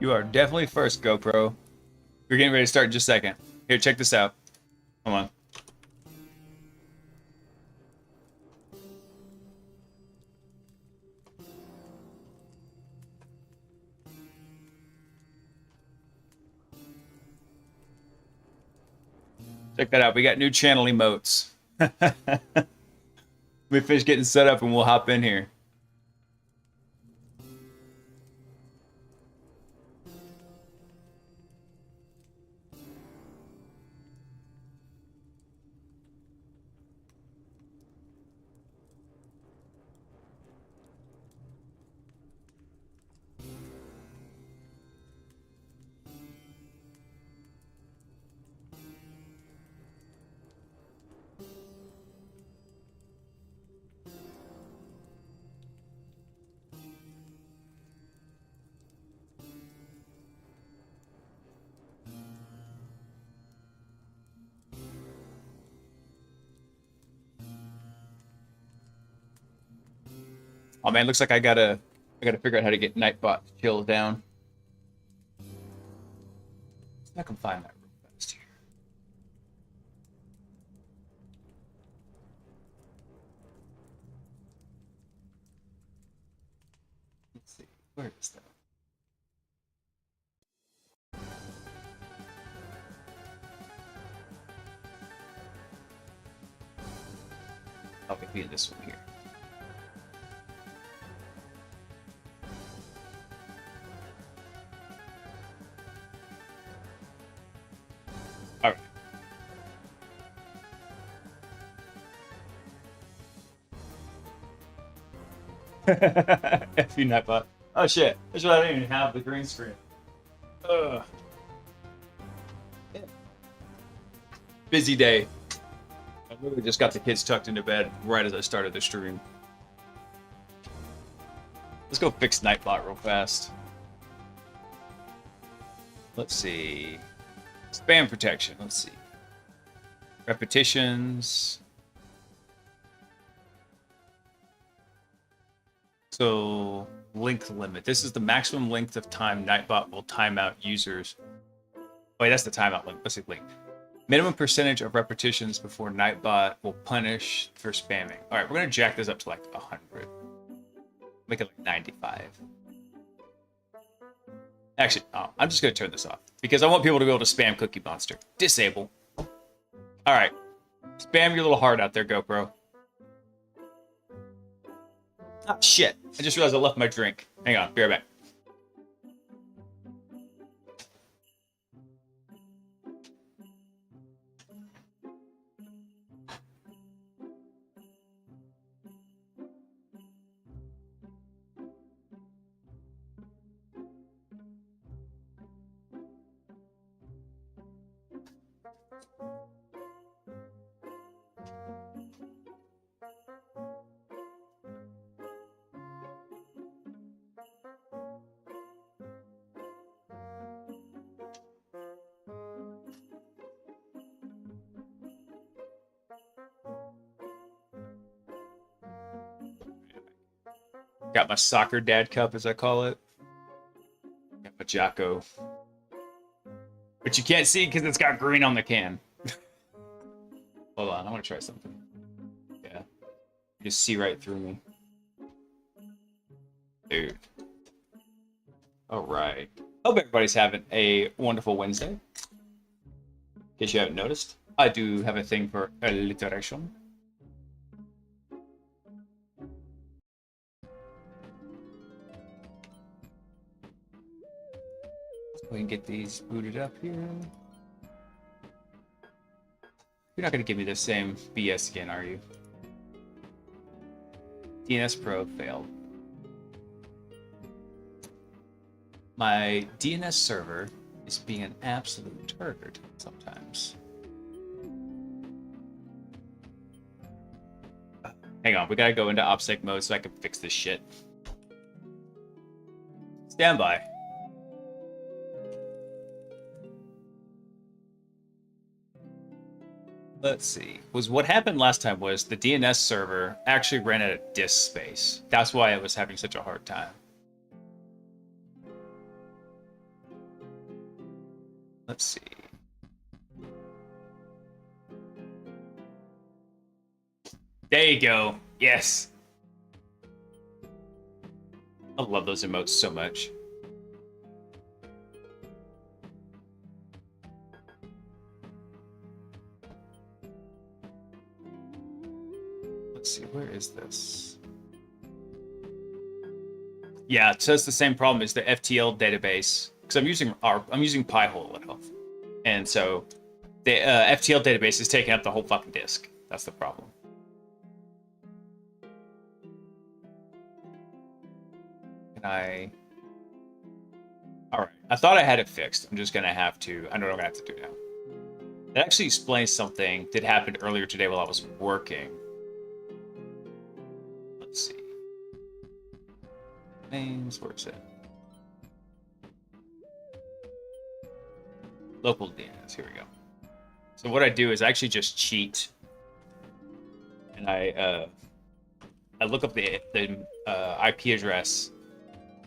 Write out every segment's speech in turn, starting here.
You are definitely first, GoPro. We're getting ready to start in just a second. Here, check this out. Come on. Check that out. We got new channel emotes. We finish getting set up and we'll hop in here. Oh man, looks like I gotta figure out how to get Nightbot killed down. I can find that real fast here. Let's see, where is that? Oh, it'd be in this one here. All right. F you, Nightbot. Oh shit! That's why I didn't even have the green screen. Ugh. Busy day. I literally just got the kids tucked into bed right as I started the stream. Let's go fix Nightbot real fast. Let's see. Spam protection. Let's see. Repetitions. So, length limit. This is the maximum length of time Nightbot will time out users. Wait, that's the timeout length. Let's see, length. Minimum percentage of repetitions before Nightbot will punish for spamming. All right, we're going to jack this up to like 100. Make it like 95. Actually, oh, I'm just going to turn this off because I want people to be able to spam Cookie Monster. Disable. All right. Spam your little heart out there, GoPro. Oh, shit. I just realized I left my drink. Hang on. Be right back. Got my soccer dad cup, as I call it. Got my Jocko. But you can't see because it's got green on the can. Hold on, I want to try something. Yeah. You just see right through me. Dude. Alright. Hope everybody's having a wonderful Wednesday. In case you haven't noticed, I do have a thing for alliteration. We can get these booted up here. You're not going to give me the same BS again, are you? DNS Pro failed. My DNS server is being an absolute turd sometimes. Hang on, we gotta go into OPSEC mode so I can fix this shit. Stand by. Let's see. What happened last time was the DNS server actually ran out of disk space. That's why it was having such a hard time. Let's see. There you go. Yes. I love those emotes so much. Let's see, where is this? Yeah, so it's the same problem as the FTL database because I'm using Pi-hole enough, and so the FTL database is taking up the whole fucking disk. That's the problem. Can I? All right, I thought I had it fixed. I'm just gonna have to. I know what I'm gonna have to do now. That actually explains something that happened earlier today while I was working. Let's see. Names, where is it? Local DNS, here we go. So what I do is I actually just cheat. And I look up the IP address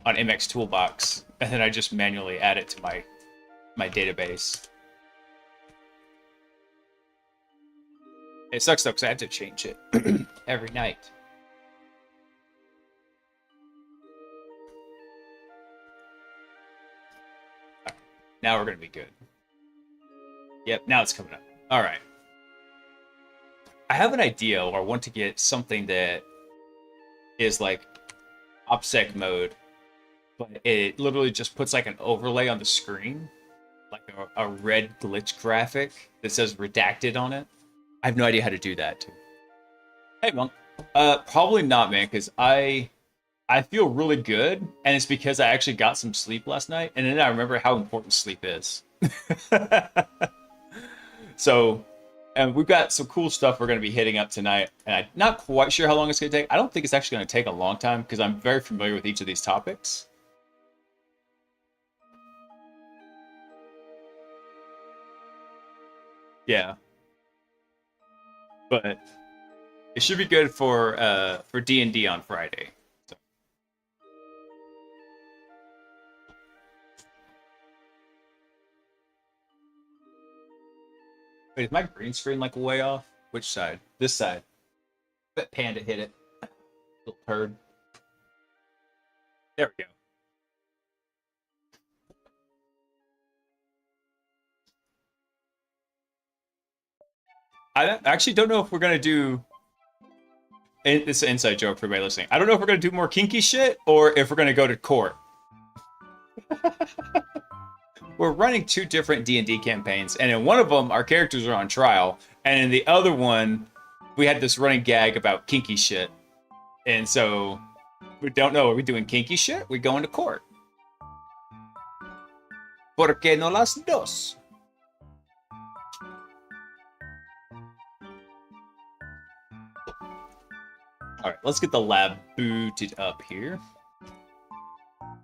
on MX Toolbox, and then I just manually add it to my database. It sucks though, because I have to change it every night. Right. Now we're gonna be good. Yep, now it's coming up. All right. I have an idea, or I want to get something that is like OPSEC mode, but it literally just puts like an overlay on the screen, like a red glitch graphic that says redacted on it. I have no idea how to do that. Hey, Monk. Probably not, man, because I feel really good, and it's because I actually got some sleep last night, and then I remember how important sleep is. So, and we've got some cool stuff we're going to be hitting up tonight, and I'm not quite sure how long it's going to take. I don't think it's actually going to take a long time because I'm very familiar with each of these topics. Yeah, but it should be good for D&D on Friday. So. Wait, is my green screen like way off? Which side? This side. That panda hit it. Little turd. There we go. I actually don't know if we're gonna do. It's an inside joke for everybody listening. I don't know if we're gonna do more kinky shit or if we're gonna go to court. We're running two different D&D campaigns, and in one of them, our characters are on trial, and in the other one, we had this running gag about kinky shit, and so we don't know. Are we doing kinky shit? Are we going to court? ¿Por qué no las dos? All right, let's get the lab booted up here.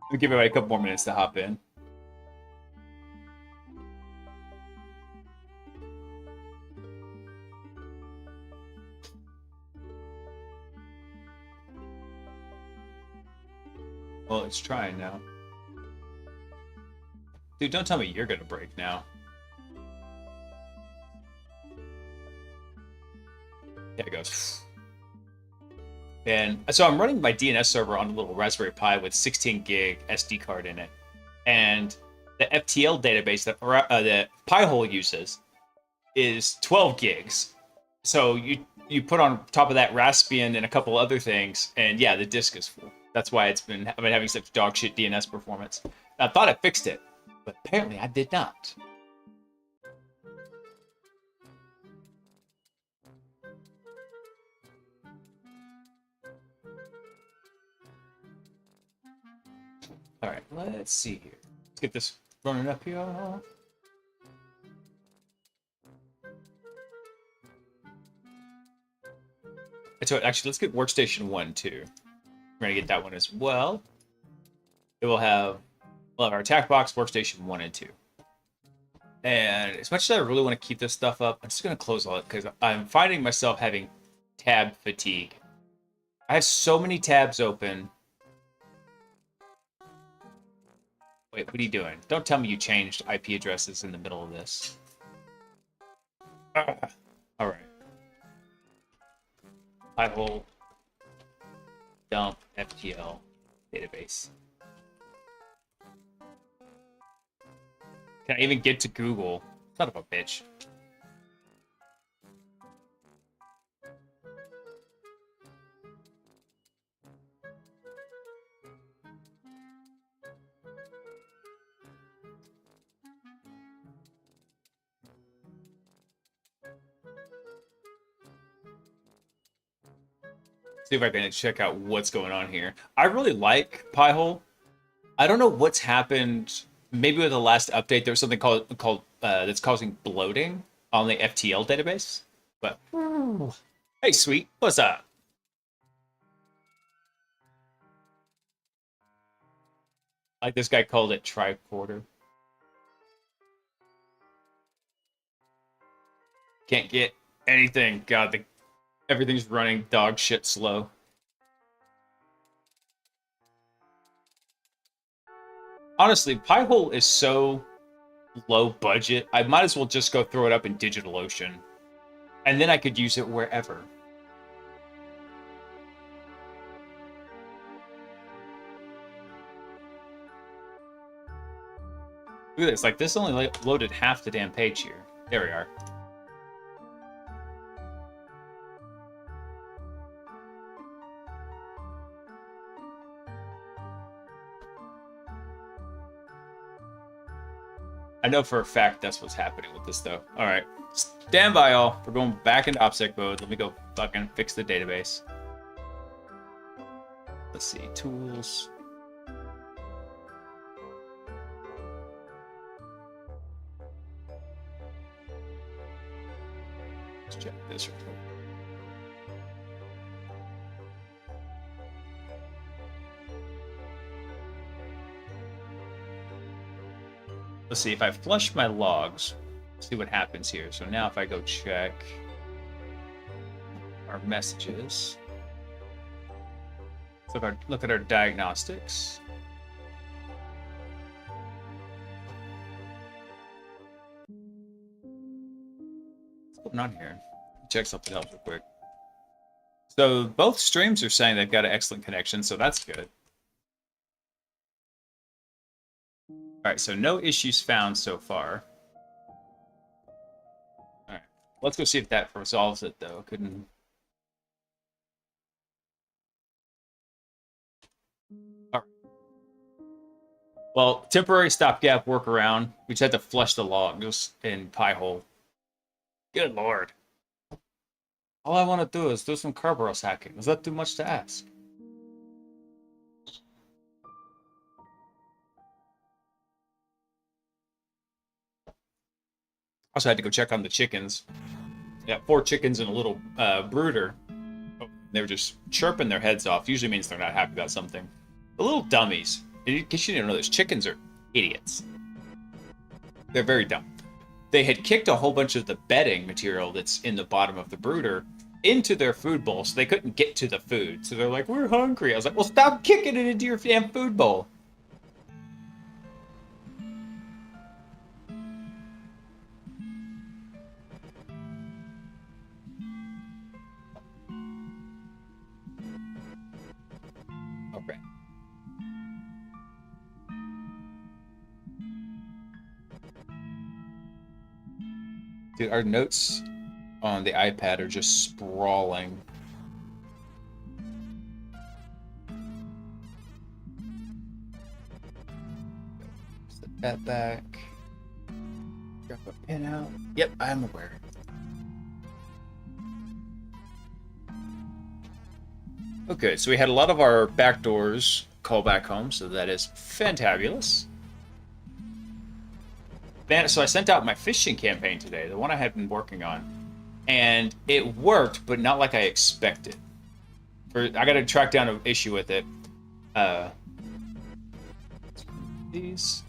We'll give everybody a couple more minutes to hop in. Well, it's trying now. Dude, don't tell me you're gonna break now. There it goes. And so I'm running my DNS server on a little Raspberry Pi with 16 gig SD card in it. And the FTL database that Pi-hole uses is 12 gigs. So you put on top of that Raspbian and a couple other things, and yeah, the disk is full. That's why I've been having such dog shit DNS performance. I thought I fixed it, but apparently I did not. All right, let's see here. Let's get this running up here. So actually, let's get workstation 1 too. We're gonna get that one as well. It will have our attack box, workstation 1 and 2. And as much as I really want to keep this stuff up, I'm just gonna close all it because I'm finding myself having tab fatigue. I have so many tabs open. Wait, what are you doing? Don't tell me you changed IP addresses in the middle of this. Ah. All right. Foothold dump FTL database. Can I even get to Google? Son of a bitch. See if I can check out what's going on here. I really like Pi-hole. I don't know what's happened. Maybe with the last update, there was something called that's causing bloating on the FTL database. But hey, sweet, what's up? Like this guy called it tricorder. Can't get anything. God, everything's running dog shit slow. Honestly, Pi-hole is so low budget. I might as well just go throw it up in DigitalOcean, and then I could use it wherever. Look at this. Like, this only loaded half the damn page here. There we are. I know for a fact that's what's happening with this, though. All right. Stand by, all. We're going back into OPSEC mode. Let me go fucking fix the database. Let's see. Tools. Let's check this real quick. Let's see, if I flush my logs, see what happens here. So now if I go check our messages, look at our diagnostics. What's going on here? Check something else real quick. So both streams are saying they've got an excellent connection, so that's good. All right, so no issues found so far. All right, let's go see if that resolves it, though. Couldn't. All right. Well, temporary stopgap workaround. We just had to flush the logs in Pi-hole. Good lord. All I want to do is do some Kerberos hacking. Is that too much to ask? Also had to go check on the chickens. Yeah, 4 chickens and a little brooder. They were just chirping their heads off. Usually means they're not happy about something. The little dummies. In case you didn't know this, chickens are idiots. They're very dumb. They had kicked a whole bunch of the bedding material that's in the bottom of the brooder into their food bowl, so they couldn't get to the food. So they're like, "We're hungry." I was like, "Well, stop kicking it into your damn food bowl." Okay. Dude, our notes on the iPad are just sprawling. Set that back. Drop a pin out. Yep, I'm aware. Okay, so we had a lot of our backdoors call back home, so that is fantabulous. Man, so I sent out my fishing campaign today, the one I had been working on, and it worked, but not like I expected. I got to track down an issue with it. These.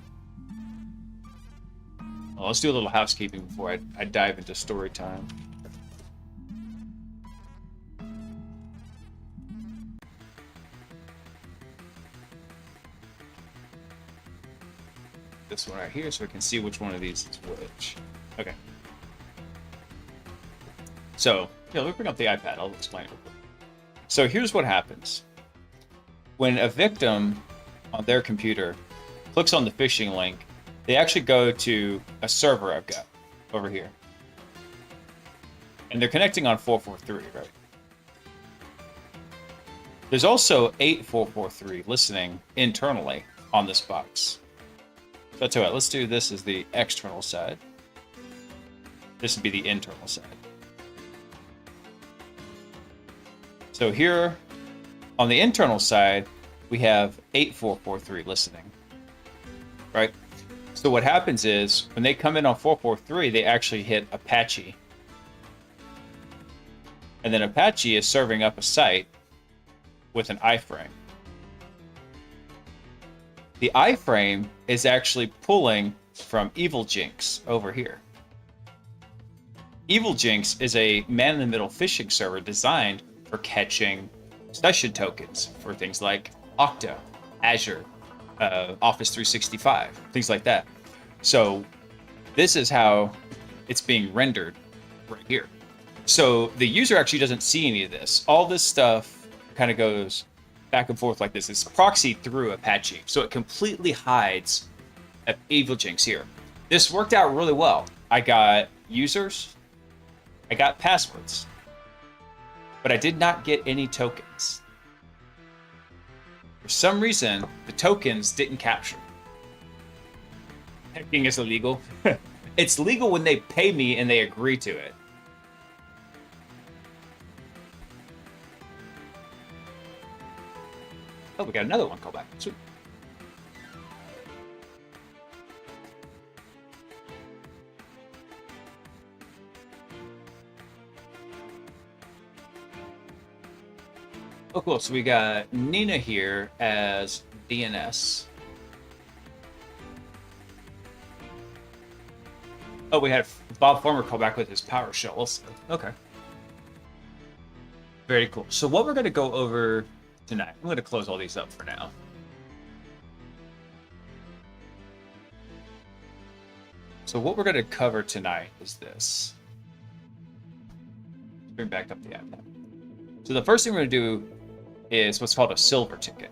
Well, let's do a little housekeeping before I dive into story time. this one right here so we can see which one of these is which. Okay. So, yeah, let me bring up the iPad. I'll explain it real quick. So here's what happens. When a victim on their computer clicks on the phishing link, they actually go to a server I've got over here. And they're connecting on 443, right? There's also 8443 listening internally on this box. So that's all right. Let's do this as the external side. This would be the internal side. So here on the internal side, we have 8443 listening, right? So what happens is when they come in on 443, they actually hit Apache. And then Apache is serving up a site with an iframe. The iframe is actually pulling from Evil Jinx over here. Evil Jinx is a man-in-the-middle phishing server designed for catching session tokens for things like Okta, Azure, Office 365, things like that. So this is how it's being rendered right here. So the user actually doesn't see any of this. All this stuff kind of goes back and forth like this. It's proxied through Apache. So it completely hides Evil Jinx here. This worked out really well. I got users, I got passwords, but I did not get any tokens. For some reason, the tokens didn't capture. Hacking is illegal. It's legal when they pay me and they agree to it. Oh, we got another one callback. Sweet. Oh, cool. So we got Nina here as DNS. Oh, we had Bob Farmer call back with his PowerShell also. Okay. Very cool. So what we're going to go over tonight, I'm going to close all these up for now. So what we're going to cover tonight is this. Let's bring back up the app now. So the first thing we're going to do is what's called a silver ticket.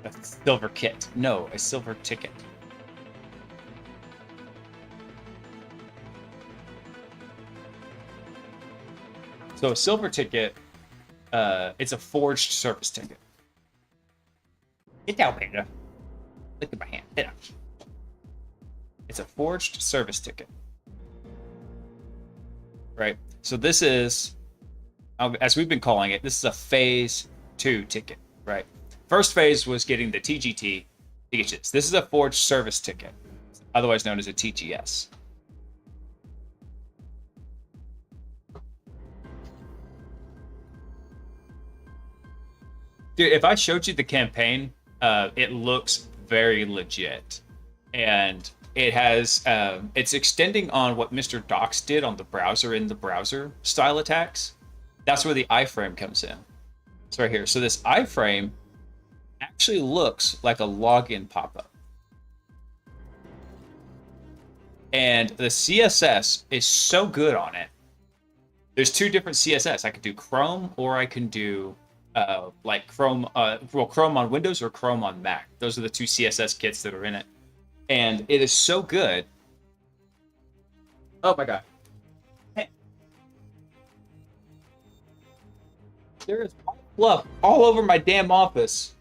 A silver kit. No, a silver ticket. So a silver ticket, it's a forged service ticket. Get down, Panda. Look at my hand. Get out. It's a forged service ticket. Right? So this is, as we've been calling it, this is a phase 2 ticket, right? First phase was getting the TGT tickets. This is a forged service ticket, otherwise known as a TGS. Dude, if I showed you the campaign, it looks very legit. And it has, it's extending on what Mr. Docs did on the browser in the browser style attacks. That's where the iframe comes in. It's right here. So this iframe actually looks like a login pop-up. And the CSS is so good on it. There's two different CSS. I could do Chrome or I can do like Chrome, Chrome on Windows or Chrome on Mac. Those are the two CSS kits that are in it. And it is so good. Oh my God. Hey. There is fluff all over my damn office.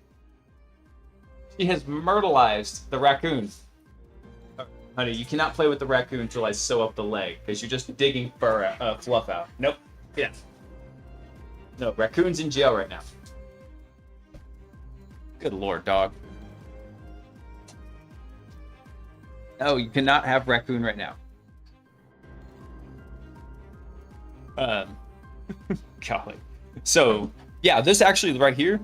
She has myrtleized the raccoon. Honey, you cannot play with the raccoon until I sew up the leg, because you're just digging fur, fluff out. Nope. Yeah. No, raccoon's in jail right now. Good Lord, dog. No, you cannot have raccoon right now. Golly. So, yeah, this actually right here,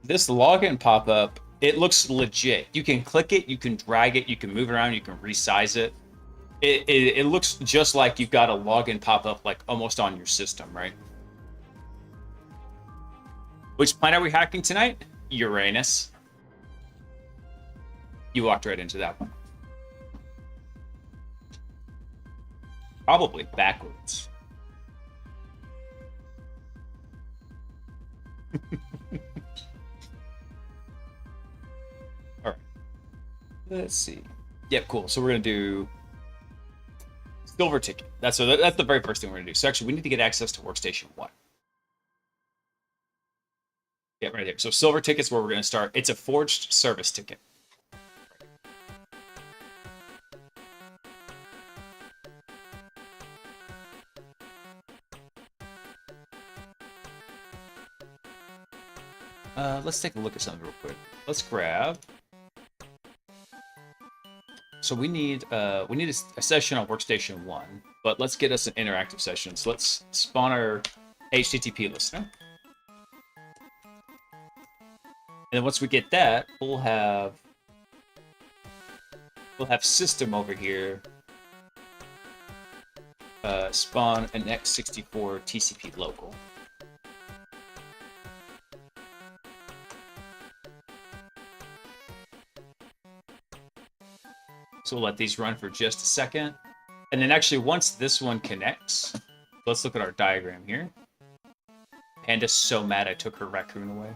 this login pop-up, it looks legit. You can click it, you can drag it, you can move it around, you can resize it. It looks just like you've got a login pop-up like almost on your system, right? Which planet are we hacking tonight? Uranus. You walked right into that one. Probably backwards. All right. Let's see. Yep, cool. So we're gonna do silver ticket. That's the very first thing we're gonna do. So actually, we need to get access to workstation 1. Yeah, right there. So silver ticket's where we're gonna start. It's a forged service ticket. Let's take a look at something real quick. Let's grab. So we need a session on workstation 1, but let's get us an interactive session. So let's spawn our HTTP listener. And then once we get that, we'll have system over here spawn an x64 TCP local. So we'll let these run for just a second. And then actually once this one connects, let's look at our diagram here. Panda's so mad I took her raccoon away.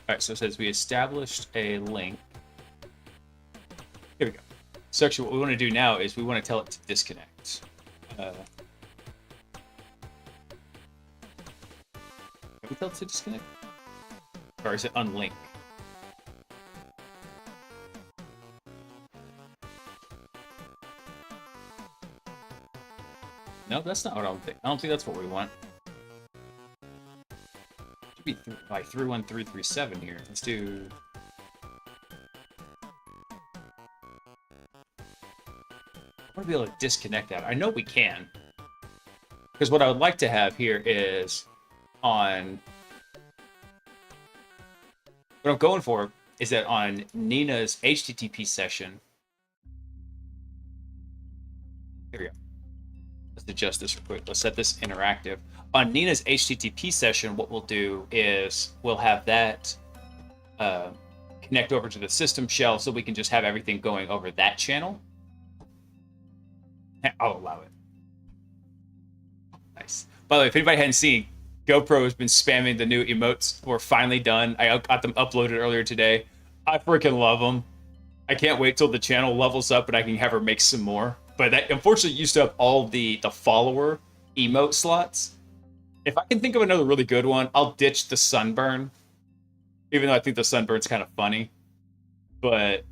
Alright, so it says we established a link. Here we go. So actually what we want to do now is we want to tell it to disconnect. Can we tell it to disconnect? Or is it unlink? No, that's not what I don't think. I don't think that's what we want. Should be like 31337 here. Let's do. I want to be able to disconnect that. I know we can. Because what I would like to have here is on. What I'm going for is that on Nina's HTTP session. Here we go. Let's adjust this real quick. Let's set this interactive. On Nina's HTTP session, what we'll do is we'll have that connect over to the system shell so we can just have everything going over that channel. I'll allow it. Nice. By the way, if anybody hadn't seen, GoPro has been spamming the new emotes. We're finally done. I got them uploaded earlier today. I freaking love them. I can't wait till the channel levels up and I can have her make some more. But that unfortunately used to have all the follower emote slots. If I can think of another really good one, I'll ditch the sunburn. Even though I think the sunburn's kind of funny. But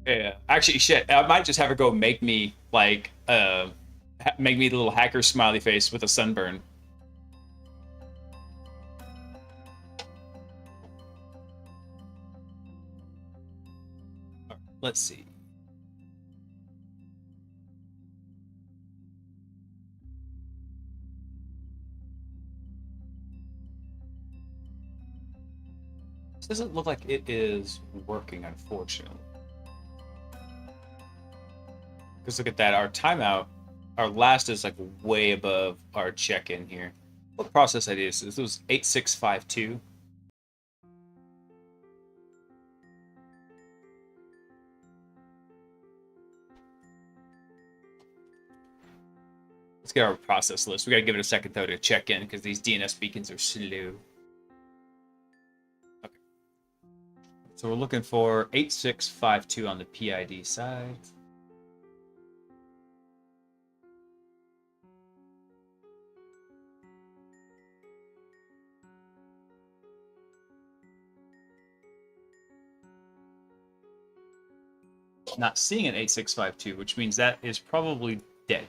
yeah, actually, shit, I might just have her go make me like make me the little hacker smiley face with a sunburn. Let's see. This doesn't look like it is working, unfortunately. Because look at that, our timeout, our last is like way above our check-in here. What process ID is this? This was 8652. Let's get our process list. We gotta give it a second though to check in because these DNS beacons are slow. Okay. So we're looking for 8652 on the PID side. Not seeing an 8652, which means that is probably dead.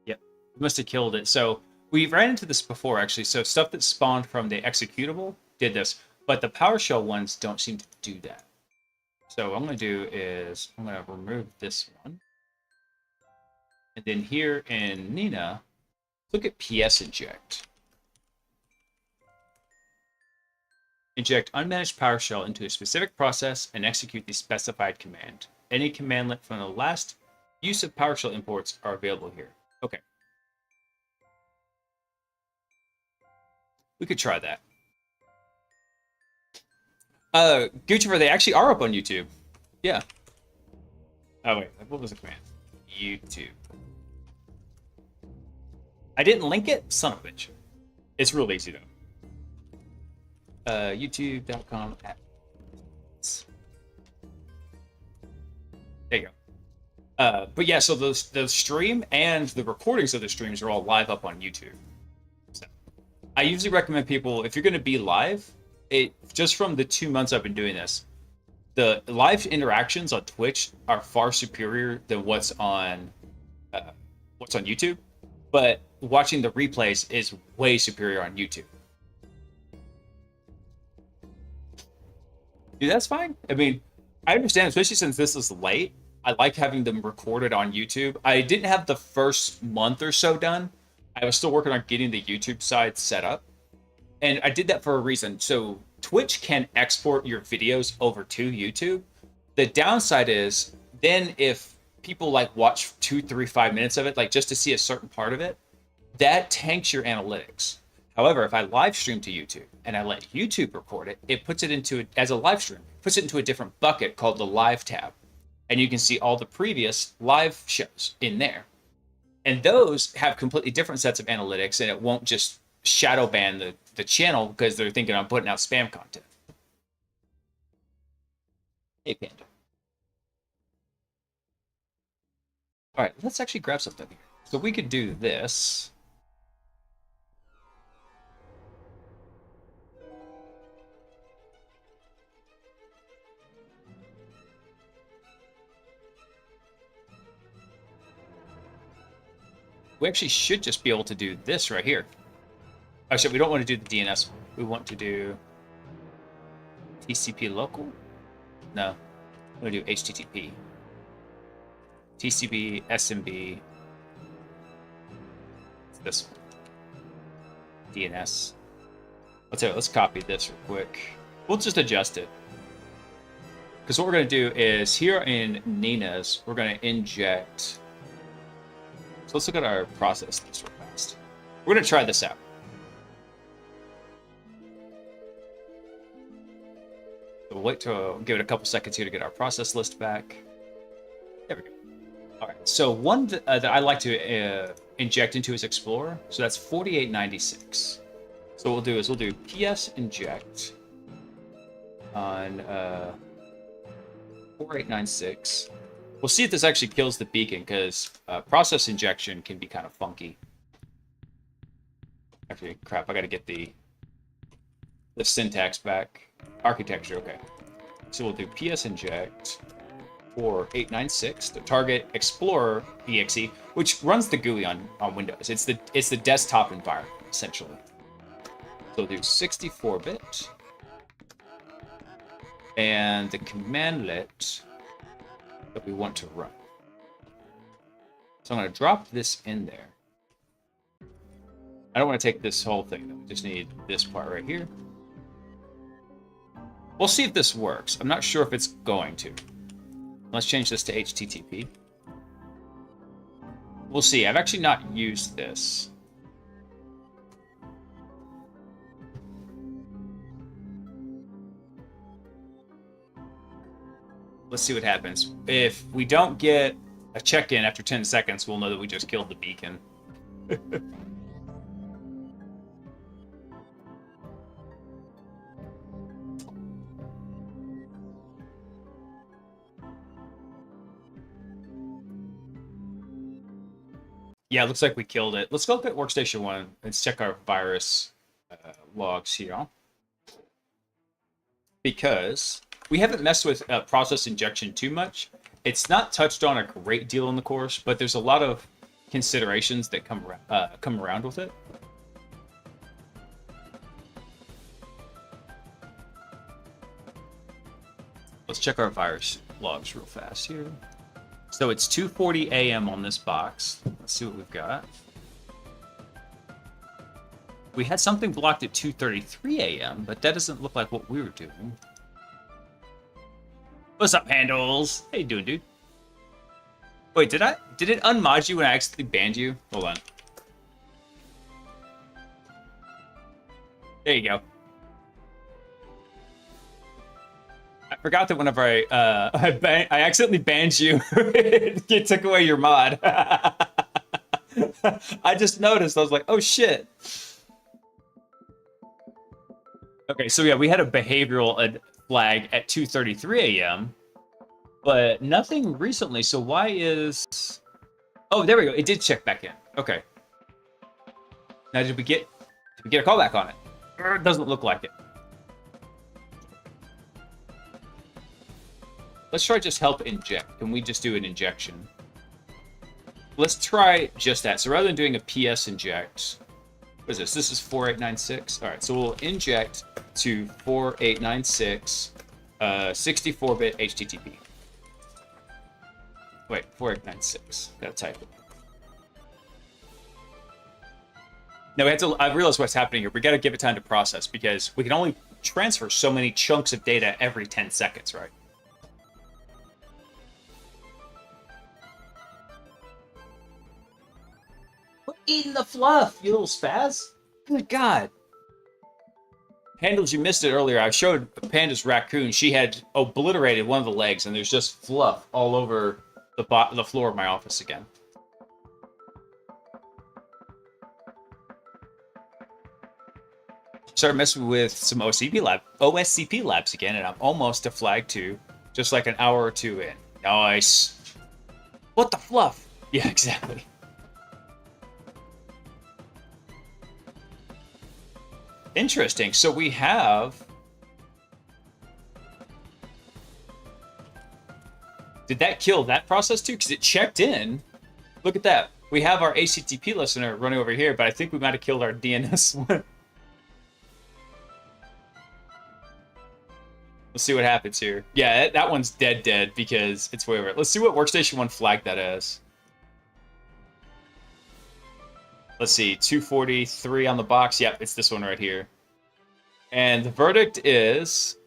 We must have killed it. So we ran into this before, actually. So stuff that spawned from the executable did this, but the PowerShell ones don't seem to do that. So what I'm going to do is I'm going to remove this one. And then here in Nina, look at PS inject. Inject unmanaged PowerShell into a specific process and execute the specified command. Any commandlet from the last use of PowerShell imports are available here. Okay. We could try that. Gucci, they actually are up on YouTube. Yeah. Oh wait, what was the command? YouTube. I didn't link it? Son of a bitch. It's real easy though. YouTube.com. There you go. But yeah, so the stream and the recordings of the streams are all live up on YouTube. So I usually recommend people, if you're going to be live, just from the 2 months I've been doing this, the live interactions on Twitch are far superior than what's on YouTube. But watching the replays is way superior on YouTube. Dude, that's fine. I mean, I understand, especially since this is late. I like having them recorded on YouTube. I didn't have the first month or so done. I was still working on getting the YouTube side set up. And I did that for a reason. So Twitch can export your videos over to YouTube. The downside is then if people like watch 2, 3, 5 minutes of it, like just to see a certain part of it, that tanks your analytics. However, if I live stream to YouTube and I let YouTube record it, it puts it into as a live stream, puts it into a different bucket called the live tab. And you can see all the previous live shows in there. And those have completely different sets of analytics, and it won't just shadow ban the channel because they're thinking I'm putting out spam content. Hey, Panda. All right, let's actually grab something here. So we could do this. We actually should just be able to do this right here. Actually, we don't want to do the DNS. We want to do TCP local. No, we're going to do HTTP. TCP, SMB. It's this one. DNS. Let's copy this real quick. We'll just adjust it. Because what we're going to do is here in Nina's, we're going to inject. So let's look at our process list real fast. We're going to try this out. So we'll wait to give it a couple seconds here to get our process list back. There we go. All right. So one that I like to inject into is Explorer. So that's 4896. So what we'll do is we'll do PS inject on 4896. We'll see if this actually kills the beacon, because process injection can be kind of funky. Actually, crap, I gotta get the syntax back. Architecture, okay. So we'll do PS inject for 896 to target Explorer exe, which runs the GUI on Windows. It's the desktop environment, essentially. So we'll do 64-bit. And the commandlet that we want to run. So I'm going to drop this in there. I don't want to take this whole thing, though. We just need this part right here. We'll see if this works. I'm not sure if it's going to. Let's change this to HTTP. We'll see. I've actually not used this. Let's see what happens. If we don't get a check-in after 10 seconds, we'll know that we just killed the beacon. Yeah, it looks like we killed it. Let's go look at Workstation 1 and check our virus logs here. Because we haven't messed with process injection too much. It's not touched on a great deal in the course, but there's a lot of considerations that come around with it. Let's check our virus logs real fast here. So it's 2:40 a.m. on this box. Let's see what we've got. We had something blocked at 2:33 a.m., but that doesn't look like what we were doing. What's up, Handles? How you doing, dude? Wait, did it unmod you when I accidentally banned you? Hold on. There you go. I forgot that whenever I accidentally banned you, it took away your mod. I just noticed. I was like, oh shit. Okay, so yeah, we had a behavioral flag at 2:33 a.m., but nothing recently. So why is? Oh, there we go. It did check back in. Okay. Now did we get a callback on it? It doesn't look like it. Let's try just help inject. Can we just do an injection? Let's try just that. So rather than doing a PS inject, what is this? This is 4896. All right, so we'll inject to 4896, 64-bit HTTP. Wait, 4896. Gotta type it. No, we have to. I realize what's happening here. We got to give it time to process because we can only transfer so many chunks of data every 10 seconds, right? Quit eating the fluff, you little spaz. Good God. Handles, you missed it earlier. I showed Panda's raccoon. She had obliterated one of the legs, and there's just fluff all over the floor of my office again. Started messing with some OSCP labs again, and I'm almost to flag 2, just like an hour or two in. Nice. What the fluff? Yeah, exactly. Interesting. So we have... Did that kill that process too? Because it checked in. Look at that. We have our HTTP listener running over here, but I think we might have killed our DNS one. Let's see what happens here. Yeah, that one's dead because it's way over. Let's see what workstation 1 flagged that as. Let's see, 243 on the box. Yep, it's this one right here. And the verdict is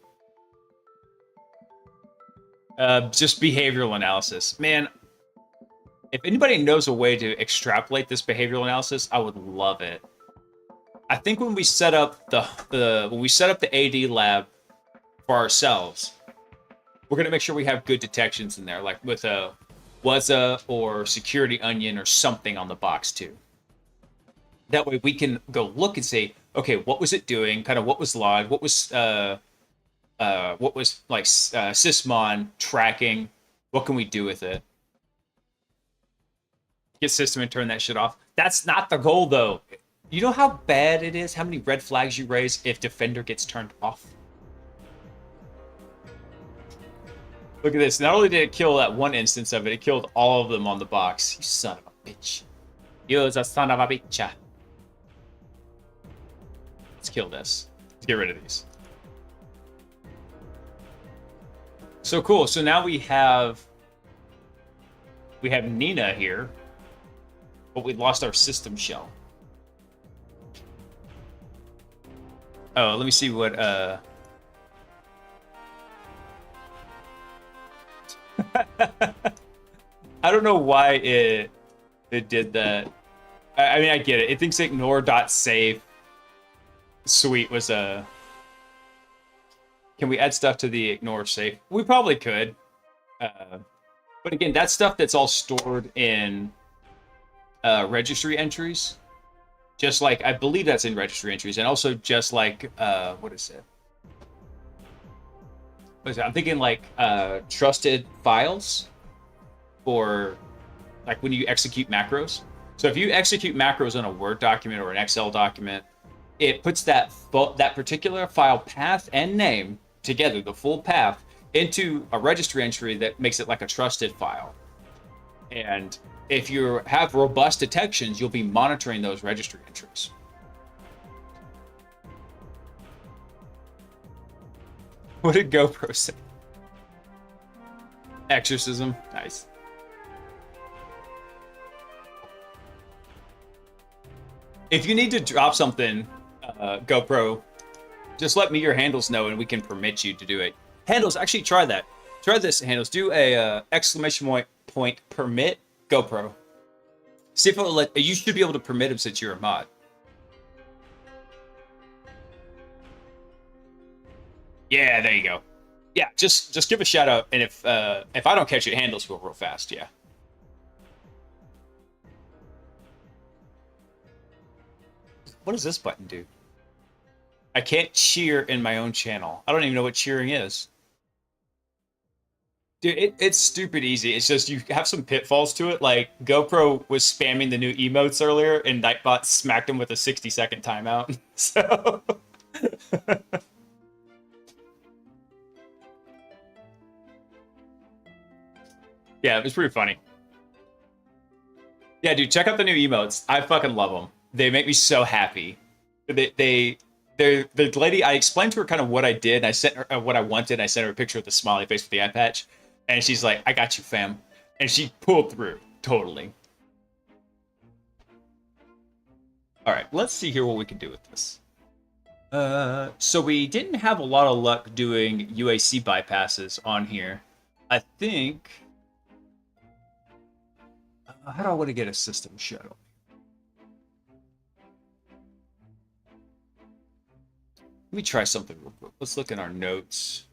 just behavioral analysis. Man, if anybody knows a way to extrapolate this behavioral analysis, I would love it. I think when we set up the AD lab for ourselves, we're gonna make sure we have good detections in there, like with a WASA or security onion or something on the box too. That way we can go look and say, okay, what was it doing? Kind of what was logged? What was like sysmon tracking? What can we do with it? Get system and turn that shit off. That's not the goal though. You know how bad it is? How many red flags you raise if Defender gets turned off? Look at this. Not only did it kill that one instance of it, it killed all of them on the box. You son of a bitch. You're a son of a bitch. Let's kill this. Let's get rid of these. So cool. So now we have Nina here, but we lost our system shell. Oh, let me see what I don't know why it did that. I mean, I get it. It thinks ignore.save suite was a... Can we add stuff to the ignore safe? We probably could. But again, that's stuff that's all stored in registry entries. Just like, I believe that's in registry entries. And also just like, what is it? What is it? I'm thinking like trusted files for like when you execute macros. So if you execute macros on a Word document or an Excel document, it puts that particular file path and name together, the full path, into a registry entry that makes it like a trusted file. And if you have robust detections, you'll be monitoring those registry entries. What did GoPro say? Exorcism. Nice. If you need to drop something, GoPro, just let me your handles know and we can permit you to do it. Handles, actually try that. Try this, handles. Do a exclamation point permit GoPro. See if it'll let... You should be able to permit him since you're a mod. Yeah, there you go. Yeah, just give a shout out, and if I don't catch it, handles go real fast. Yeah. What does this button do? I can't cheer in my own channel. I don't even know what cheering is. Dude, it's stupid easy. It's just you have some pitfalls to it. Like GoPro was spamming the new emotes earlier, and Nightbot smacked him with a 60-second timeout. So yeah, it was pretty funny. Yeah, dude, check out the new emotes. I fucking love them. They make me so happy. They're the lady. I explained to her kind of what I did. And I sent her what I wanted. I sent her a picture of the smiley face with the eye patch, and she's like, "I got you, fam," and she pulled through totally. All right, let's see here what we can do with this. So we didn't have a lot of luck doing UAC bypasses on here. I think. How do I want to get a system shuttle? Let me try something real quick. Let's look in our notes.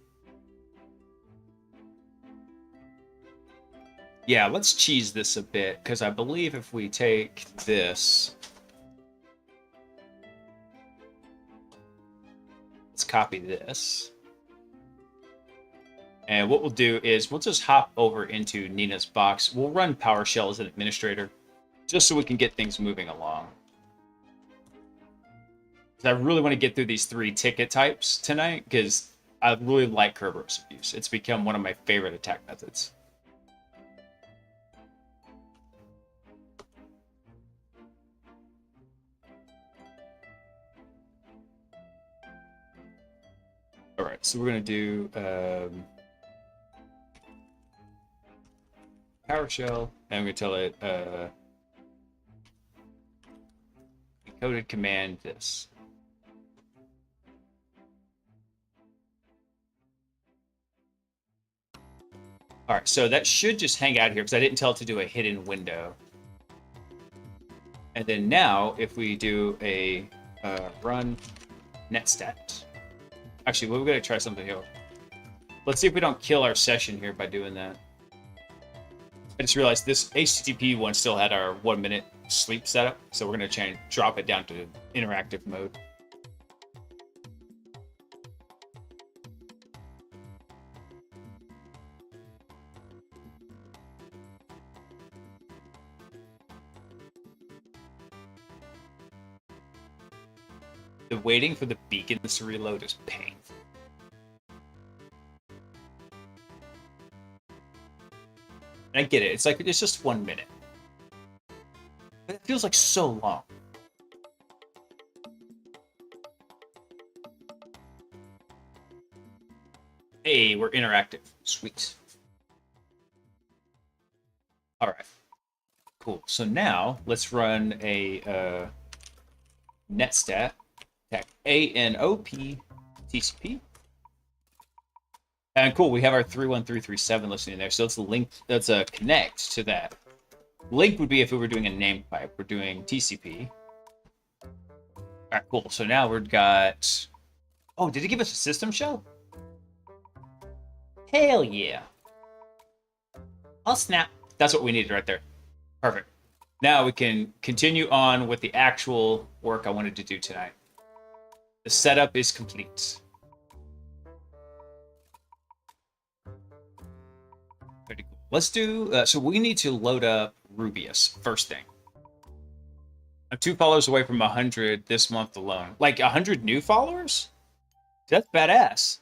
Yeah, let's cheese this a bit, because I believe if we take this, let's copy this. And what we'll do is we'll just hop over into Nina's box. We'll run PowerShell as an administrator, just so we can get things moving along. I really want to get through these 3 ticket types tonight, because I really like Kerberos abuse. It's become one of my favorite attack methods. All right, so we're going to do PowerShell, and I'm going to tell it encoded command this. All right, so that should just hang out here because I didn't tell it to do a hidden window. And then now, if we do a run netstat. Actually, we're going to try something here. Let's see if we don't kill our session here by doing that. I just realized this HTTP one still had our 1-minute sleep setup, so we're going to drop it down to interactive mode. The waiting for the beacons to reload is painful. And I get it. It's like, it's just 1 minute. But it feels like so long. Hey, we're interactive. Sweet. All right. Cool. So now let's run a netstat. ANOP TCP. And cool, we have our 31337 listening there. So let's link, let's connect to that. Link would be if we were doing a name pipe. We're doing TCP. All right, cool. So now we've got. Oh, did it give us a system shell? Hell yeah. I'll snap. That's what we needed right there. Perfect. Now we can continue on with the actual work I wanted to do tonight. The setup is complete. Pretty cool. Let's do, so we need to load up Rubius first thing. I'm 2 followers away from 100 this month alone. Like 100 new followers? That's badass.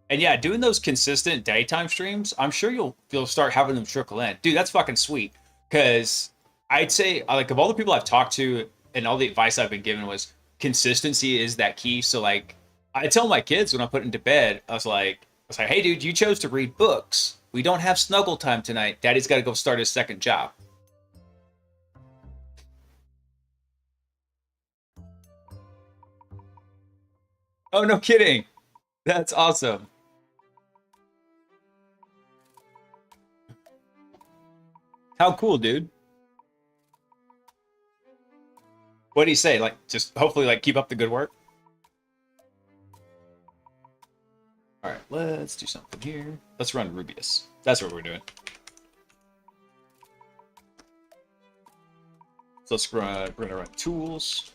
And yeah, doing those consistent daytime streams, I'm sure you'll start having them trickle in. Dude, that's fucking sweet. Because I'd say, like, of all the people I've talked to and all the advice I've been given was consistency is that key. So, like, I tell my kids when I put them to bed, I was like, hey, dude, you chose to read books. We don't have snuggle time tonight. Daddy's got to go start his second job. Oh, no kidding. That's awesome. How cool, dude. What do you say? Like, just hopefully, like, keep up the good work. let's do something here. Let's run Rubius. That's what we're doing. So we're gonna run tools.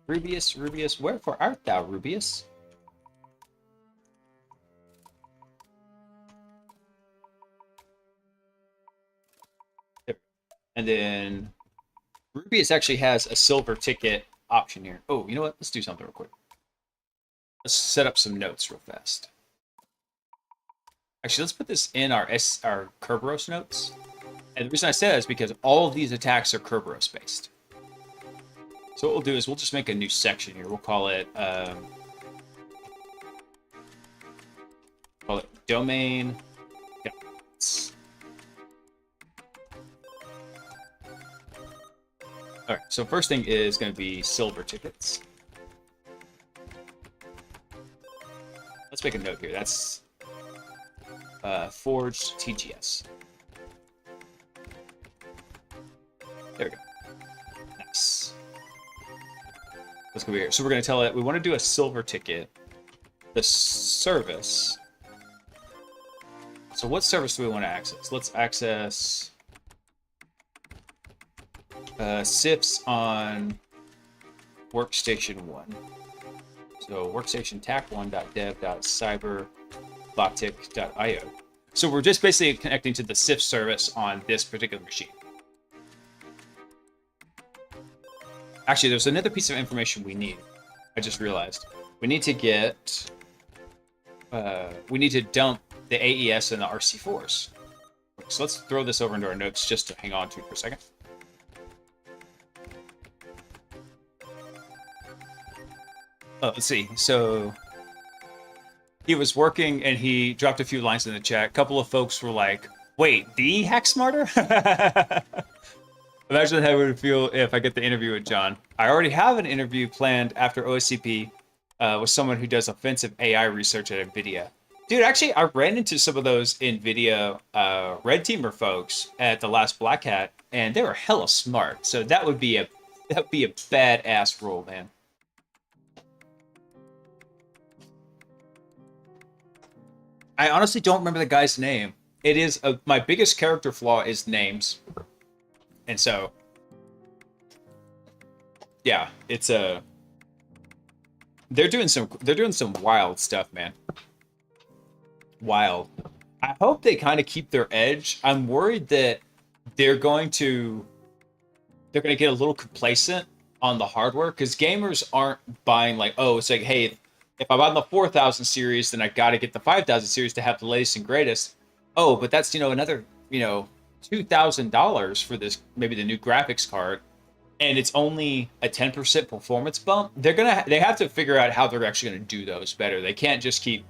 Rubius, Rubius, wherefore art thou, Rubius? There. And then Rubius actually has a silver ticket option here. Oh, you know what? Let's do something real quick. Let's set up some notes real fast. Actually, let's put this in our Kerberos notes. And the reason I say that is because all of these attacks are Kerberos based. So what we'll do is we'll just make a new section here. We'll call it domain guides. All right. So first thing is going to be silver tickets. Let's make a note here. That's forged TGS. There we go. Nice. Let's go over here. So we're going to tell it we want to do a silver ticket. The service. So what service do we want to access? Let's access SIFs on workstation 1. So workstation tac1.dev.cyber.tic.io. So we're just basically connecting to the SIF service on this particular machine. Actually, there's another piece of information we need. I just realized. We need to get... we need to dump the AES and the RC4s. So let's throw this over into our notes just to hang on to it for a second. Oh, let's see. So he was working and he dropped a few lines in the chat. A couple of folks were like, wait, the Hack Smarter? Imagine how it would feel if I get the interview with John. I already have an interview planned after OSCP with someone who does offensive AI research at NVIDIA. Dude, actually, I ran into some of those NVIDIA red teamer folks at the last Black Hat, and they were hella smart. So that would be a badass role, man. I honestly don't remember the guy's name. It is my biggest character flaw is names. And so, yeah, it's they're doing some wild stuff, man. Wild. I hope they kind of keep their edge. I'm worried that they're going to get a little complacent on the hardware because gamers aren't buying like, oh, it's like, hey, if I'm on the 4000 series, then I got to get the 5000 series to have the latest and greatest. Oh, but that's, another, $2,000 for this, maybe the new graphics card, and it's only a 10% performance bump. They have to figure out how they're actually going to do those better. They can't just keep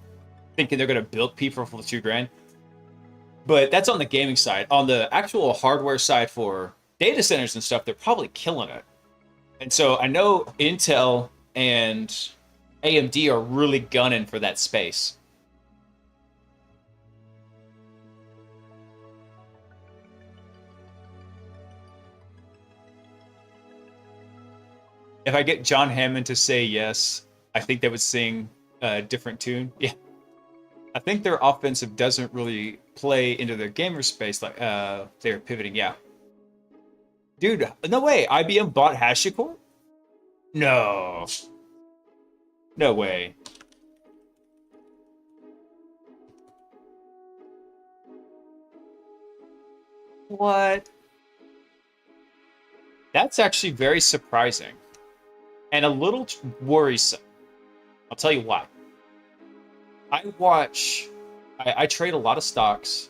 thinking they're going to build people for $2,000. But that's on the gaming side. On the actual hardware side for data centers and stuff, they're probably killing it. And so I know Intel and AMD are really gunning for that space. If I get John Hammond to say yes, I think they would sing a different tune. Yeah. I think their offensive doesn't really play into their gamer space like they're pivoting. Yeah. Dude, no way. IBM bought HashiCorp? No. No way. What? That's actually very surprising. And a little worrisome. I'll tell you why. I trade a lot of stocks.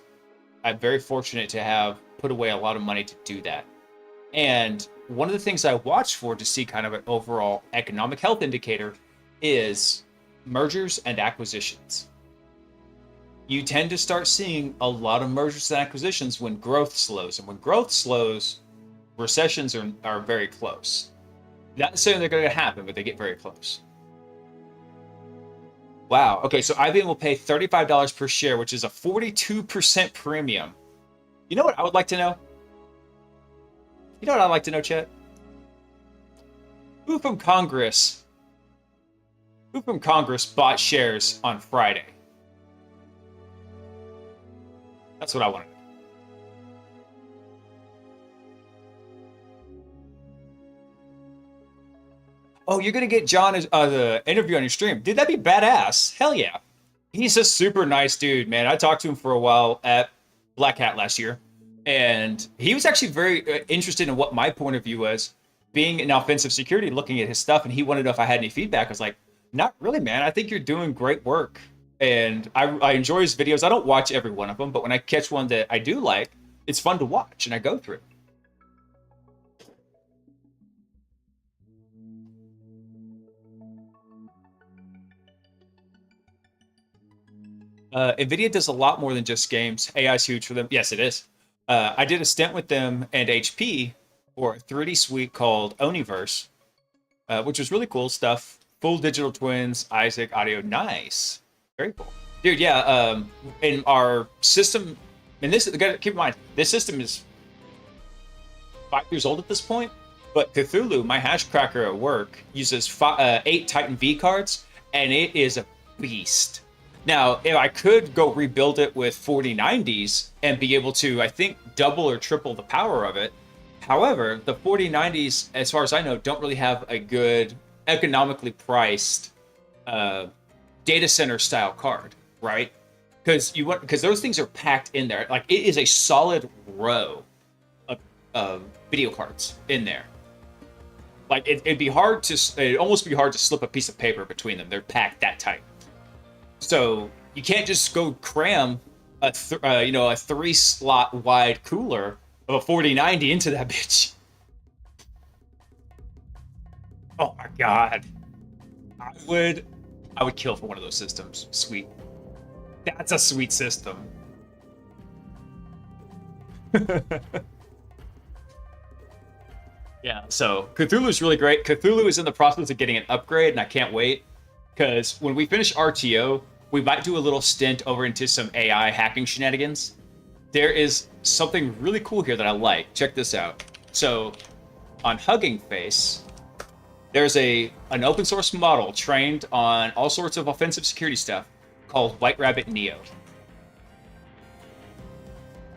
I'm very fortunate to have put away a lot of money to do that. And one of the things I watch for to see kind of an overall economic health indicator is mergers and acquisitions. You tend to start seeing a lot of mergers and acquisitions when growth slows. And when growth slows, recessions are very close. Not saying they're going to happen, but they get very close. Wow. Okay, so IBM will pay $35 per share, which is a 42% premium. You know what I would like to know? You know what I'd like to know, Chet? Who from Congress Who from Congress bought shares on Friday? That's what I want to know. Oh, you're gonna get John as the interview on your stream, dude. That'd be badass. Hell yeah. He's a super nice dude, man. I talked to him for a while at Black Hat last year, and he was actually very interested in what my point of view was, being in offensive security, looking at his stuff, and he wanted to know if I had any feedback. I was like, not really, man. I think you're doing great work, and I enjoy his videos. I don't watch every one of them, but when I catch one that I do like, it's fun to watch, and I go through it. NVIDIA does a lot more than just games. AI is huge for them. Yes, it is. I did a stint with them and HP for a 3D suite called Oniverse, which was really cool stuff. Full digital twins, Isaac audio, nice, very cool, dude. Yeah, in our system, and this keep in mind, this system is 5 years old at this point. But Cthulhu, my hash cracker at work, uses 8 Titan V cards, and it is a beast. Now, if I could go rebuild it with 4090s and be able to, I think, double or triple the power of it. However, the 4090s, as far as I know, don't really have a good economically priced data center style card, right? Because those things are packed in there. Like, it is a solid row of video cards in there. Like, it'd almost be hard to slip a piece of paper between them. They're packed that tight. So you can't just go cram a 3-slot wide cooler of a 4090 into that bitch. Oh my god, I would kill for one of those systems. Sweet, that's a sweet system. Yeah, so Cthulhu is really great. Cthulhu is in the process of getting an upgrade, and I can't wait. Because when we finish RTO, we might do a little stint over into some AI hacking shenanigans. There is something really cool here that I like. Check this out. So on Hugging Face, there's an open source model trained on all sorts of offensive security stuff called White Rabbit Neo.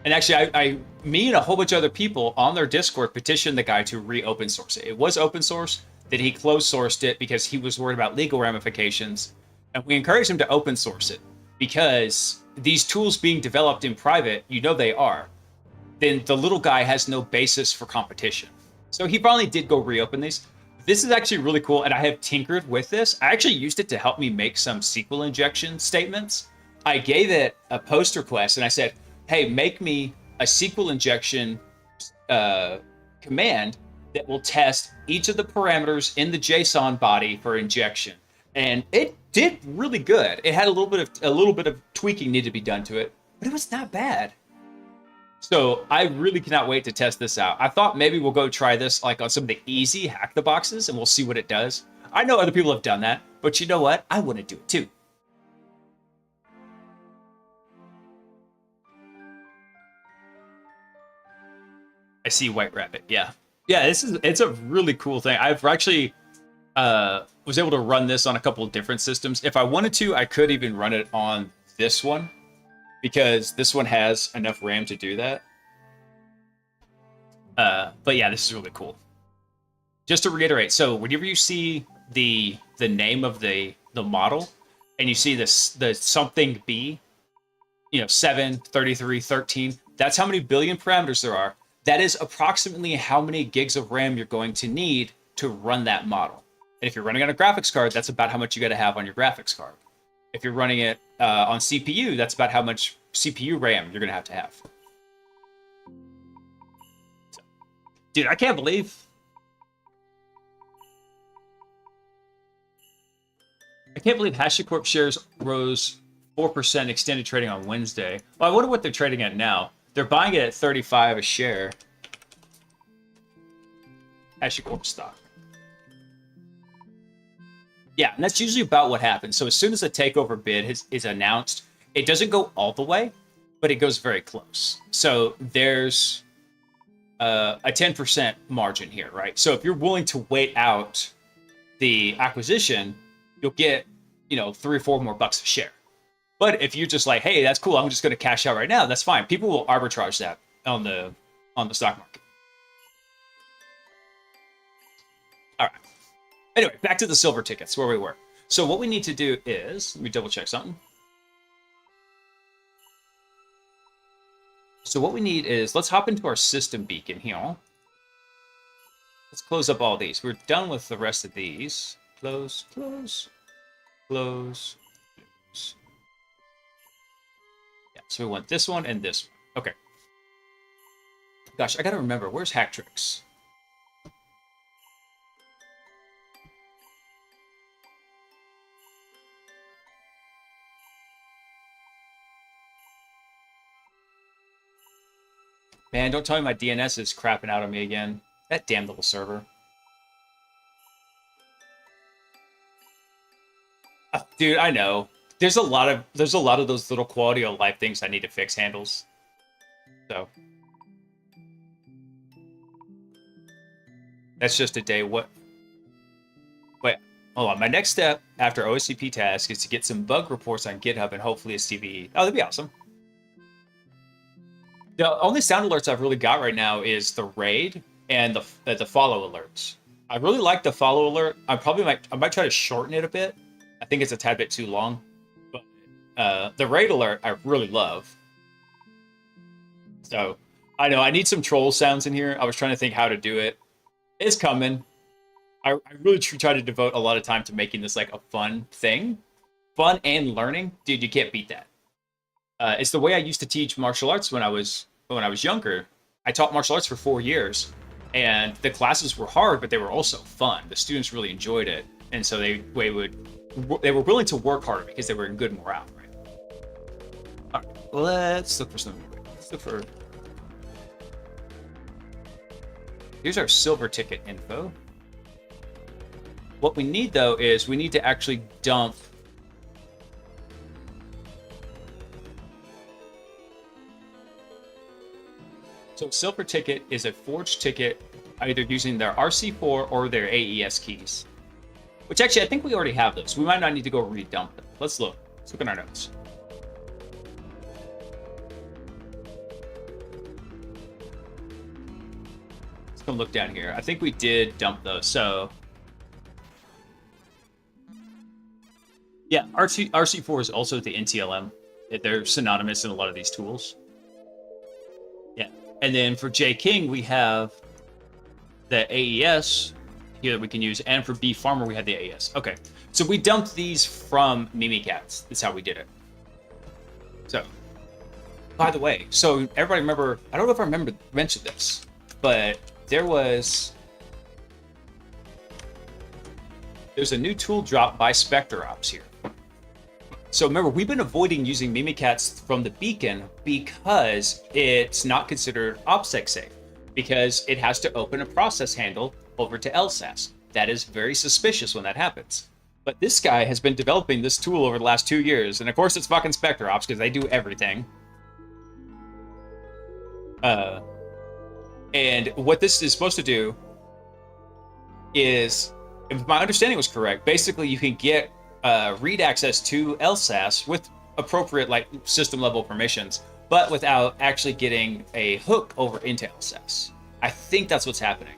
And actually, me and a whole bunch of other people on their Discord petitioned the guy to re-open source it. It was open source. That he closed sourced it because he was worried about legal ramifications. And we encouraged him to open source it because these tools being developed in private, they are, then the little guy has no basis for competition. So he finally did go reopen these. This is actually really cool. And I have tinkered with this. I actually used it to help me make some SQL injection statements. I gave it a post request and I said, hey, make me a SQL injection command that will test each of the parameters in the JSON body for injection, and it did really good. It had a little bit of tweaking needed to be done to it, but it was not bad. So I really cannot wait to test this out. I thought maybe we'll go try this like on some of the easy hack the boxes, and we'll see what it does. I know other people have done that, but you know what? I want to do it too. I see White Rabbit. Yeah. It's a really cool thing. I've actually was able to run this on a couple of different systems. If I wanted to, I could even run it on this one because this one has enough RAM to do that. But yeah, this is really cool. Just to reiterate, so whenever you see the name of the model and you see the something B, 7, 33, 13, that's how many billion parameters there are. That is approximately how many gigs of RAM you're going to need to run that model. And if you're running on a graphics card, that's about how much you got to have on your graphics card. If you're running it on CPU, that's about how much CPU RAM you're going to have. So, dude, I can't believe... HashiCorp shares rose 4% extended trading on Wednesday. Well, I wonder what they're trading at now. They're buying it at 35 a share. HashiCorp stock. Yeah, and that's usually about what happens. So as soon as a takeover bid is announced, it doesn't go all the way, but it goes very close. So there's a 10% margin here, right? So if you're willing to wait out the acquisition, you'll get, 3 or 4 more bucks a share. But if you're just like, hey, that's cool, I'm just going to cash out right now, that's fine. People will arbitrage that on the stock market. All right. Anyway, back to the silver tickets where we were. So what we need to do is, let me double check something. So what we need is, let's hop into our system beacon here. Let's close up all these. We're done with the rest of these. Close, close, close, close. Yeah, so we want this one and this one. Okay. Gosh, I gotta remember, where's Hacktrix? Man, don't tell me my DNS is crapping out on me again. That damn little server. Dude, I know. There's a lot of those little quality of life things I need to fix handles. So that's just a day. Wait, hold on. My next step after OSCP task is to get some bug reports on GitHub and hopefully a CVE. Oh, that'd be awesome. The only sound alerts I've really got right now is the raid and the follow alerts. I really like the follow alert. I might try to shorten it a bit. I think it's a tad bit too long. But the raid alert I really love. So I know I need some troll sounds in here. I was trying to think how to do it. It's coming. I really try to devote a lot of time to making this like a fun thing. Fun and learning. Dude, you can't beat that. It's the way I used to teach martial arts when I was younger. I taught martial arts for 4 years, and the classes were hard, but they were also fun. The students really enjoyed it, and so they were willing to work harder because they were in good morale. Right. All right. Let's look for something. Let's look for. Here's our silver ticket info. What we need though is we need to actually dump. So silver ticket is a forged ticket, either using their RC4 or their AES keys. Which actually, I think we already have those. We might not need to go redump them. Let's look. Let's look at our notes. Let's go look down here. I think we did dump those. So yeah, RC4 is also the NTLM. They're synonymous in a lot of these tools. Yeah. And then for J King, we have the AES here that we can use. And for B Farmer, we had the AES. Okay. So we dumped these from Mimikatz. That's how we did it. So, by the way, so everybody remember, I don't know if I mentioned this, but there's a new tool drop by Spectre Ops here. So remember, we've been avoiding using Mimikatz from the beacon because it's not considered OPSEC safe, because it has to open a process handle over to LSAS. That is very suspicious when that happens. But this guy has been developing this tool over the last 2 years, and of course it's fucking Spectre Ops because they do everything. And what this is supposed to do is, if my understanding was correct, basically you can get read access to LSAS with appropriate like system level permissions, but without actually getting a hook over into LSAS. I think that's what's happening.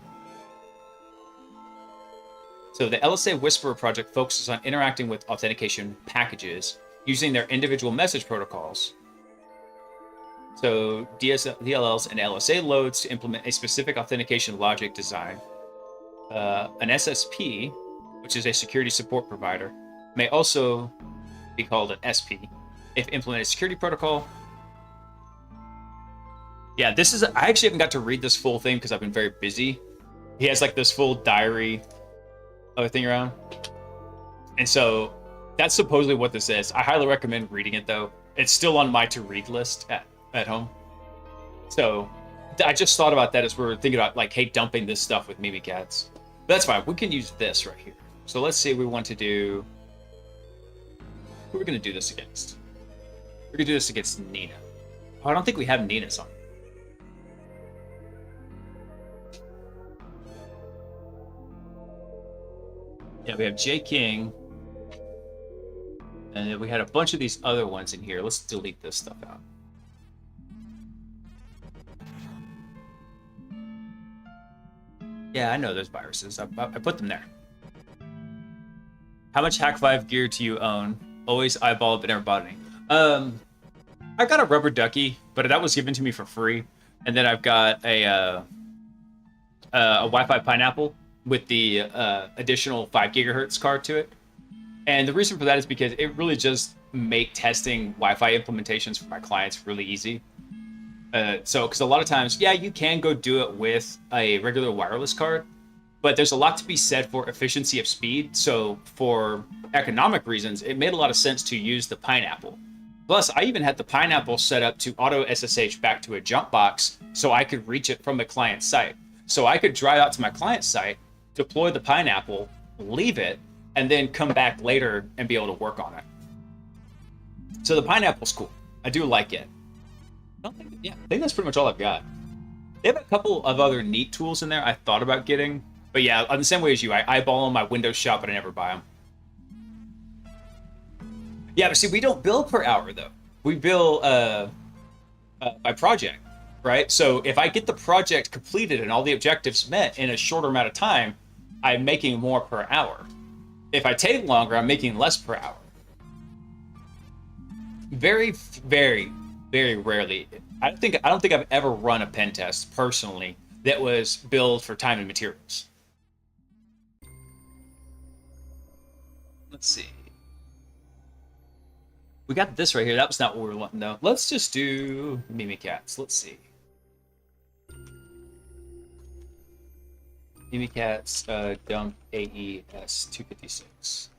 So the LSA Whisperer project focuses on interacting with authentication packages using their individual message protocols. So DLLs and LSA loads to implement a specific authentication logic design. An SSP, which is a security support provider, may also be called an SP if implemented security protocol. Yeah, this is, I actually haven't got to read this full thing because I've been very busy. He has like this full diary of a thing around. And so that's supposedly what this is. I highly recommend reading it though. It's still on my to read list at home. So I just thought about that as we were thinking about like, hey, dumping this stuff with Mimikatz. But that's fine. We can use this right here. So let's say we want to do, who are we going to do this against? We're going to do this against Nina. Oh, I don't think we have Nina's on. Yeah, we have J King. And then we had a bunch of these other ones in here. Let's delete this stuff out. Yeah, I know there's viruses. I put them there. How much Hack 5 gear do you own? Always eyeball, but never bought any. I got a rubber ducky, but that was given to me for free. And then I've got a Wi-Fi pineapple with the additional 5 gigahertz card to it. And the reason for that is because it really just make testing Wi-Fi implementations for my clients really easy. Because a lot of times, yeah, you can go do it with a regular wireless card, but there's a lot to be said for efficiency of speed. So for economic reasons, it made a lot of sense to use the pineapple. Plus, I even had the pineapple set up to auto SSH back to a jump box so I could reach it from the client site. So I could drive out to my client site, deploy the pineapple, leave it, and then come back later and be able to work on it. So the pineapple's cool. I do like it. I think that's pretty much all I've got. They have a couple of other neat tools in there I thought about getting. But yeah, on the same way as you, I eyeball them, my Windows shop, but I never buy them. Yeah, but see, we don't bill per hour, though. We bill by project, right? So if I get the project completed and all the objectives met in a shorter amount of time, I'm making more per hour. If I take longer, I'm making less per hour. Very, very, very rarely. I don't think I've ever run a pen test personally that was billed for time and materials. Let's see. We got this right here. That was not what we were wanting, though. Let's just do Mimikatz. Let's see. Mimikatz dump AES 256.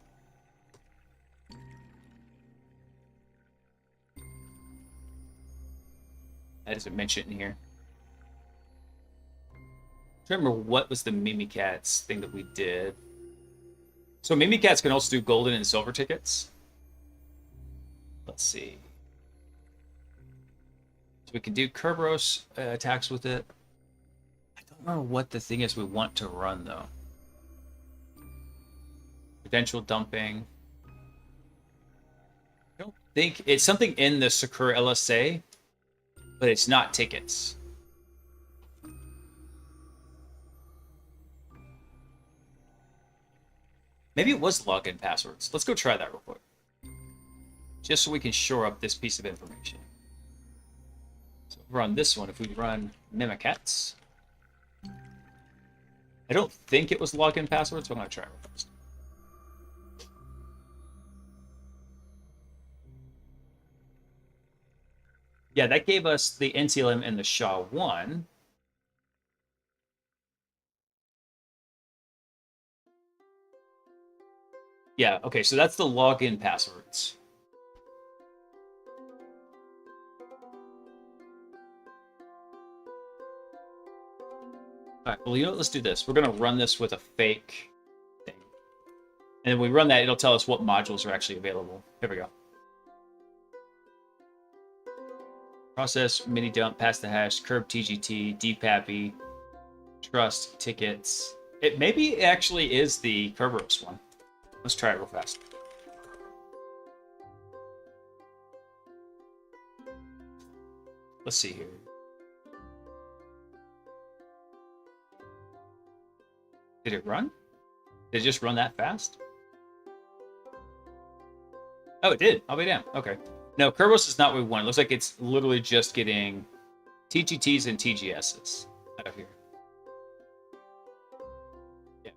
That isn't mentioned in here. I'm trying to remember what was the Mimikatz thing that we did. So Mimikatz can also do golden and silver tickets. Let's see. So we can do Kerberos attacks with it. I don't remember what the thing is we want to run, though. Credential dumping. I don't think it's something in the Sakura LSA, but it's not tickets. Maybe it was login passwords. Let's go try that real quick. Just so we can shore up this piece of information. So run this one. If we run Mimikatz. I don't think it was login passwords, but I'm going to try it first. Yeah, that gave us the NTLM and the SHA-1. Yeah, okay, so that's the login passwords. All right, well, you know what? Let's do this. We're going to run this with a fake thing. And when we run that, it'll tell us what modules are actually available. Here we go. Process, mini dump, pass the hash, curb TGT, DPAPI, trust, tickets. It maybe actually is the Kerberos one. Let's try it real fast. Let's see here. Did it run? Did it just run that fast? Oh, it did. I'll be damned. Okay. No, Kerberos is not what we want. It looks like it's literally just getting TGTs and TGSs out of here. Yeah.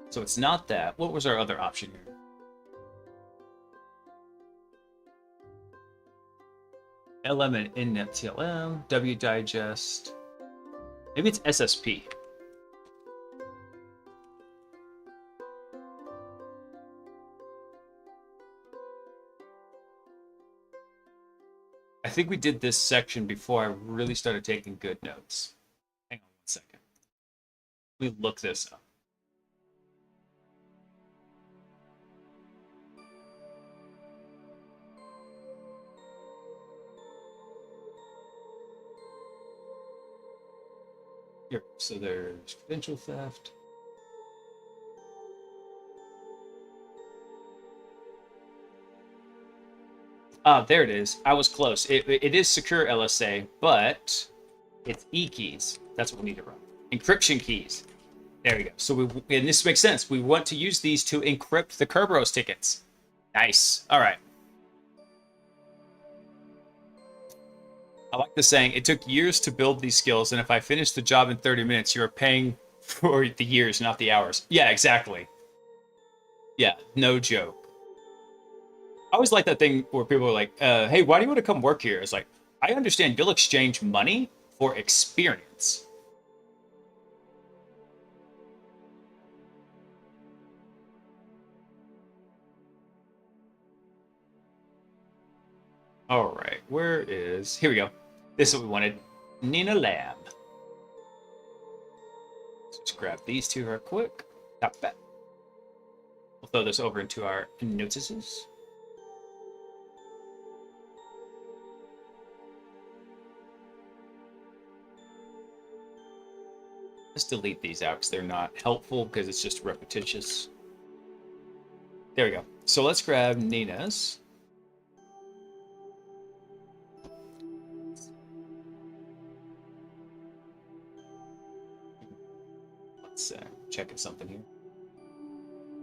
So it's not that. What was our other option here? LM and NetTLM, W digest. Maybe it's SSP. I think we did this section before I really started taking good notes. Hang on 1 second. Let me look this up. Here, so there's credential theft. Ah, there it is. I was close. It is secure LSA, but it's e-keys. That's what we need to run. Encryption keys. There we go. So and this makes sense. We want to use these to encrypt the Kerberos tickets. Nice. All right. I like the saying, it took years to build these skills, and if I finish the job in 30 minutes, you're paying for the years, not the hours. Yeah, exactly. Yeah, no joke. I always like that thing where people are like, hey, why do you want to come work here? It's like, I understand you'll exchange money for experience. All right, where is... Here we go. This is what we wanted. Nina Lab. Let's grab these two real quick. Not bad. We'll throw this over into our notices. Let's delete these out because they're not helpful because it's just repetitious. There we go. So let's grab Nina's. Let's checking something here.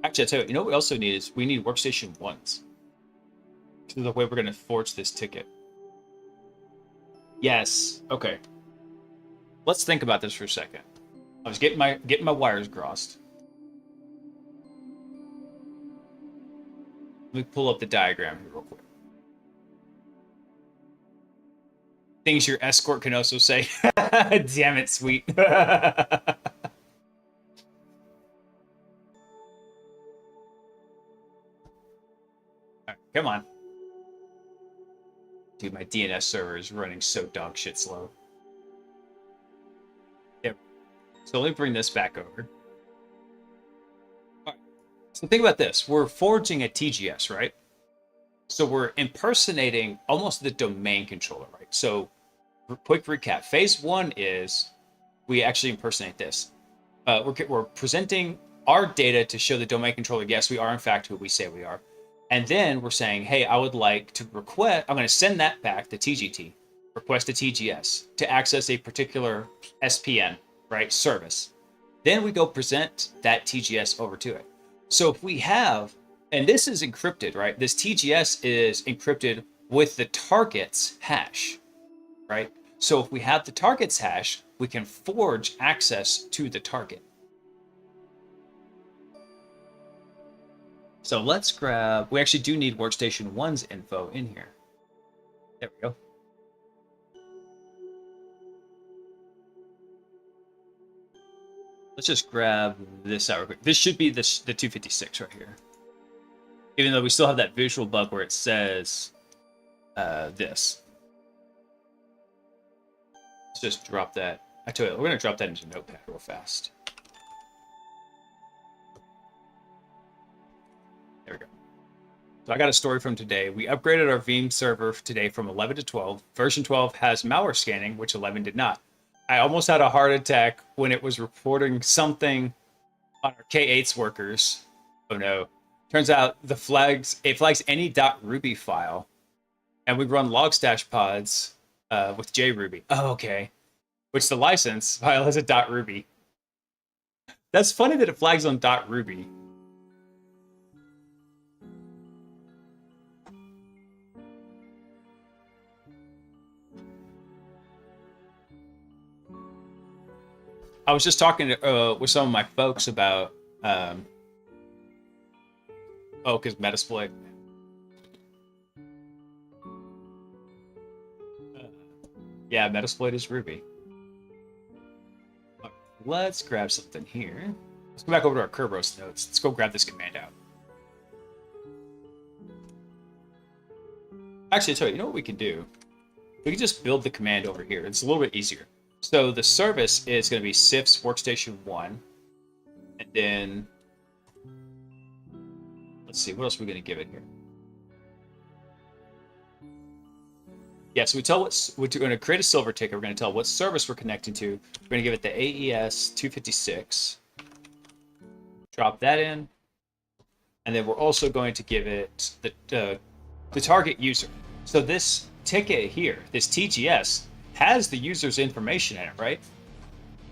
Actually, I tell you what we also need is we need workstation ones. This is the way we're going to forge this ticket. Yes. Okay. Let's think about this for a second. I was getting my wires crossed. Let me pull up the diagram here real quick. Things your escort can also say. Damn it, sweet. Right, come on. Dude, my DNS server is running so dog shit slow. Yep. So let me bring this back over. All right. So think about this. We're forging a TGS, right? So we're impersonating almost the domain controller, right? So quick recap. Phase one is we actually impersonate this. We're presenting our data to show the domain controller, yes, we are in fact who we say we are. And then we're saying, hey, I would like to request, I'm going to send that back to TGT, request a TGS to access a particular SPN, right, service. Then we go present that TGS over to it. So if we have, and this is encrypted, right? This TGS is encrypted with the target's hash, right? So if we have the target's hash, we can forge access to the target. So let's grab, we actually do need workstation one's info in here. There we go. Let's just grab this out real quick. This should be the 256 right here. Even though we still have that visual bug where it says this. Let's just drop that. I tell you, we're going to drop that into Notepad real fast. There we go. So I got a story from today. We upgraded our Veeam server today from 11 to 12. Version 12 has malware scanning, which 11 did not. I almost had a heart attack when it was reporting something on our K8's workers. Oh no. Turns out it flags any .ruby file. And we run logstash pods with JRuby. Oh, okay. Which the license file has a .ruby. That's funny that it flags on .ruby. I was just talking with some of my folks about, because Metasploit. Yeah, Metasploit is Ruby. Let's grab something here. Let's go back over to our Kerberos notes. Let's go grab this command out. Actually, I'll tell you, you know what we can do? We can just build the command over here. It's a little bit easier. So the service is going to be SIFS workstation 1. And then, let's see, what else are we going to give it here? Yeah, so we're going to create a silver ticket. We're going to tell what service we're connecting to. We're going to give it the AES 256. Drop that in. And then we're also going to give it the target user. So this ticket here, this TGS, has the user's information in it, right?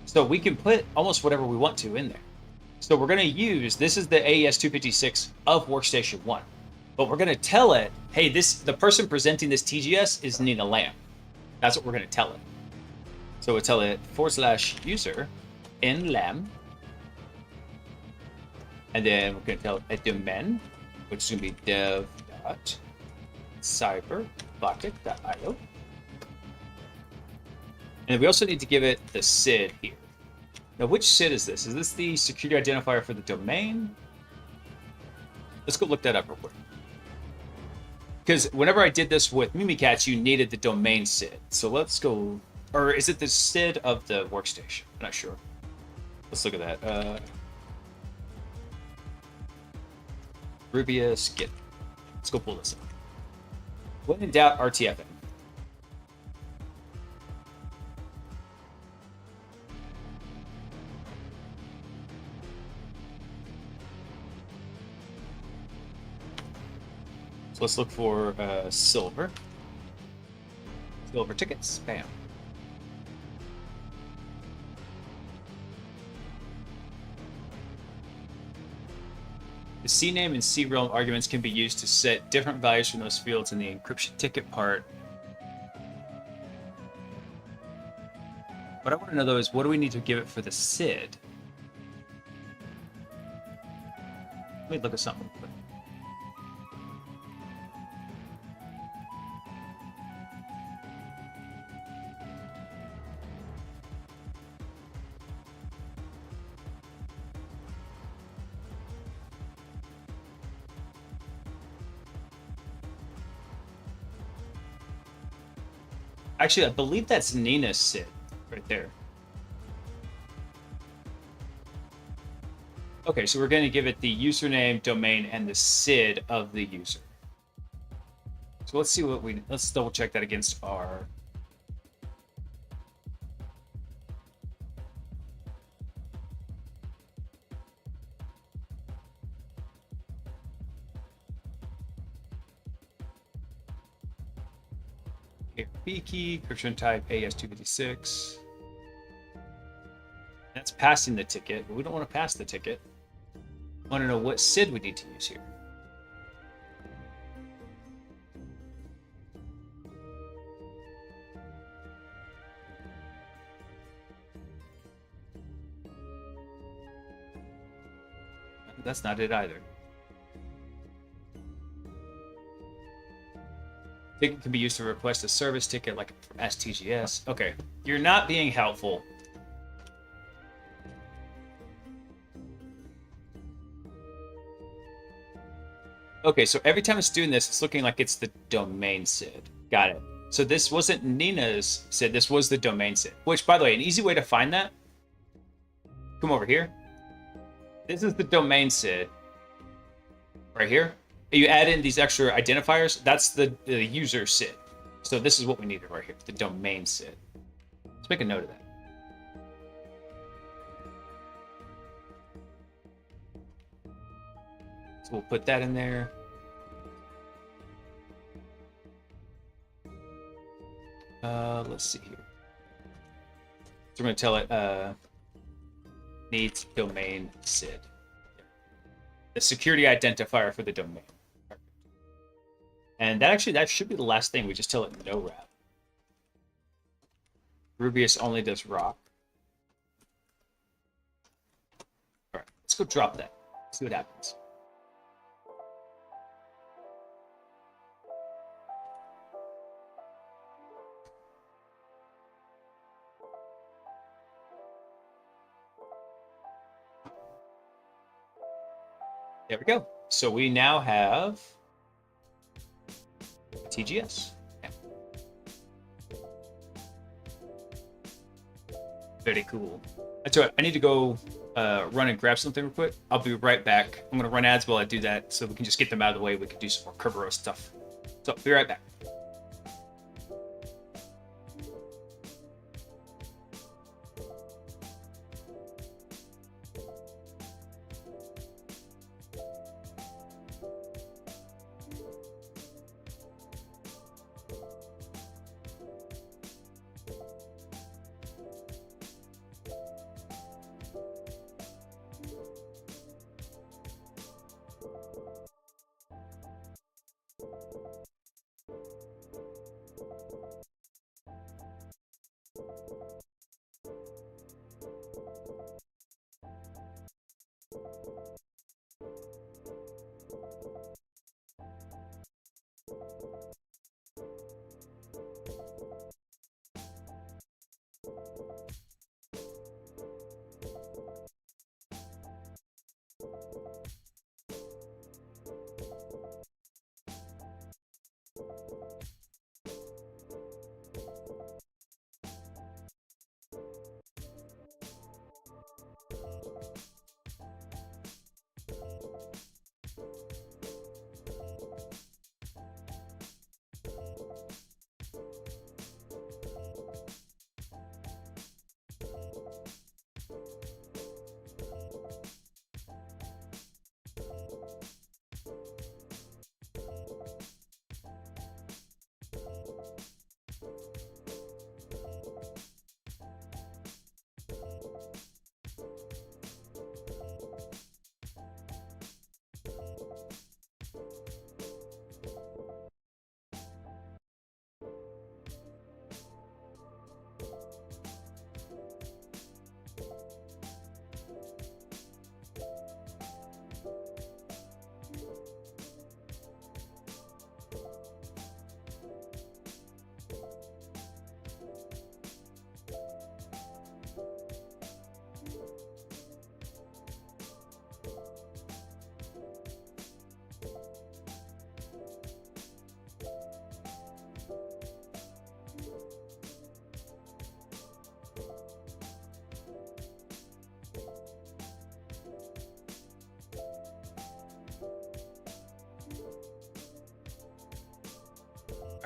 So we can put almost whatever we want to in there. So we're going to use, this is the AES 256 of Workstation 1. But we're going to tell it, hey, the person presenting this TGS is Nina Lamb. That's what we're going to tell it. So we'll tell it /user in Lamb. And then we're going to tell it a domain, which is going to be dev.cyberbucket.io. And we also need to give it the SID here. Now, which SID is this? Is this the security identifier for the domain? Let's go look that up real quick. Because whenever I did this with Mimikatz, you needed the domain SID. So let's go, or is it the SID of the workstation? I'm not sure. Let's look at that. Rubius Git. Let's go pull this up. When in doubt, RTFN. So let's look for silver. Silver tickets. Bam. The CNAME and CRealm arguments can be used to set different values from those fields in the encryption ticket part. What I want to know though is what do we need to give it for the SID? Let me look at something real quick. Actually, I believe that's Nina's SID right there. Okay, so we're going to give it the username, domain, and the SID of the user. So let's see what let's double check that against our. B key, encryption type AES256. That's passing the ticket, but we don't want to pass the ticket. I want to know what SID we need to use here. That's not it either. Ticket can be used to request a service ticket like from STGS. Okay, you're not being helpful. Okay, so every time it's doing this, it's looking like it's the domain SID. Got it. So this wasn't Nina's SID, this was the domain SID. Which, by the way, an easy way to find that, come over here. This is the domain SID right here. You add in these extra identifiers, that's the user SID. So this is what we needed right here, the domain SID. Let's make a note of that. So we'll put that in there. Let's see here. So we're going to tell it needs domain SID. The security identifier for the domain. And that should be the last thing. We just tell it no wrap. Rubius only does rock. All right, let's go drop that. See what happens. There we go. So we now have TGS. Yeah. Very cool. That's right. I need to go run and grab something real quick. I'll be right back. I'm going to run ads while I do that so we can just get them out of the way. We can do some more Kerberos stuff. So, be right back.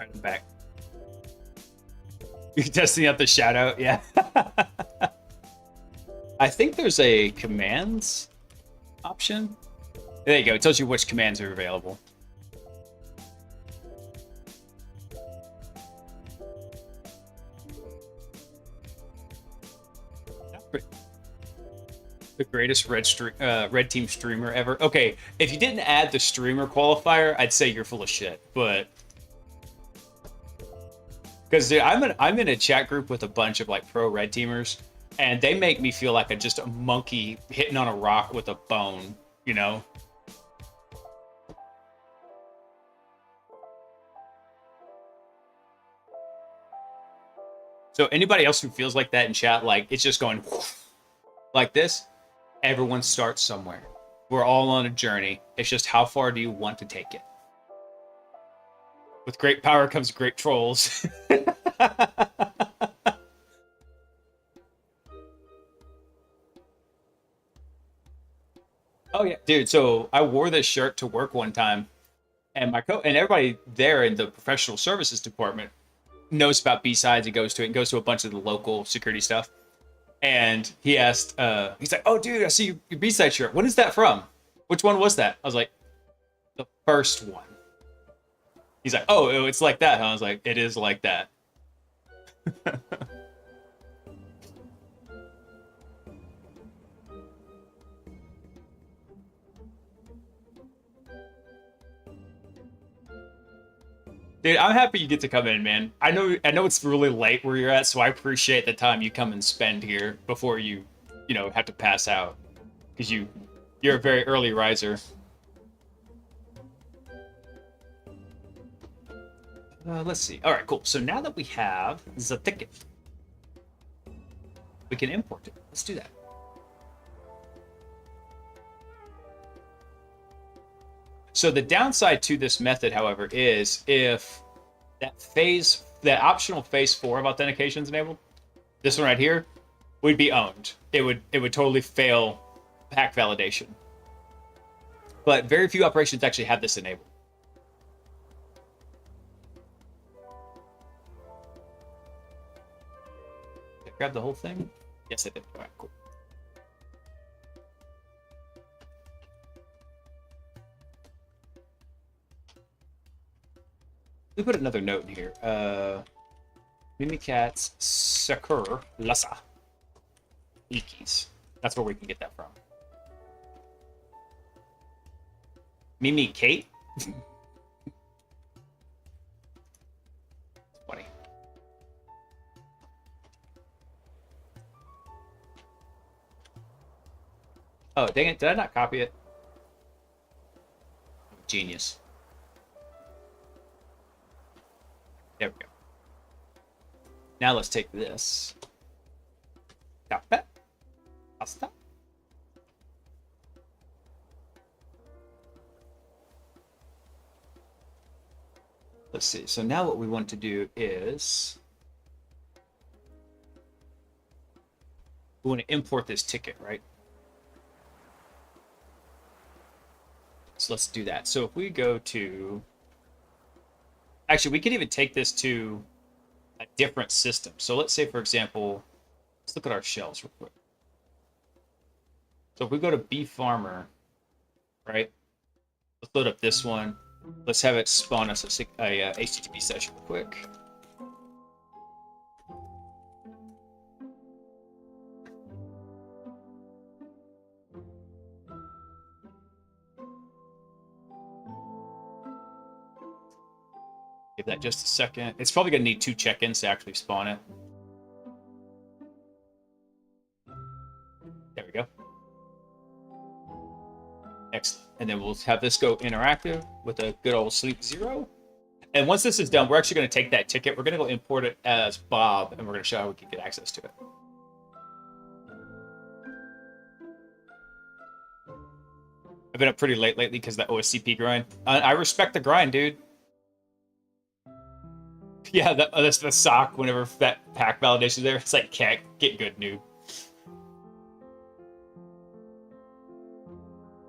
Right in the back. You're testing out the shout out, yeah. I think there's a commands option. There you go. It tells you which commands are available. The greatest red team streamer ever. Okay, if you didn't add the streamer qualifier, I'd say you're full of shit. But because I'm in a chat group with a bunch of like pro red teamers, and they make me feel like just a monkey hitting on a rock with a bone, you know. So anybody else who feels like that in chat, like it's just going like this, everyone starts somewhere. We're all on a journey. It's just how far do you want to take it? With great power comes great trolls. Oh yeah, dude. So I wore this shirt to work one time, and and everybody there in the professional services department knows about B-sides. He goes to it and goes to a bunch of the local security stuff. And he asked, he's like, "Oh, dude, I see your B-side shirt. When is that from? Which one was that?" I was like, "The first one." He's like, "Oh, it's like that." Huh? I was like, "It is like that." Dude, I'm happy you get to come in, man. I know it's really late where you're at, so I appreciate the time you come and spend here before you have to pass out. Because you're a very early riser. Let's see. All right, cool. So now that we have the ticket, we can import it. Let's do that. So the downside to this method, however, is if that optional phase 4 of authentication is enabled, this one right here, would be owned. It would totally fail hack validation. But very few operations actually have this enabled. Did I grab the whole thing? Yes, I did. All right, cool. We put another note in here. Mimikat's Sakur Lasa. Ikis. That's where we can get that from. Mimi Kate? It's funny. Oh, dang it. Did I not copy it? Genius. There we go. Now let's take this. Pasta. Let's see. So now what we want to do is we want to import this ticket, right? So let's do that. So if we go to, actually, we could even take this to a different system. So let's say, for example, let's look at our shells real quick. So if we go to bfarmer, right? Let's load up this one. Let's have it spawn us a HTTP session real quick. Give that just a second. It's probably going to need 2 check-ins to actually spawn it. There we go. Next, and then we'll have this go interactive with a good old sleep 0. And once this is done, we're actually going to take that ticket. We're going to go import it as Bob, and we're going to show how we can get access to it. I've been up pretty late lately because of the OSCP grind. I respect the grind, dude. Yeah, that's the sock whenever that pack validation there. It's like, can't get good, noob.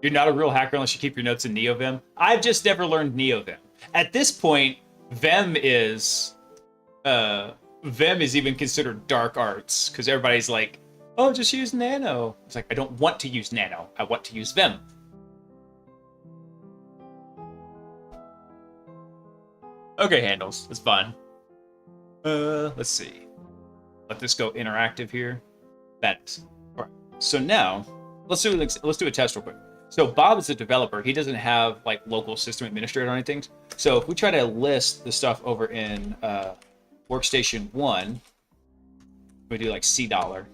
You're not a real hacker unless you keep your notes in NeoVim. I've just never learned NeoVim. At this point, Vem is even considered dark arts because everybody's like, oh, just use Nano. It's like, I don't want to use Nano. I want to use Vem. Okay, handles. It's fine. Let's see. Let this go interactive here. That's all right. So now let's do a test real quick. So Bob is a developer. He doesn't have like local system administrator or anything. So if we try to list the stuff over in workstation 1, we do like $,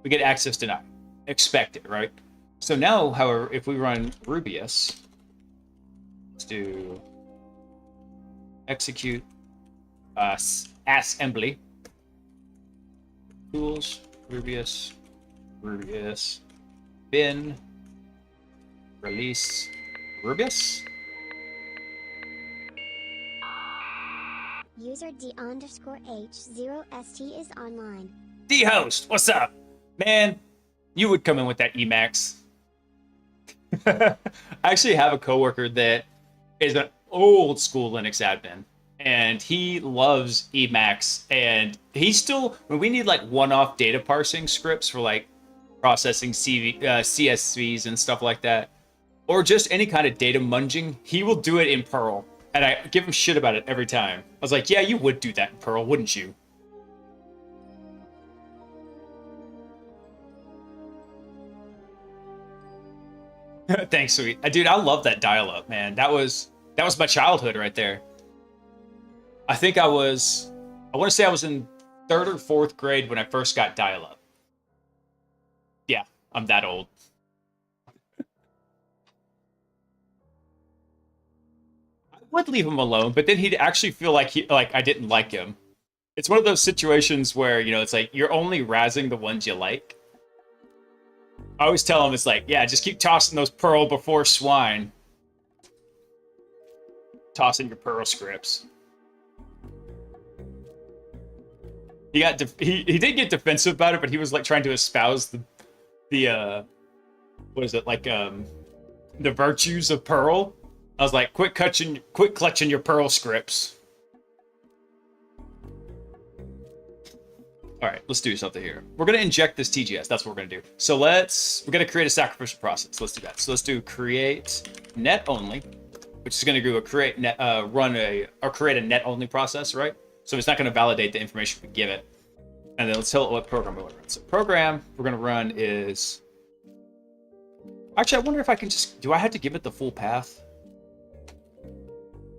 we get access denied. Expected, right? So now, however, if we run Rubius, let's do execute assembly tools, Rubius, bin, release, Rubius. User D_H0ST is online. D-host, what's up? Man, you would come in with that Emacs. I actually have a coworker that is an old school Linux admin, and he loves Emacs, and he still, when we need like one-off data parsing scripts for like processing CSVs and stuff like that, or just any kind of data munging, he will do it in Perl. And I give him shit about it every time. I was like, yeah, you would do that in Perl, wouldn't you? Thanks, sweet. Dude, I love that dial-up, man. That was my childhood right there. I think I want to say I was in 3rd or 4th grade when I first got dial-up. Yeah, I'm that old. I would leave him alone, but then he'd actually feel like I didn't like him. It's one of those situations where, you know, it's like you're only razzing the ones you like. I always tell him, it's like, yeah, just keep tossing those Perl before swine. Tossing your Perl scripts. He did get defensive about it, but he was like trying to espouse the what is it, like the virtues of Perl. I was like, quit clutching your Perl scripts. All right, let's do something here. We're going to inject this TGS. That's what we're going to do. So we're going to create a sacrificial process. Let's do that. So let's do create net only, which is going to do a create a net only process, right? So it's not going to validate the information we give it. And then let's tell it what program we want to run. So program we're going to run is, actually, I wonder if I can do I have to give it the full path?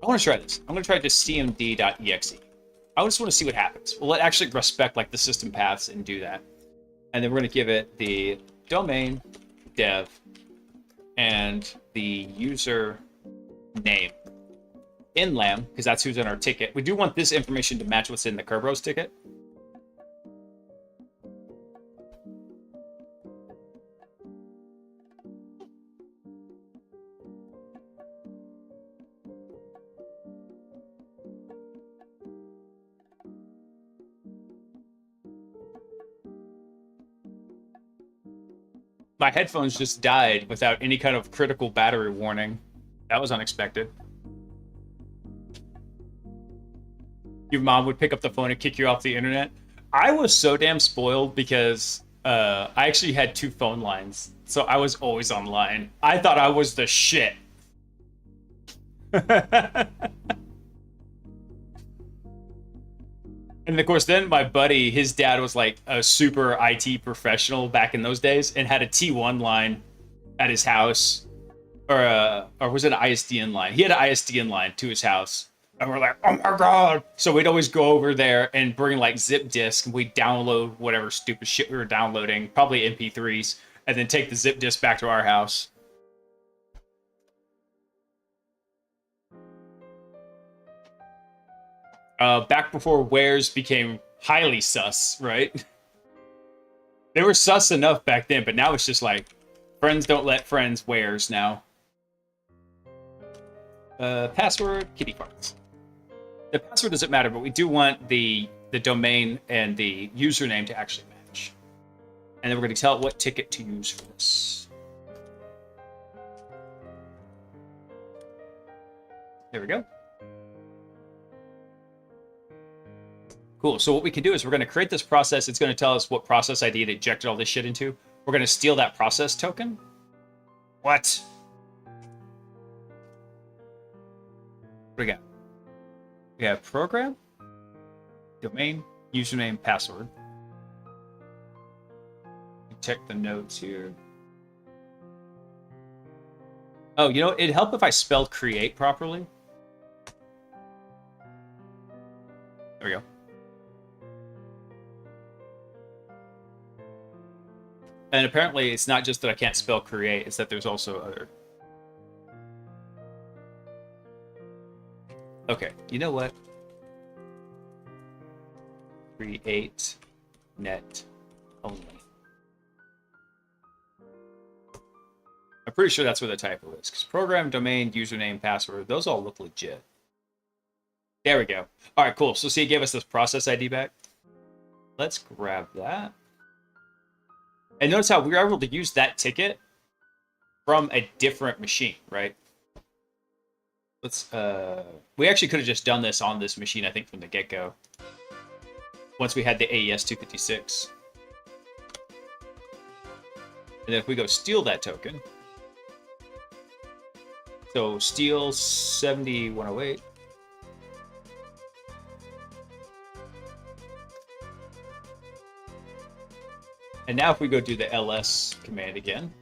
I want to try this. I'm going to try just cmd.exe. I just want to see what happens. We'll actually respect like the system paths and do that. And then we're going to give it the domain dev and the user name in lam, because that's who's in our ticket. We do want this information to match what's in the Kerberos ticket. My headphones just died without any kind of critical battery warning. That was unexpected. Your mom would pick up the phone and kick you off the internet. I was so damn spoiled because I actually had 2 phone lines, so I was always online. I thought I was the shit. And of course, then my buddy, his dad was like a super IT professional back in those days and had a T1 line at his house. Or was it an ISDN line? He had an ISDN line to his house. And we're like, oh my God. So we'd always go over there and bring like zip disk, and we'd download whatever stupid shit we were downloading, probably MP3s, and then take the zip disk back to our house. Back before wares became highly sus, right? They were sus enough back then, but now it's just like, friends don't let friends wares now. Password, kitty farts. The password doesn't matter, but we do want the domain and the username to actually match. And then we're going to tell it what ticket to use for this. There we go. Cool. So what we can do is we're going to create this process. It's going to tell us what process ID it injected all this shit into. We're going to steal that process token. What? What do we got? We have program, domain, username, password. Check the notes here. Oh, you know, it'd help if I spelled create properly. There we go. And apparently it's not just that I can't spell create, it's that there's also other. Okay, you know what? Create net only. I'm pretty sure that's where the typo is, because program, domain, username, password, those all look legit. There we go. All right, cool. So see, it gave us this process ID back. Let's grab that. And notice how we were able to use that ticket from a different machine, right? Let's, we actually could have just done this on this machine, I think, from the get-go. Once we had the AES 256. And then if we go steal that token, so steal 7108. And now if we go do the ls command again,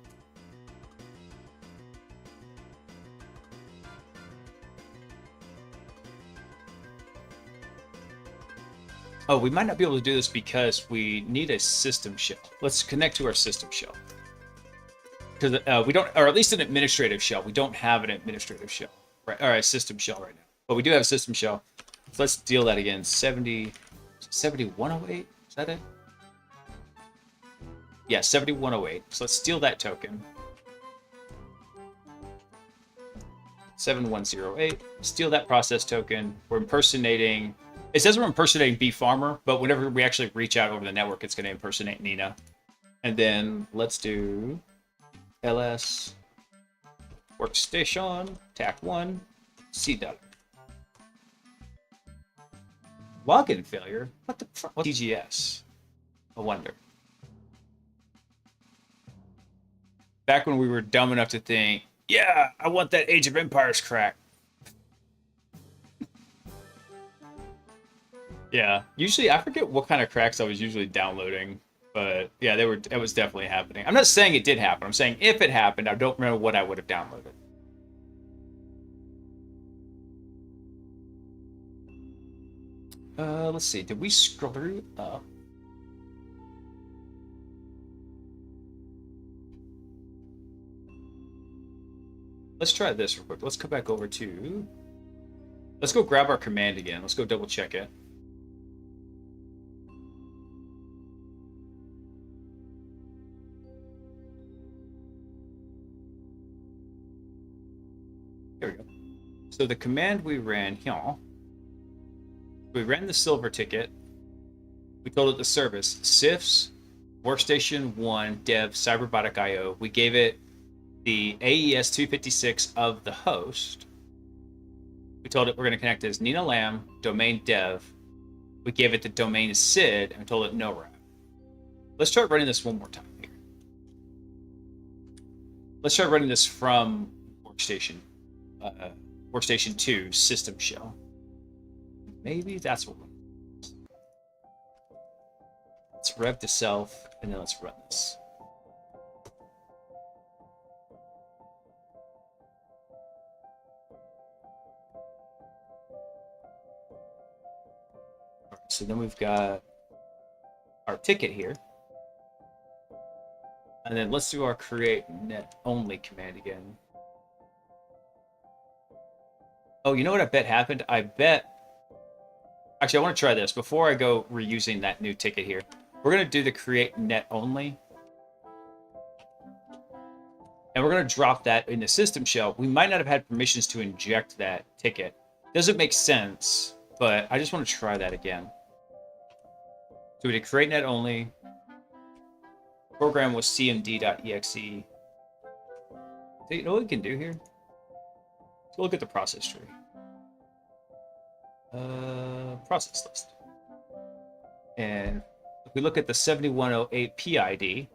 oh, we might not be able to do this because we need a system shell. Let's connect to our system shell. Because we don't, or at least an administrative shell. We don't have an administrative shell, right? Or a system shell right now. But we do have a system shell. So let's deal that again. 7108, is that it? Yeah, 7108. So let's steal that token. 7108. Steal that process token. We're impersonating. It says we're impersonating B Farmer, but whenever we actually reach out over the network, it's going to impersonate Nina. And then let's do ls workstation tac1 c.dot. Login failure? What the fuck? What's TGS? I wonder. Back when we were dumb enough to think, yeah, I want that Age of Empires crack. Yeah, usually I forget what kind of cracks I was usually downloading, but yeah, it was definitely happening. I'm not saying it did happen. I'm saying if it happened, I don't remember what I would have downloaded. Let's see. Did we screw up? Let's try this real quick. Let's come back over to... Let's go grab our command again. Let's go double check it. There we go. So the command we ran here, we ran the silver ticket. We told it the service, CIFS, workstation 1, dev, cyberbiotic IO. We gave it the AES 256 of the host. We told it we're going to connect as Nina Lam, domain dev. We gave it the domain SID, and we told it no route. Let's try running this one more time here. Let's try running this from workstation 2 system shell. Maybe that's what we're doing. Let's rev to self, and then let's run this. So then we've got our ticket here. And then let's do our create net only command again. Oh, you know what I bet happened? I bet... Actually, I want to try this. Before I go reusing that new ticket here, we're going to do the create net only. And we're going to drop that in the system shell. We might not have had permissions to inject that ticket. Doesn't make sense, but I just want to try that again. So we did create net only. Program was cmd.exe. So you know what we can do here? Let's look at the process tree. Process list. And if we look at the 7108 PID,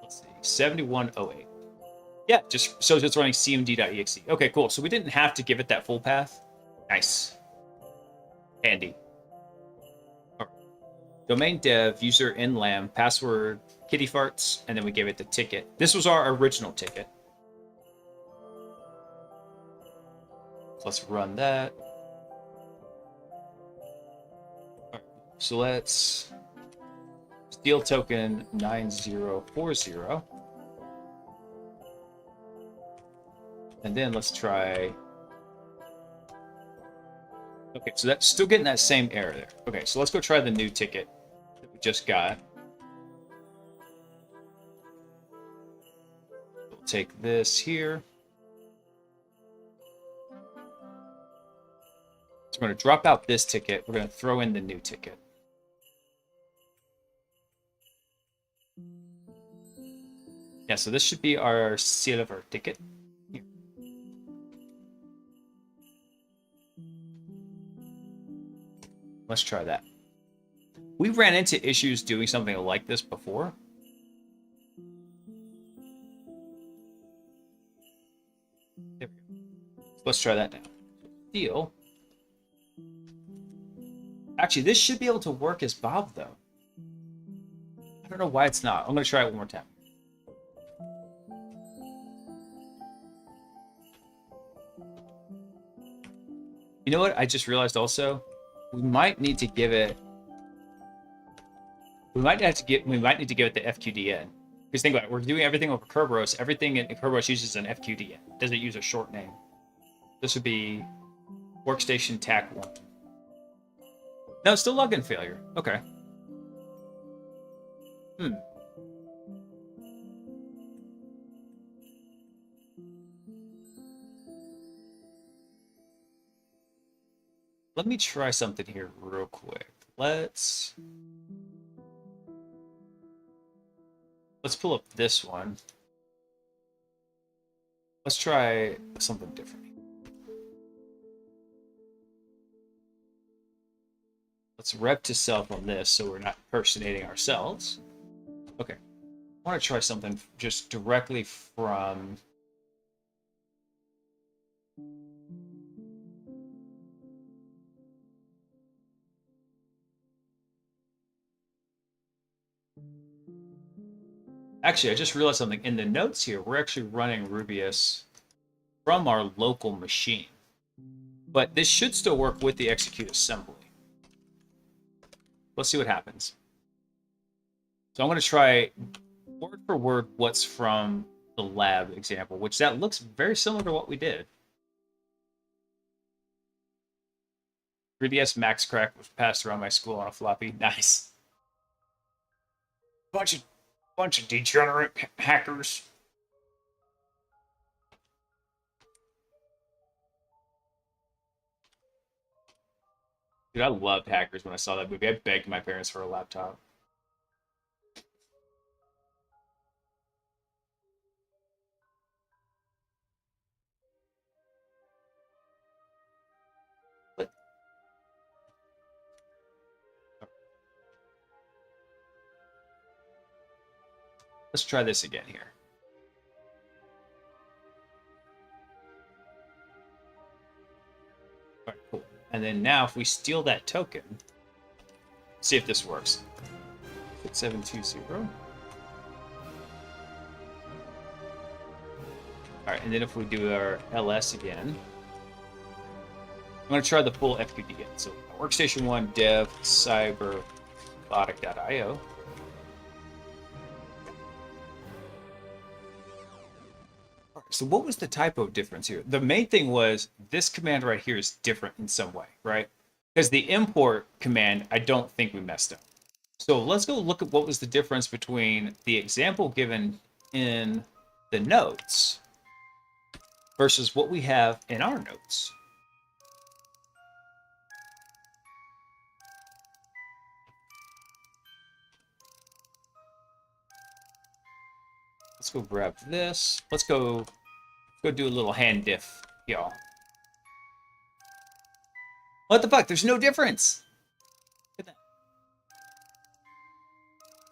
let's see, 7108. Yeah, just so it's running cmd.exe. Okay, cool. So we didn't have to give it that full path. Nice. Handy. Right. Domain dev, user nlam, password kitty farts, and then we gave it the ticket. This was our original ticket. So let's run that. Right. So let's steal token 9040. And then let's try. Okay, so that's still getting that same error there. Okay, so let's go try the new ticket that we just got. We'll take this here. So we're going to drop out this ticket. We're going to throw in the new ticket. Yeah, so this should be our silver ticket. Here. Let's try that. We ran into issues doing something like this before. There we go. Let's try that now. Steal. Actually, this should be able to work as Bob, though. I don't know why it's not. I'm going to try it one more time. You know what? I just realized also, we might need to give it. We might need to give it the FQDN. Because think about it, we're doing everything over Kerberos. Everything in Kerberos uses an FQDN. Doesn't use a short name. This would be workstation TAC 1. No, it's still login failure. Okay. Let me try something here real quick. Let's pull up this one. Let's try something different. Let's rep to self on this so we're not impersonating ourselves. Okay. I want to try something just directly from... Actually, I just realized something. In the notes here, we're actually running Rubius from our local machine. But this should still work with the execute assembly. Let's see what happens. So I'm going to try word for word what's from the lab example, which that looks very similar to what we did. 3DS Max Crack was passed around my school on a floppy. Nice. Bunch of degenerate hackers. Dude, I loved Hackers when I saw that movie. I begged my parents for a laptop. But... let's try this again here. All right, cool. And then now if we steal that token, see if this works. 6720. All right, and then if we do our ls again, I'm going to try the full FQD again. So workstation 1 dev cyberrobotic.io. So what was the typo difference here? The main thing was this command right here is different in some way, right? Because the import command, I don't think we messed up. So let's go look at what was the difference between the example given in the notes versus what we have in our notes. Let's go grab this. Let's go do a little hand diff, y'all. What the fuck? There's no difference. Look at that.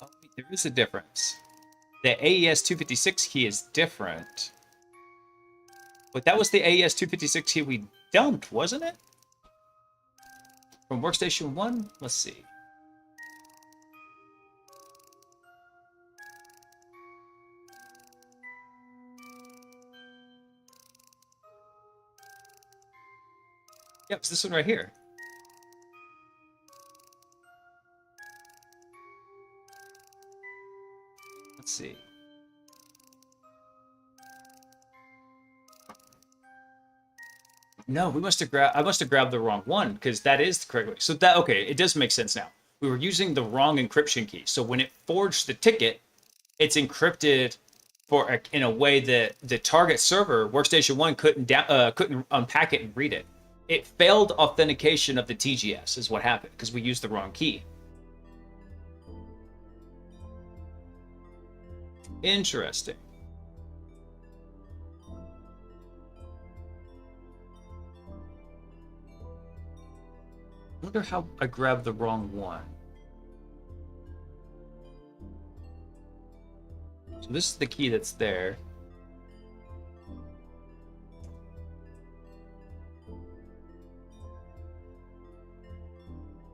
Oh, wait, there is a difference. The AES 256 key is different. But that was the AES 256 key we dumped, wasn't it? From workstation 1? Let's see. Yep, it's this one right here. Let's see. No, we must have grabbed. I must have grabbed the wrong one because that is the correct way. So that okay, it does make sense now. We were using the wrong encryption key. So when it forged the ticket, it's encrypted in a way that the target server, workstation 1, couldn't unpack it and read it. It failed authentication of the TGS is what happened because we used the wrong key. Interesting. I wonder how I grabbed the wrong one. So this is the key that's there.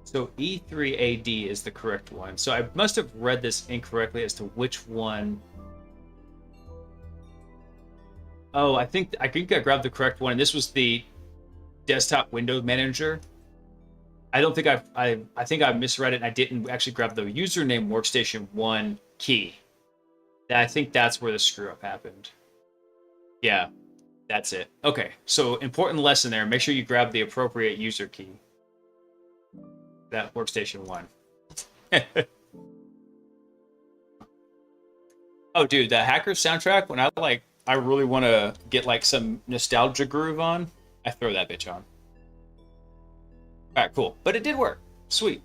So E3AD is the correct one. So I must have read this incorrectly as to which one. Oh, I think I grabbed the correct one. And this was the desktop window manager. I don't think I think I misread it and I didn't actually grab the username workstation 1 key. I think that's where the screw up happened. Yeah, that's it. Okay, so important lesson there. Make sure you grab the appropriate user key. That workstation 1. Oh, dude, the hacker soundtrack, when I really want to get like some nostalgia groove on, I throw that bitch on. All right, cool. But it did work. Sweet.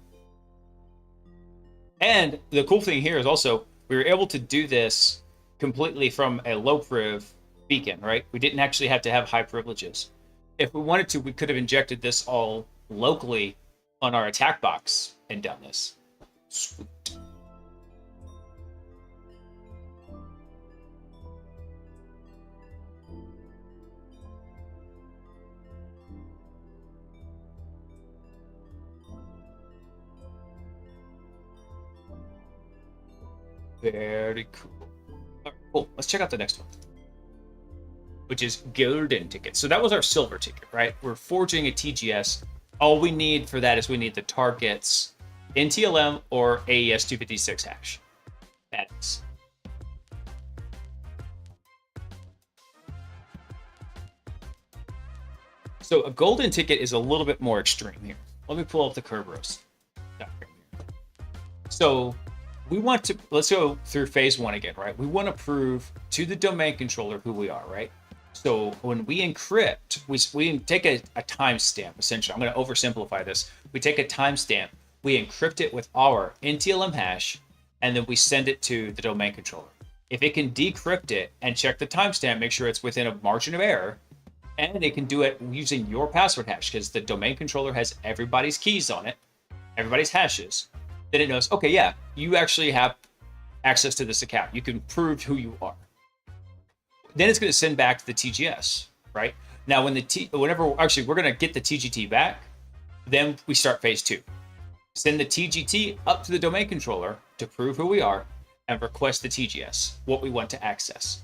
And the cool thing here is also we were able to do this completely from a low priv beacon, right? We didn't actually have to have high privileges. If we wanted to, we could have injected this all locally on our attack box and done this. Sweet. Very cool. All right, cool. Let's check out the next one, which is golden ticket. So that was our silver ticket, right? We're forging a TGS. All we need for that is we need the target's NTLM or AES 256 hash. That is. So a golden ticket is a little bit more extreme here. Let me pull up the Kerberos. So we want to, let's go through phase 1 again, right? We want to prove to the domain controller who we are, right? So when we encrypt, we take a timestamp, essentially. I'm going to oversimplify this. We take a timestamp, we encrypt it with our NTLM hash, and then we send it to the domain controller. If it can decrypt it and check the timestamp, make sure it's within a margin of error, and it can do it using your password hash, because the domain controller has everybody's keys on it, everybody's hashes. Then it knows, okay, yeah, you actually have access to this account. You can prove who you are. Then it's going to send back to the TGS, right? Now, we're going to get the TGT back. Then we start phase 2. Send the TGT up to the domain controller to prove who we are and request the TGS, what we want to access.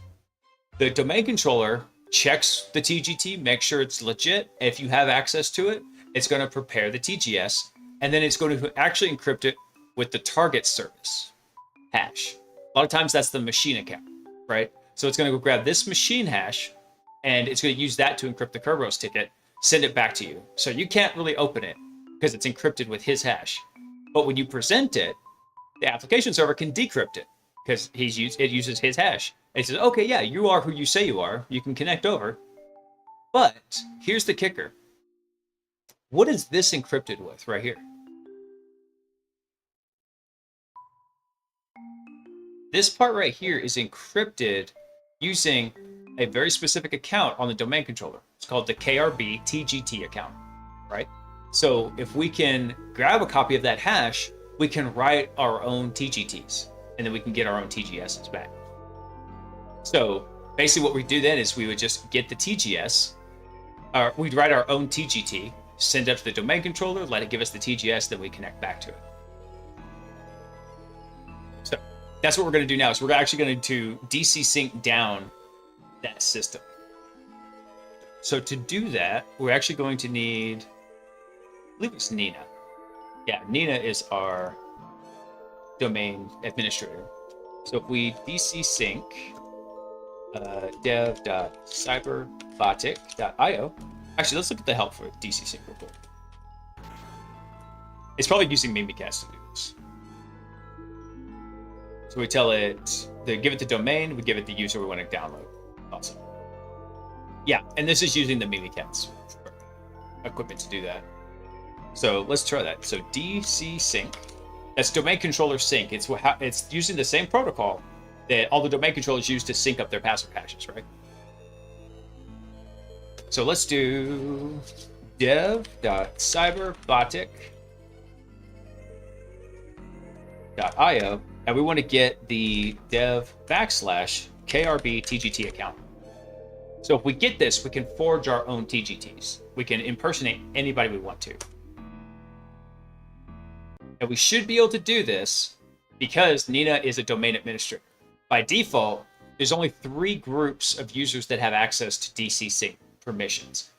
The domain controller checks the TGT, makes sure it's legit. If you have access to it, it's going to prepare the TGS, and then it's going to actually encrypt it with the target service hash. A lot of times that's the machine account, right? So it's going to go grab this machine hash, and it's going to use that to encrypt the Kerberos ticket, send it back to you. So you can't really open it because it's encrypted with his hash. But when you present it, the application server can decrypt it because it uses his hash. And it says, okay, yeah, you are who you say you are. You can connect over. But here's the kicker. What is this encrypted with right here? This part right here is encrypted using a very specific account on the domain controller. It's called the KRB TGT account, right? So if we can grab a copy of that hash, we can write our own TGTs, and then we can get our own TGSs back. So basically what we do then is we would just get the TGS, or we'd write our own TGT, send it up to the domain controller, let it give us the TGS, then we connect back to it. So that's what we're going to do now. So we're actually going to DC sync down that system. So to do that, we're actually going to need, I believe it's Nina. Yeah, Nina is our domain administrator. So if we DC sync dev.cyberbotic.io, actually, let's look at the help for DC sync real quick. It's probably using Mimikatz to do this. So we tell it, give it the domain, we give it the user we want to download. Awesome. Yeah, and this is using the Mimikatz equipment to do that. So let's try that. So DC sync, that's domain controller sync. It's using the same protocol that all the domain controllers use to sync up their password hashes, right? So let's do dev.cyberbotic.io, and we want to get the dev/KRB TGT account. So if we get this, we can forge our own TGTs. We can impersonate anybody we want to. And we should be able to do this because Nina is a domain administrator. By default, there's only 3 groups of users that have access to DC sync permissions.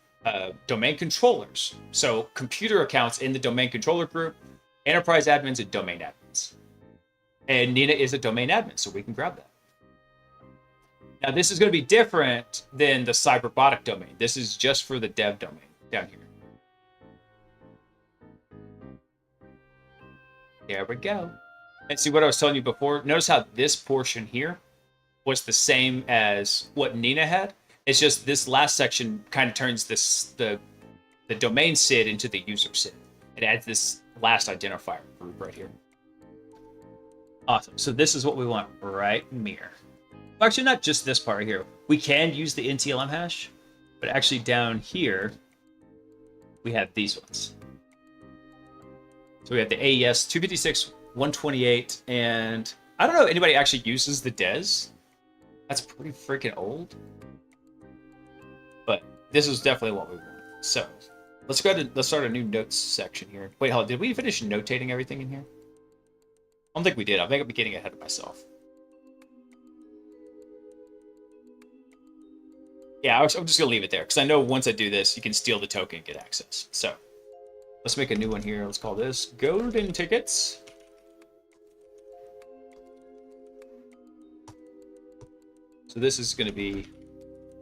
Domain controllers, so computer accounts in the domain controller group, enterprise admins, and domain admins. And Nina is a domain admin, so we can grab that. Now, this is going to be different than the Cyberbotic domain. This is just for the dev domain down here. There we go. And see what I was telling you before? Notice how this portion here was the same as what Nina had. It's just this last section kind of turns the domain SID into the user SID. It adds this last identifier group right here. Awesome. So this is what we want right in here. Actually, not just this part right here. We can use the NTLM hash, but actually down here, we have these ones. So we have the AES 256, 128, and I don't know if anybody actually uses the DES. That's pretty freaking old. But this is definitely what we want. So let's start a new notes section here. Wait, hold on. Did we finish notating everything in here? I don't think we did. I think I'm getting ahead of myself. Yeah, I'm just going to leave it there because I know once I do this, you can steal the token and get access. So let's make a new one here. Let's call this Golden Tickets. So this is going to be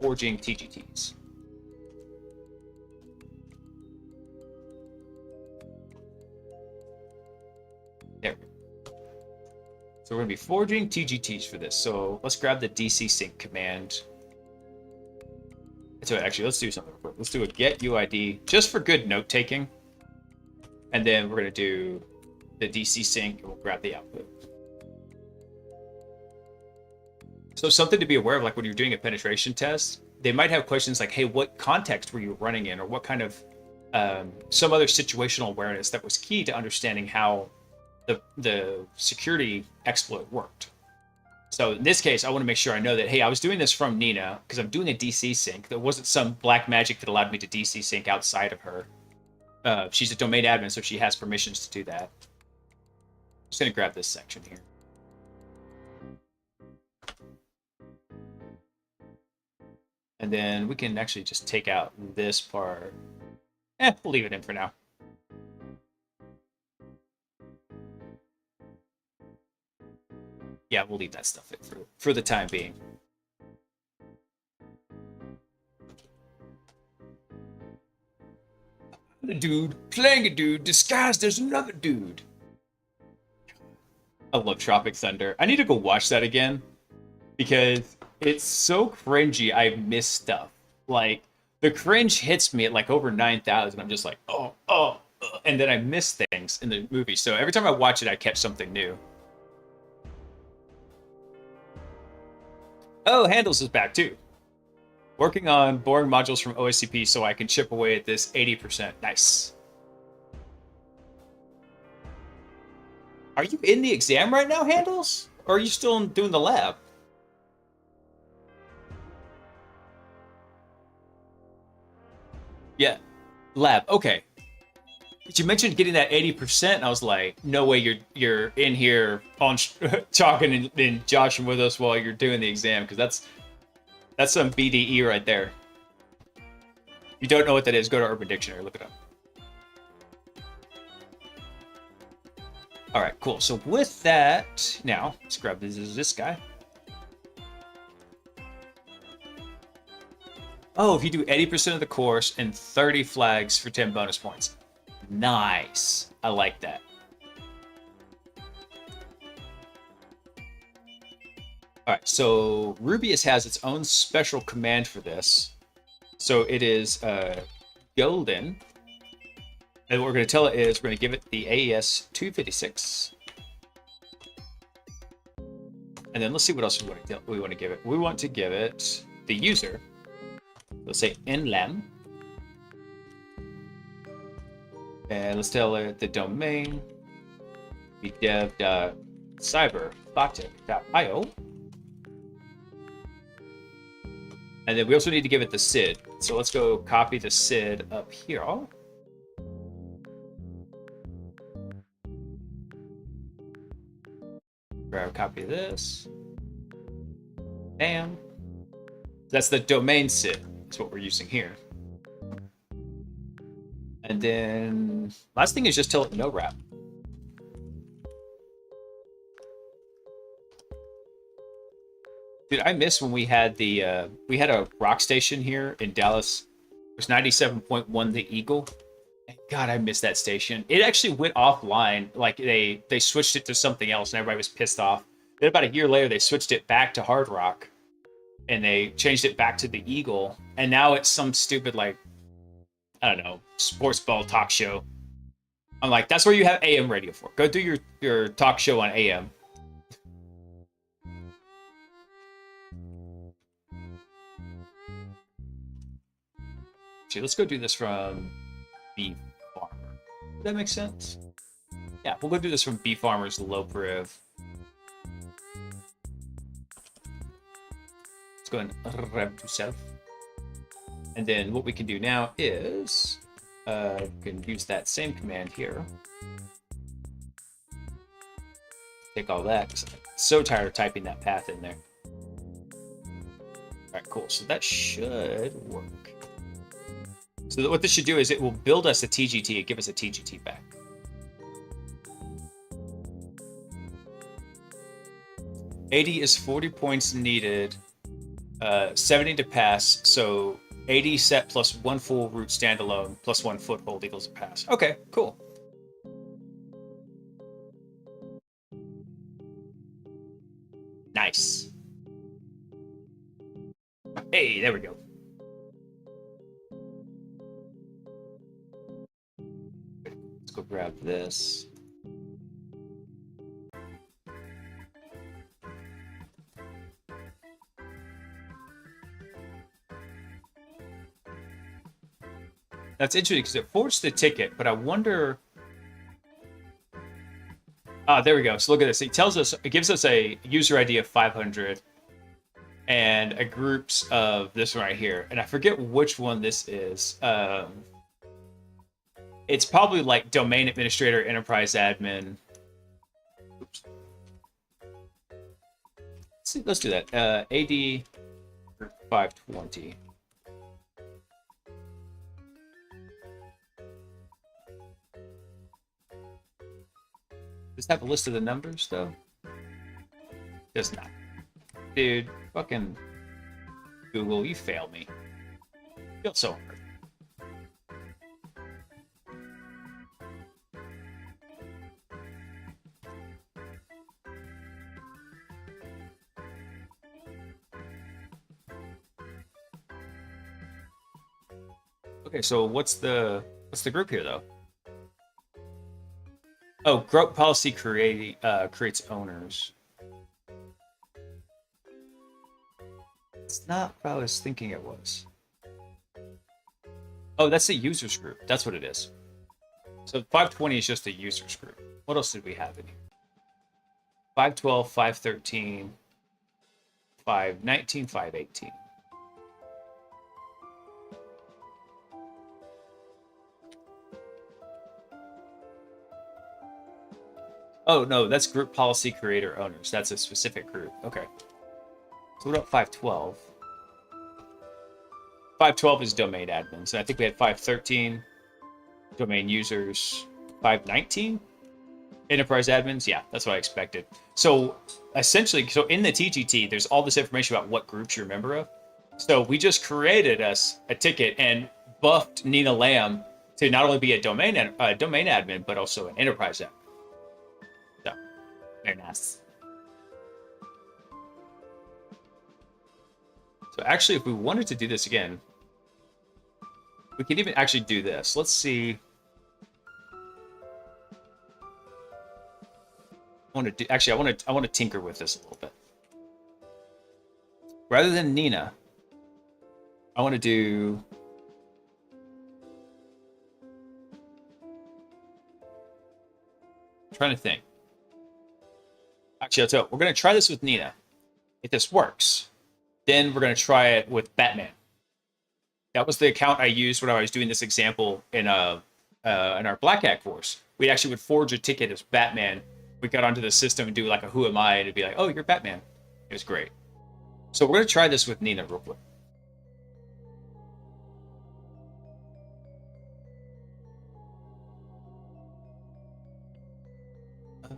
forging TGTs. There we go. So we're going to be forging TGTs for this. So let's grab the DC sync command. So actually, let's do something real quick. Let's do a get UID just for good note taking. And then we're going to do the DC sync and we'll grab the output. So something to be aware of, like when you're doing a penetration test, they might have questions like, hey, what context were you running in? Or what kind of some other situational awareness that was key to understanding how the security exploit worked. So in this case, I want to make sure I know that, hey, I was doing this from Nina because I'm doing a DC sync. There wasn't some black magic that allowed me to DC sync outside of her. She's a domain admin, so she has permissions to do that. I'm just going to grab this section here. And then we can actually just take out this part. We'll leave it in for now. Yeah, we'll leave that stuff in for the time being. The dude playing a dude disguised as another dude. I love Tropic Thunder. I need to go watch that again because it's so cringy. I miss stuff. Like the cringe hits me at like over 9,000. I'm just like, oh, and then I miss things in the movie. So every time I watch it, I catch something new. Oh, Handles is back too. Working on boring modules from OSCP so I can chip away at this 80%. Nice. Are you in the exam right now, Handles? Or are you still doing the lab? Yeah, lab. Okay. But you mentioned getting that 80%. And I was like, no way you're in here on talking and joshing with us while you're doing the exam, because that's some BDE right there. If you don't know what that is, go to Urban Dictionary, look it up. All right, cool. So with that, now let's grab this guy. Oh, if you do 80% of the course and 30 flags for 10 bonus points. Nice. I like that. All right, so Rubius has its own special command for this. So it is golden. And what we're going to tell it is we're going to give it the AES 256. And then let's see what else we want to give it. We want to give it the user. Let's say nlem. And let's tell it the domain. Be dev.cyberphotic.io. And then we also need to give it the SID. So let's go copy the SID up here. Grab a copy of this. Bam. That's the domain SID. That's what we're using here. And then last thing is just tell it no wrap. Dude, I miss when we had we had a rock station here in Dallas. It was 97.1 the Eagle. God, I miss that station. It actually went offline. Like they switched it to something else, and everybody was pissed off. Then about a year later, they switched it back to Hard Rock, and they changed it back to the Eagle. And now it's some stupid, like, I don't know, sports ball talk show. I'm like, that's where you have AM radio for. Go do your talk show on AM. Actually, let's go do this from Bee Farmer. Does that make sense? Yeah, we'll go do this from Bee Farmer's low priv. Let's go and rev to self. And then what we can do now is we can use that same command here. Take all that, because I'm so tired of typing that path in there. All right, cool. So that should work. So what this should do is it will build us a TGT and give us a TGT back. $80 is 40 points needed, 70 to pass. So 80 set plus 1 full route standalone plus 1 foothold equals a pass. Okay, cool. Nice. Hey, there we go. Let's go grab this. That's interesting because it forced the ticket, but I wonder. Ah, there we go. So look at this. It tells us, it gives us a user ID of 500 and a groups of this one right here. And I forget which one this is. It's probably like domain administrator, enterprise admin. Oops. Let's do that. AD 520. Does it have a list of the numbers, though? Does not. Dude, fucking Google, you fail me. I feel so hurt. Okay, so what's the group here, though? Oh, group policy creates owners. It's not what I was thinking it was. Oh, that's the users group. That's what it is. So 520 is just a users group. What else did we have in here? 512, 513, 519, 518. Oh, no, that's group policy creator owners. That's a specific group. Okay. So what about 512? 512 is domain admins. And I think we had 513 domain users, 519 enterprise admins. Yeah, that's what I expected. So essentially, so in the TGT, there's all this information about what groups you're a member of. So we just created us a ticket and buffed Nina Lamb to not only be a domain admin, but also an enterprise admin. So very nice. So actually, if we wanted to do this again, we could even actually do this. Let's see. I want to tinker with this a little bit. Rather than Nina, I want to do. I'm trying to think. Actually, I'll tell you, we're going to try this with Nina. If this works, then we're going to try it with Batman. That was the account I used when I was doing this example in our Black Hat course. We actually would forge a ticket as Batman. We got onto the system and do like a who am I, and it'd be like, oh, you're Batman. It was great. So we're going to try this with Nina real quick.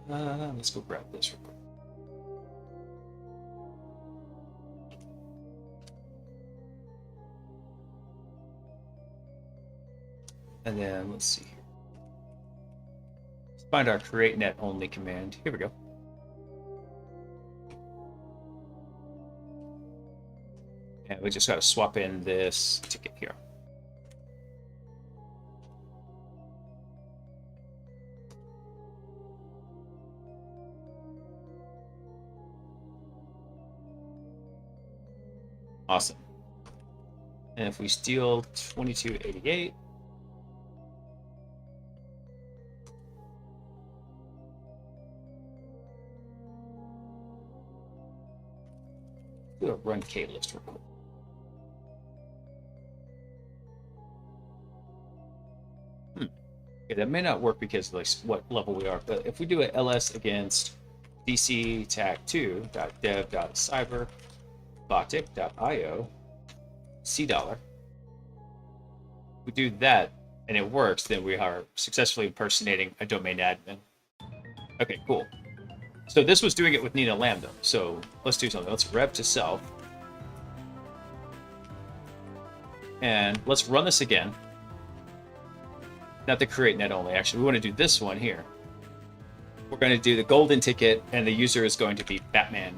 Let's go grab this real quick. And then let's see here. Let's find our create net only command. Here we go. And we just got to swap in this ticket here. Awesome. And if we steal 2288, do a run K list real quick. Okay, that may not work because of like what level we are, but if we do a ls against dc tag2.dev.cyber.io $, we do that and it works, then we are successfully impersonating a domain admin. Okay, cool. So this was doing it with Nina Lambda. So let's do something. Let's rev to self. And let's run this again. Not the create net only. Actually, we want to do this one here. We're going to do the golden ticket, and the user is going to be Batman.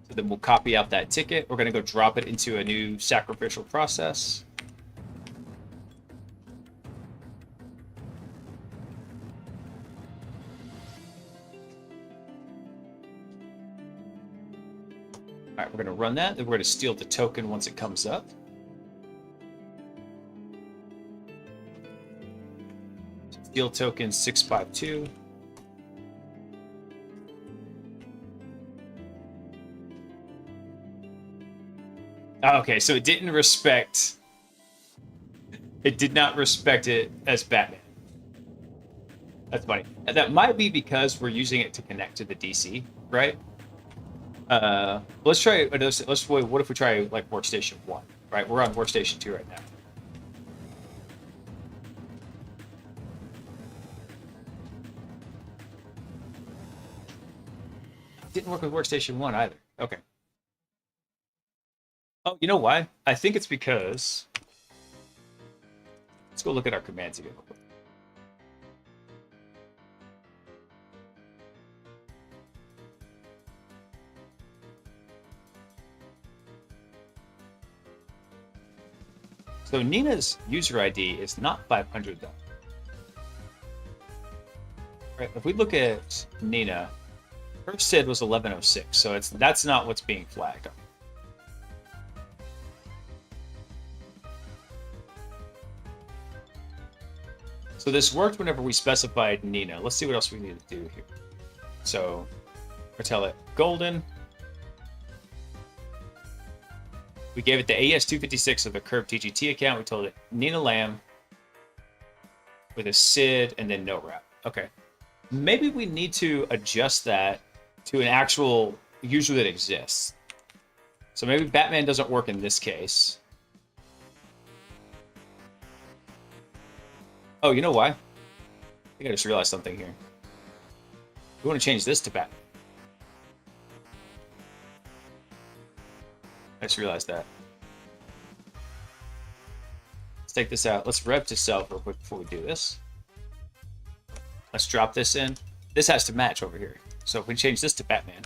So then we'll copy out that ticket. We're going to go drop it into a new sacrificial process. All right, we're going to run that. Then we're going to steal the token once it comes up. Steal token 652. Okay, so it didn't respect. It did not respect it as Batman. That's funny. And that might be because we're using it to connect to the DC, right? Let's try. Let's. What if we try like workstation 1? Right, we're on workstation 2 right now. Didn't work with workstation 1 either. Okay. Oh, you know why? I think it's because. Let's go look at our commands again real quick. So Nina's user ID is not 500 though. Right, if we look at Nina, her SID was 1106, so that's not what's being flagged. So this worked whenever we specified Nina. Let's see what else we need to do here. So we'll tell it golden. We gave it the AES256 of the Curve TGT account. We told it Nina Lamb with a SID and then no wrap. Okay. Maybe we need to adjust that to an actual user that exists. So maybe Batman doesn't work in this case. Oh, you know why? I think I just realized something here. We want to change this to Batman. I just realized that. Let's take this out. Let's rev to self real quick before we do this. Let's drop this in. This has to match over here. So if we change this to Batman,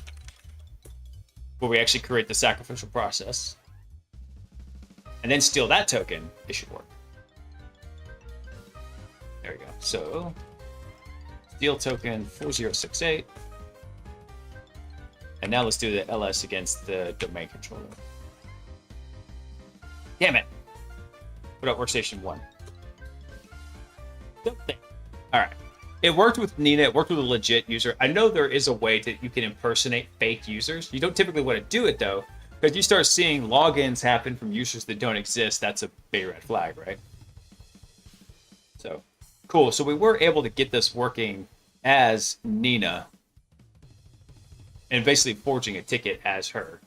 where we actually create the sacrificial process, and then steal that token, it should work. There we go. So, steal token 4068. And now let's do the LS against the domain controller. Damn it. Put up workstation 1. Alright. It worked with Nina. It worked with a legit user. I know there is a way that you can impersonate fake users. You don't typically want to do it, though, because you start seeing logins happen from users that don't exist. That's a big red flag, right? So, cool. So we were able to get this working as Nina and basically forging a ticket as her.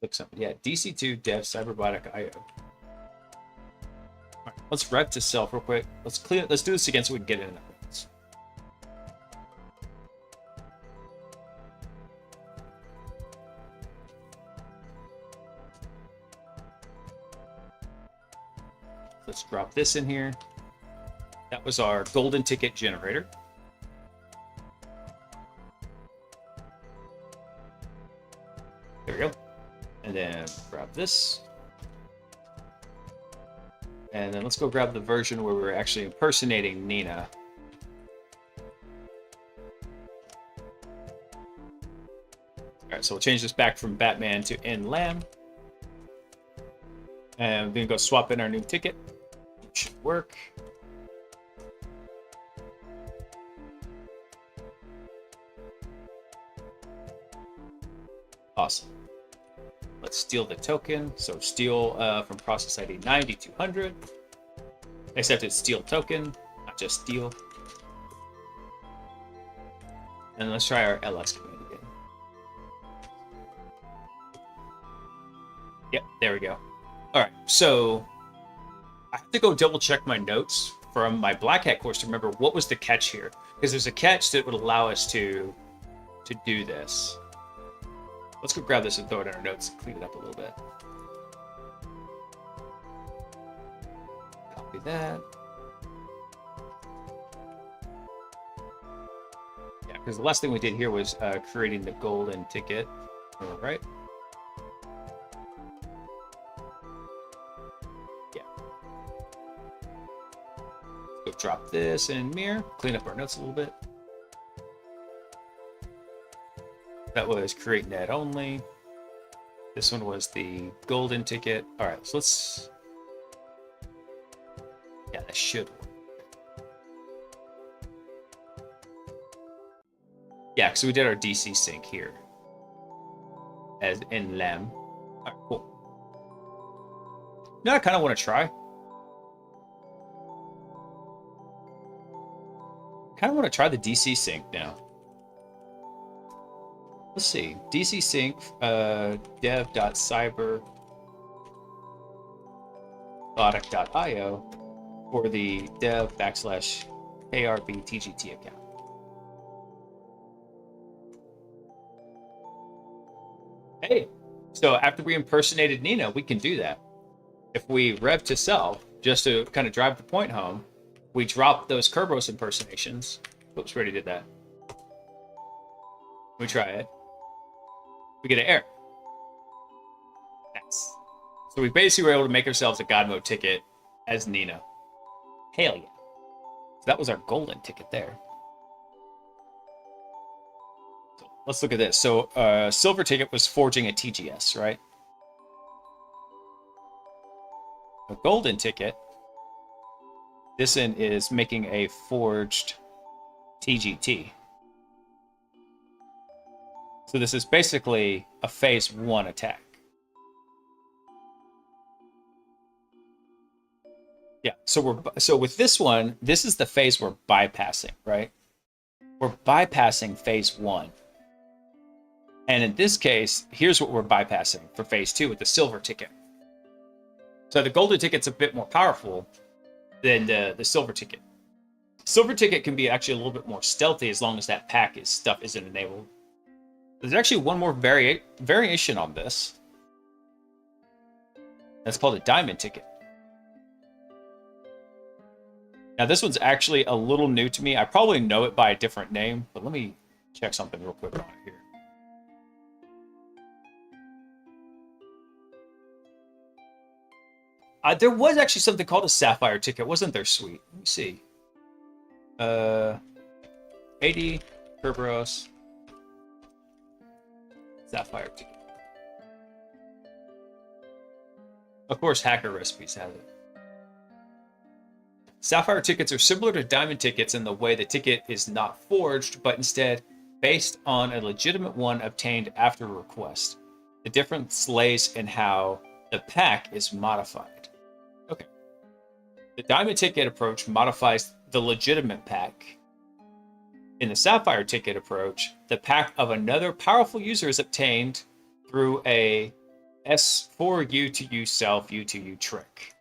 Look something. Yeah, DC2 dev cyberbotic IO. Right, let's rev to self real quick. Let's clean it. Let's do this again so we can get it in that. Let's drop this in here. That was our golden ticket generator. There we go. And then grab this. And then let's go grab the version where we're actually impersonating Nina. Alright, so we'll change this back from Batman to N Lamb. And we're going to go swap in our new ticket. It should work. Awesome. Let's steal the token. So steal from process ID 9200. Except it's steal token, not just steal. And let's try our LS command again. Yep, there we go. All right, so I have to go double check my notes from my Black Hat course to remember what was the catch here, because there's a catch that would allow us to do this. Let's go grab this and throw it in our notes and clean it up a little bit. Copy that. Yeah, because the last thing we did here was creating the golden ticket. All right. Yeah. Let's go drop this in mirror. Clean up our notes a little bit. That was create net only. This one was the golden ticket. All right, so let's. Yeah, that should work. Yeah, so we did our DC sync here as in Lamb. All right, cool. Now I kind of want to try. Kind of want to try the DC sync now. Let's see. DC sync dev.cyberbotic.io for the dev/ARBTGT account. Hey, so after we impersonated Nina, we can do that. If we rev to self, just to kind of drive the point home, we drop those Kerberos impersonations. Oops, we already did that. We try it. We get an error. Nice. So we basically were able to make ourselves a God mode ticket as Nina. Hell yeah. So that was our golden ticket there. So let's look at this. So silver ticket was forging a TGS, right? A golden ticket, this one is making a forged TGT. So this is basically a phase 1 attack. Yeah, so with this one, this is the phase we're bypassing, right? We're bypassing phase 1. And in this case, here's what we're bypassing for phase 2 with the silver ticket. So the golden ticket's a bit more powerful than the silver ticket. Silver ticket can be actually a little bit more stealthy as long as that stuff isn't enabled. There's actually one more variation on this. That's called a diamond ticket. Now this one's actually a little new to me. I probably know it by a different name, but let me check something real quick on it here. There was actually something called a sapphire ticket, wasn't there, sweet? Let me see. 80 Kerberos sapphire ticket. Of course, hacker recipes have it. Sapphire tickets are similar to diamond tickets in the way the ticket is not forged, but instead based on a legitimate one obtained after a request. The difference lays in how the pack is modified. Okay. The diamond ticket approach modifies the legitimate pack. In the sapphire ticket approach, the pack of another powerful user is obtained through a S4 U to U self U to U trick.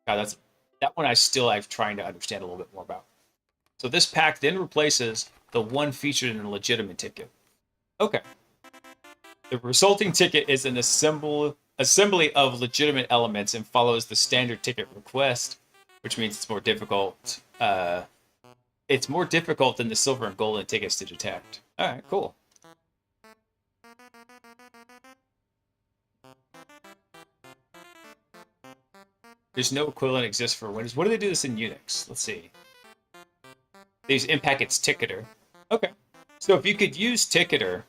Now that one I'm trying to understand a little bit more about. So this pack then replaces the one featured in the legitimate ticket. Okay. The resulting ticket is an assembly of legitimate elements and follows the standard ticket request, which means it's more difficult. It's more difficult than the silver and golden tickets to detect. All right, cool. There's no equivalent exists for Windows. What do they do this in Unix? Let's see. They use Impacket's ticketer. Okay. So if you could use ticketer,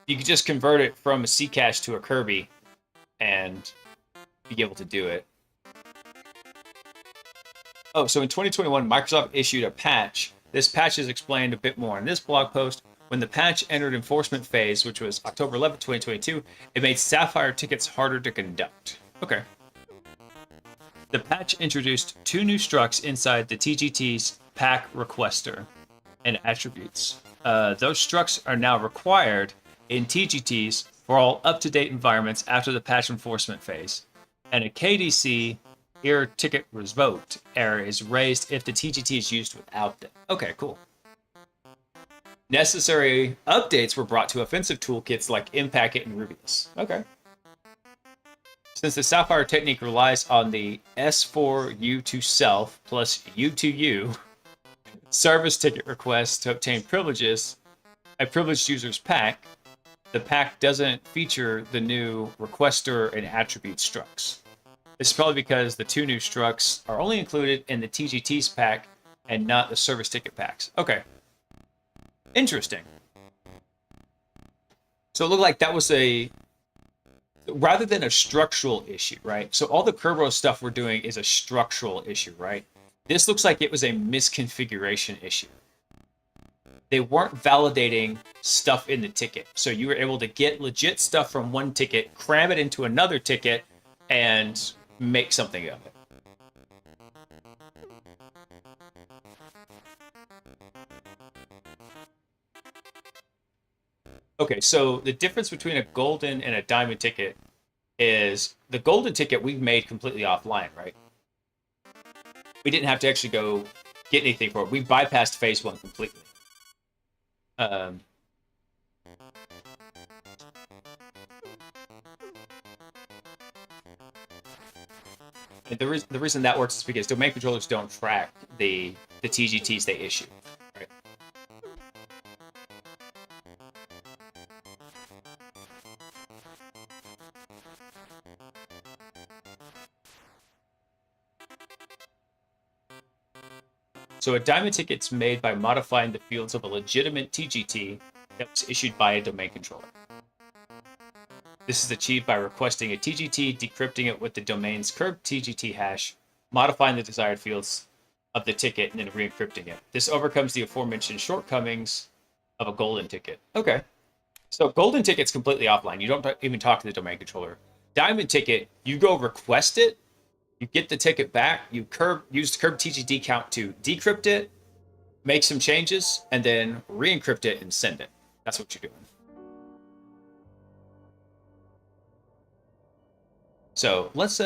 you could just convert it from a C cache to a Kirby and be able to do it. Oh, so in 2021, Microsoft issued a patch. This patch is explained a bit more in this blog post. When the patch entered enforcement phase, which was October 11, 2022, it made Sapphire tickets harder to conduct. Okay. The patch introduced 2 new structs inside the TGT's pack requester and attributes. Those structs are now required in TGTs for all up-to-date environments after the patch enforcement phase. And a KDC error ticket revoked error is raised if the TGT is used without them. Okay, cool. Necessary updates were brought to offensive toolkits like Impacket and Rubius. Okay. Since the Sapphire technique relies on the S4 U to self plus U to U service ticket request to obtain privileges, a privileged user's pack, the pack doesn't feature the new requester and attribute structs. This is probably because the 2 new structs are only included in the TGT's pack and not the service ticket packs. Okay. Interesting. So it looked like that was rather than a structural issue, right? So all the Kerberos stuff we're doing is a structural issue, right? This looks like it was a misconfiguration issue. They weren't validating stuff in the ticket. So you were able to get legit stuff from one ticket, cram it into another ticket, and make something of it. Okay, so the difference between a golden and a diamond ticket is the golden ticket we made completely offline, right? We didn't have to actually go get anything for it. We bypassed phase 1 completely. And the reason that works is because domain controllers don't track the TGTs they issue. Right? So a diamond ticket's made by modifying the fields of a legitimate TGT that was issued by a domain controller. This is achieved by requesting a TGT, decrypting it with the domain's curved TGT hash, modifying the desired fields of the ticket, and then re-encrypting it. This overcomes the aforementioned shortcomings of a golden ticket. Okay. So golden ticket's completely offline. You don't even talk to the domain controller. Diamond ticket, you go request it, you get the ticket back, you use the curved TGT count to decrypt it, make some changes, and then re-encrypt it and send it. That's what you're doing. So let's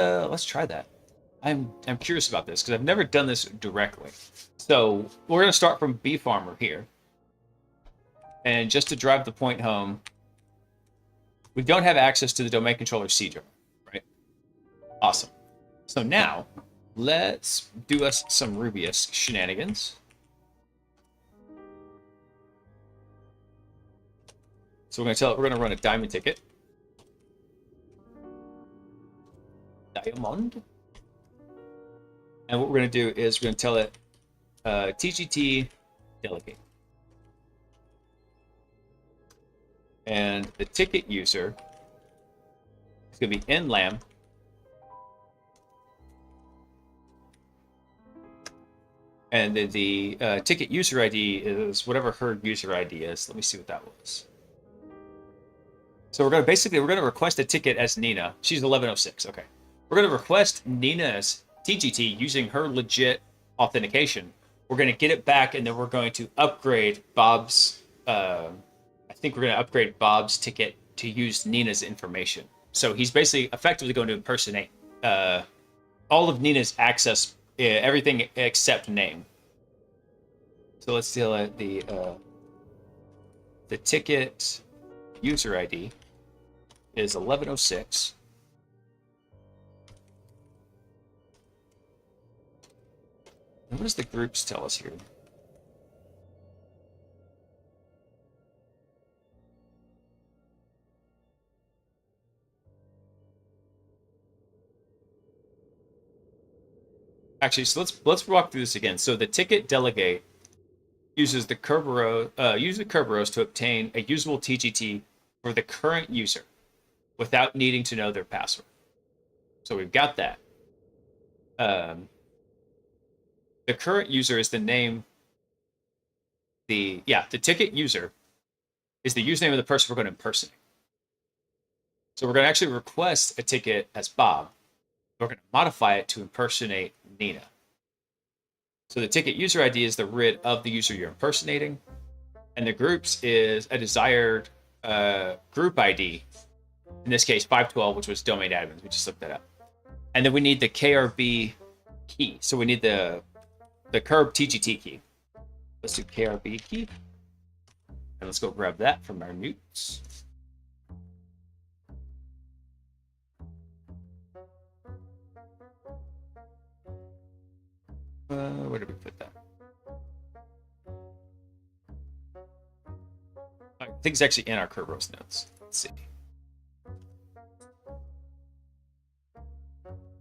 try that. I'm curious about this because I've never done this directly. So we're gonna start from B Farmer here. And just to drive the point home, we don't have access to the domain controller C drive, right? Awesome. So now let's do us some Rubius shenanigans. So we're gonna run a diamond ticket. Diamond. And what we're gonna do is we're gonna tell it TGT delegate. And the ticket user is going to be nlam. And then the ticket user ID is whatever her user ID is. Let me see what that was. So we're going to request a ticket as Nina. She's 1106. Okay. We're going to request Nina's TGT using her legit authentication. We're going to get it back, and then we're going to upgrade Bob's. I think we're going to upgrade Bob's ticket to use Nina's information. So he's basically effectively going to impersonate all of Nina's access, everything except name. So let's deal at the ticket user ID is 1106. And what does the groups tell us here? Actually, so let's walk through this again. So the ticket delegate uses the Kerberos to obtain a usable TGT for the current user without needing to know their password. So we've got that. The current user is the name. The ticket user is the username of the person we're going to impersonate. So we're going to actually request a ticket as Bob. We're going to modify it to impersonate Nina. So the ticket user ID is the RID of the user you're impersonating. And the groups is a desired group ID. In this case, 512, which was domain admins. We just looked that up. And then we need the KRB key. So we need the curb TGT key. Let's do KRB key. And let's go grab that from our newts. Where did we put that? I think it's actually in our Kerberos notes. Let's see.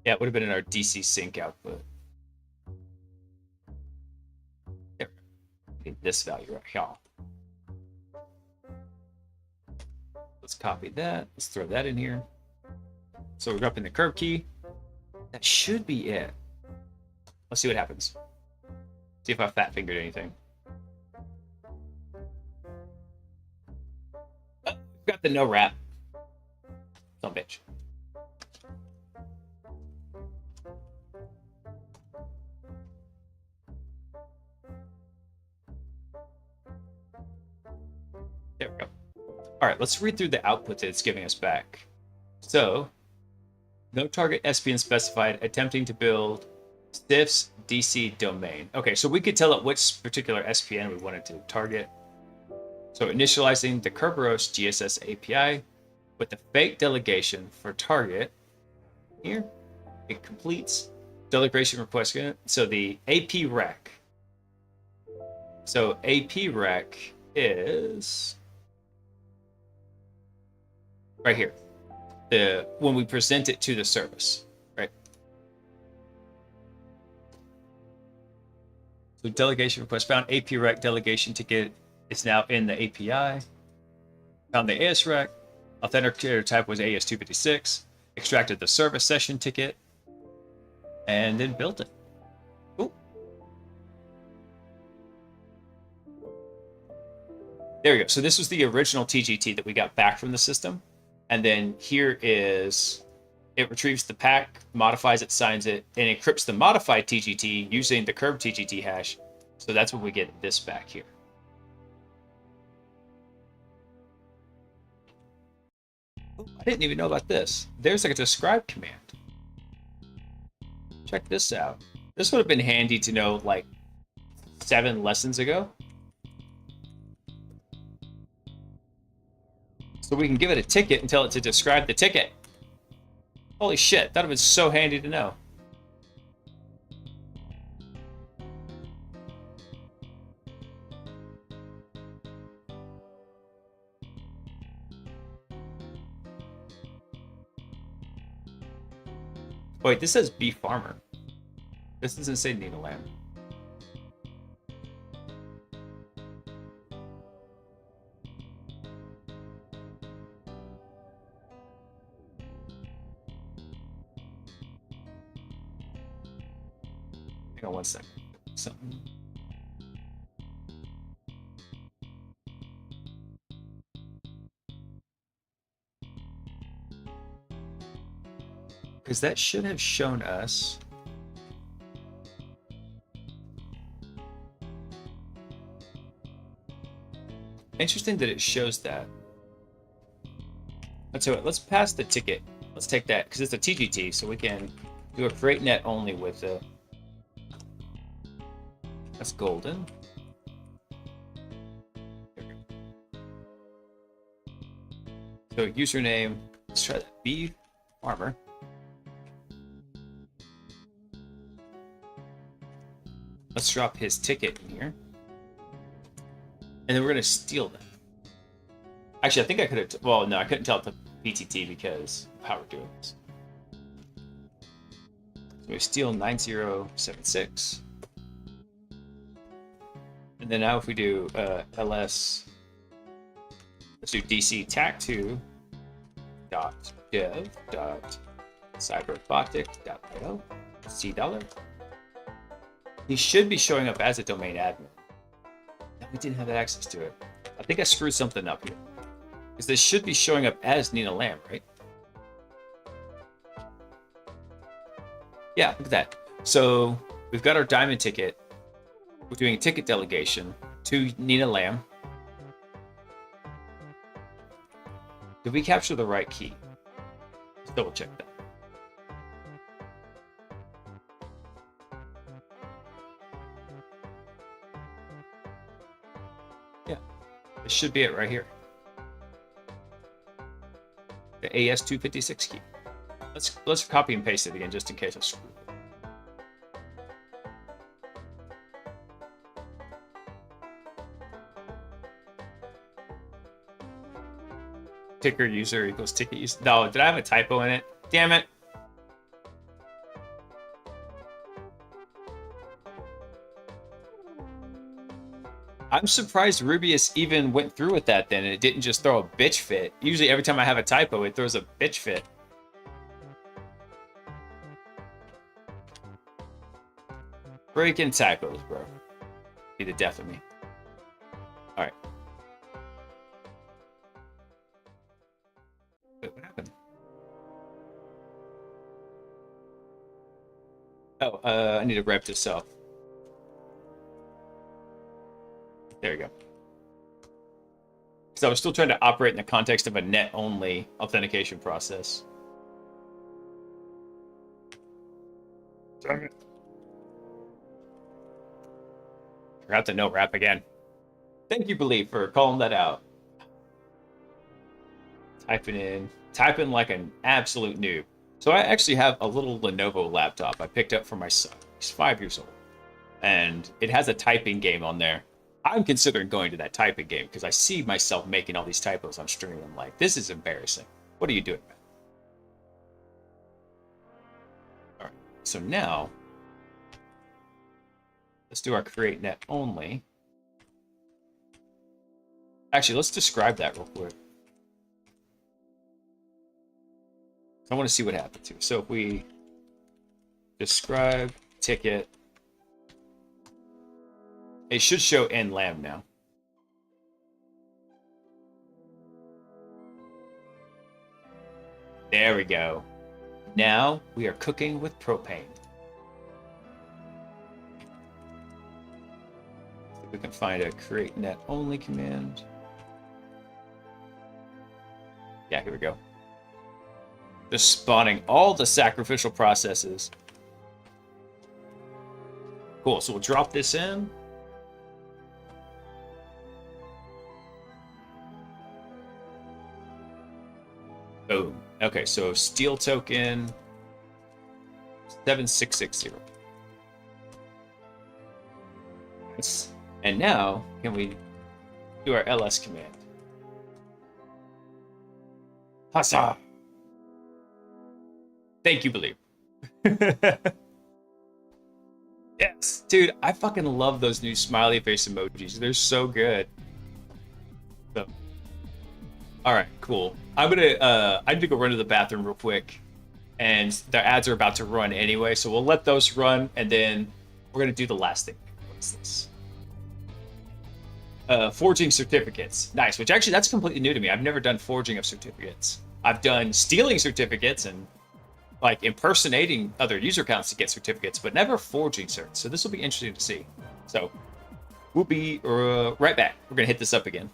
Yeah, it would have been in our DC sync output. There. Need this value right here. Let's copy that. Let's throw that in here. So we're up in the curve key. That should be it. Let's see what happens. See if I fat fingered anything. Oh, we've got the no wrap. Son of a bitch. There we go. All right, let's read through the output that it's giving us back. So, no target SPN specified, attempting to build Stiff's DC domain. Okay, so we could tell it which particular SPN we wanted to target. So initializing the Kerberos GSS API with the fake delegation for target. Here, it completes delegation request. So the AP rec. So AP rec is right here. When we present it to the service, right? So delegation request found. APREC delegation ticket is now in the API. Found the ASREC. Authenticator type was AS256. Extracted the service session ticket. And then built it. Cool. There we go. So this was the original TGT that we got back from the system. And then here is, it retrieves the pack, modifies it, signs it, and encrypts the modified TGT using the curved TGT hash. So that's when we get this back here. Oh, I didn't even know about this. There's like a describe command. Check this out. This would have been handy to know like 7 lessons ago. So we can give it a ticket and tell it to describe the ticket. Holy shit, that would have been so handy to know. Wait, this says beef farmer. This doesn't say need a lamb. Hang on one second. Something. Because that should have shown us. Interesting that it shows that. Let's do it. Let's pass the ticket. Let's take that because it's a TGT, so we can do a create net only with the. That's golden. So username. Let's try that. Beef farmer. Let's drop his ticket in here. And then we're going to steal that. Actually, I think I could have... Well, no, I couldn't tell it to PTT because of how we're doing this. So we steal 9076. And then now if we do ls... Let's do DC tac2 dot dev dot cyberbotic.io $. He should be showing up as a domain admin. We didn't have access to it. I think I screwed something up here. Because this should be showing up as Nina Lamb, right? Yeah, look at that. So we've got our diamond ticket. We're doing a ticket delegation to Nina Lamb. Did we capture the right key? Let's double check that. Yeah, this should be it right here. The AS256 key. Let's copy and paste it again just in case I screw it. Ticker user equals ticket user. No, did I have a typo in it? Damn it. I'm surprised Rubius even went through with that then, and it didn't just throw a bitch fit. Usually every time I have a typo, it throws a bitch fit. Breaking typos, bro. Be the death of me. Alright. Wait, what happened? Oh, I need to rep to self. There you go. Because I was still trying to operate in the context of a net-only authentication process. Damn it. Forgot to note wrap again. Thank you, Believe, for calling that out. Typing like an absolute noob. So I actually have a little Lenovo laptop I picked up for my son. He's 5 years old. And it has a typing game on there. I'm considering going to that typing game because I see myself making all these typos on stream. I'm like, this is embarrassing. What are you doing, man? All right. So now, let's do our create net only. Actually, let's describe that real quick. I want to see what happens here. So if we describe ticket, it should show end lamb now. There we go. Now we are cooking with propane. See if we can find a create net only command. Yeah, here we go. Just spawning all the sacrificial processes. Cool, so we'll drop this in. Boom. Okay, so steel token 7660. Yes. And now, can we do our ls command? Huzzah! Thank you, Believe. Yes, dude, I fucking love those new smiley face emojis. They're so good. So, all right, cool. I need to go run to the bathroom real quick, and the ads are about to run anyway, so we'll let those run, and then we're gonna do the last thing. What's this? Forging certificates. Nice. Which actually, that's completely new to me. I've never done forging of certificates. I've done stealing certificates and like impersonating other user accounts to get certificates, but never forging certs. So this will be interesting to see. So we'll be right back. We're gonna hit this up again.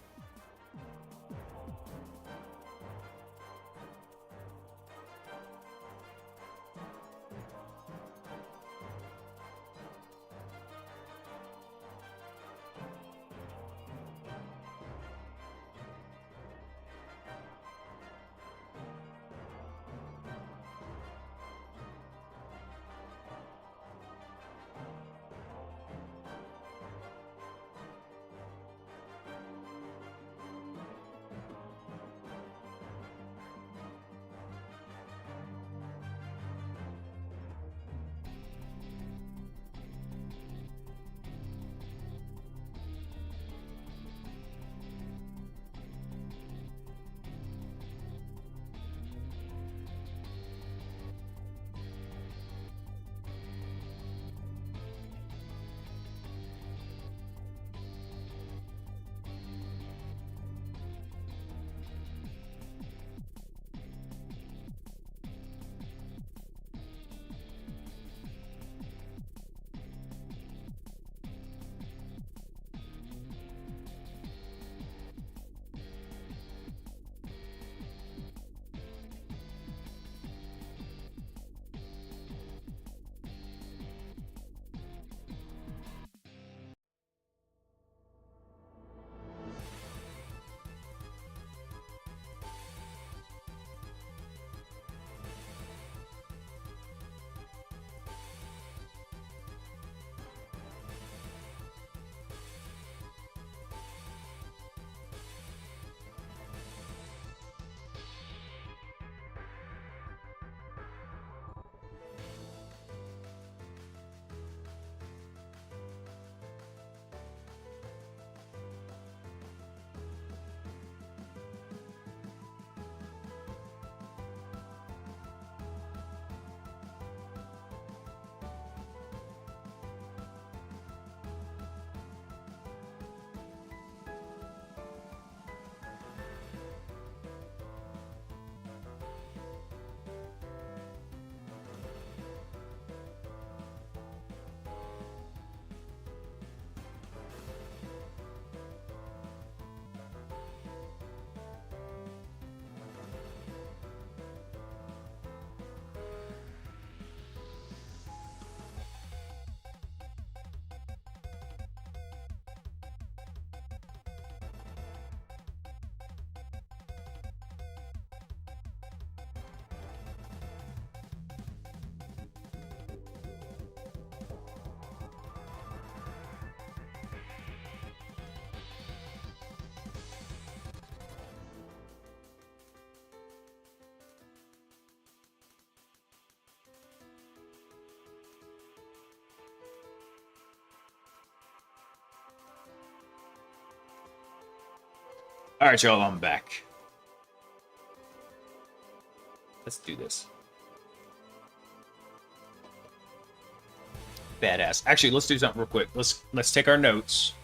All right, y'all, I'm back. Let's do this. Badass. Actually, let's do something real quick. Let's take our notes.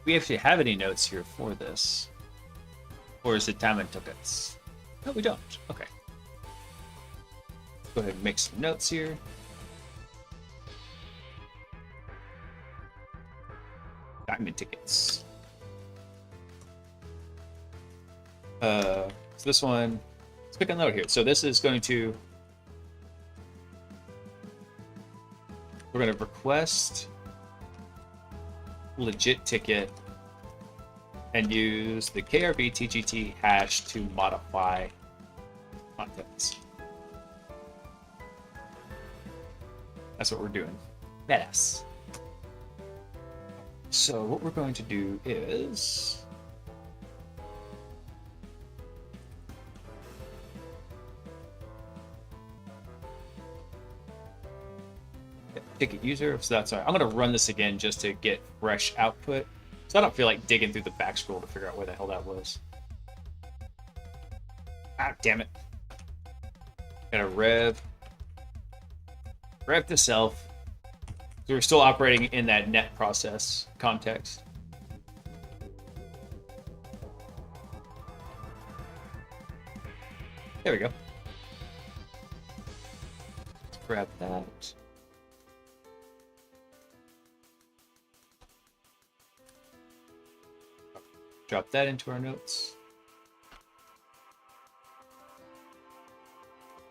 We actually have any notes here for this, or is it time and tickets? No, we don't. Okay. Go ahead and make some notes here. Diamond tickets. So this one, let's pick a note here. So this is going to, we're going to request legit ticket and use the KRB TGT hash to modify contents. That's what we're doing. Badass. So what we're going to do is ticket user. So that's all right. I'm going to run this again just to get fresh output. So I don't feel like digging through the back scroll to figure out where the hell that was. Ah, damn it. Gotta rev to self. So we're still operating in that net process context. There we go. Let's grab that. Drop that into our notes.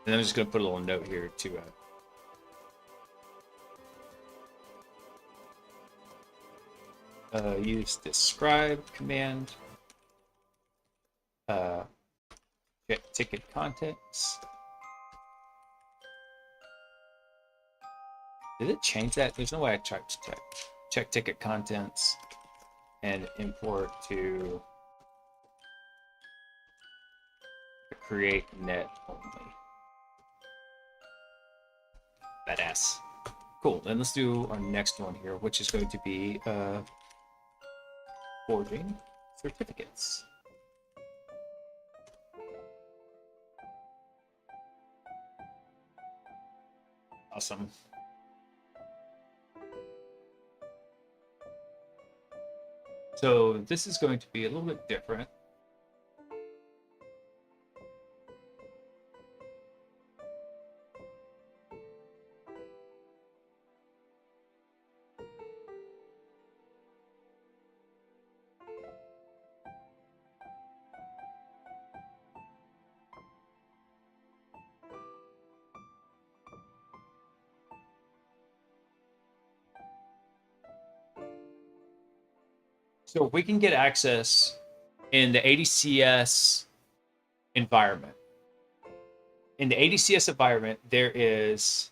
And I'm just going to put a little note here to use describe command. Check ticket contents. Did it change that? There's no way I tried to check ticket contents and import to create net only. Badass. Cool. Then let's do our next one here, which is going to be forging certificates. Awesome. So this is going to be a little bit different. So if we can get access in the ADCS environment. In the ADCS environment, there is,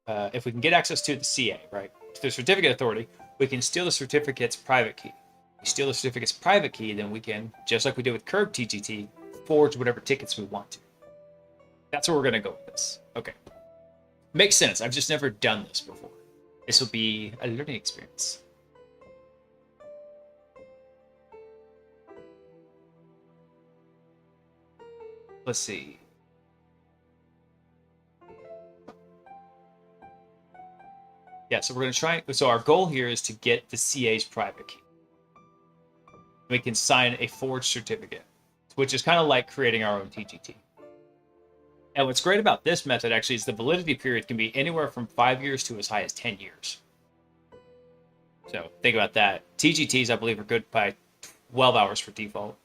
if we can get access to the CA, right, to the certificate authority, we can steal the certificate's private key. We steal the certificate's private key, then we can, just like we did with Curb TGT, forge whatever tickets we want to. That's where we're going to go with this. Okay. Makes sense. I've just never done this before. This will be a learning experience. Let's see. Yeah, so we're going to try. So our goal here is to get the CA's private key. We can sign a forged certificate, which is kind of like creating our own TGT. And what's great about this method actually is the validity period can be anywhere from 5 years to as high as 10 years. So think about that. TGTs, I believe, are good by 12 hours for default.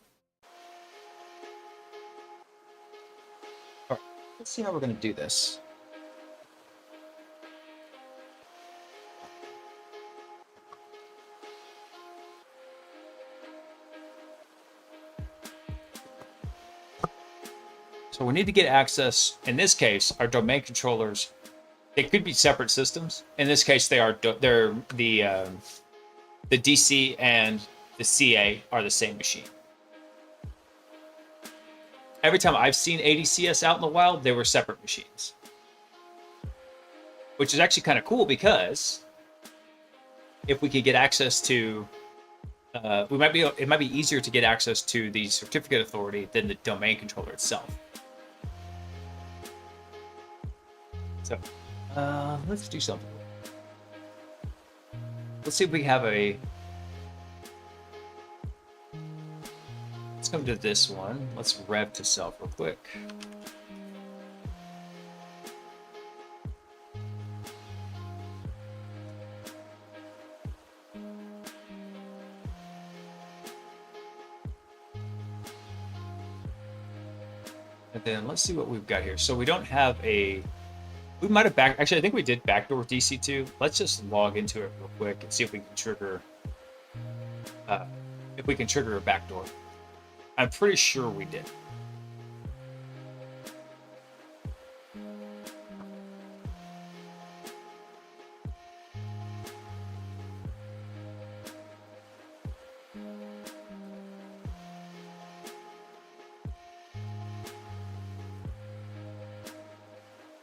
All right, let's see how we're going to do this. So we need to get access. In this case, our domain controllers, they could be separate systems. In this case, they're the DC and the CA are the same machine. Every time I've seen ADCS out in the wild, they were separate machines, which is actually kind of cool because if we could get access to, it might be easier to get access to the certificate authority than the domain controller itself. So, let's do something. Let's see if we have a. Let's come to this one. Let's rev to self real quick. And then let's see what we've got here. So we don't have a. We might have actually, I think we did backdoor DC2. Let's just log into it real quick and see if we can trigger. If we can trigger a backdoor. I'm pretty sure we did.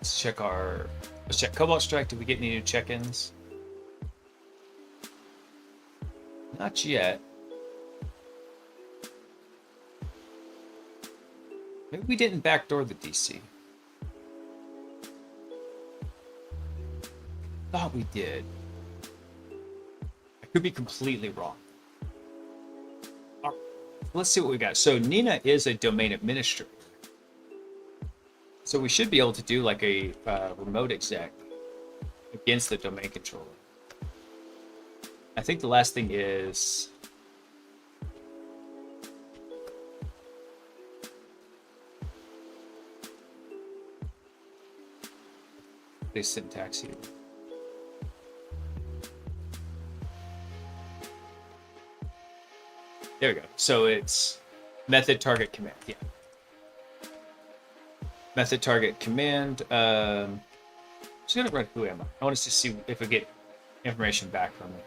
Let's check Cobalt Strike. Did we get any new check-ins? Not yet. Maybe we didn't backdoor the DC. Thought we did. I could be completely wrong. All right, let's see what we got. So Nina is a domain administrator. So we should be able to do like a remote exec against the domain controller. I think the last thing is this syntax here. There we go. So it's method target command. Yeah. Method target command. Just gonna run who am I? I want us to see if we get information back from it.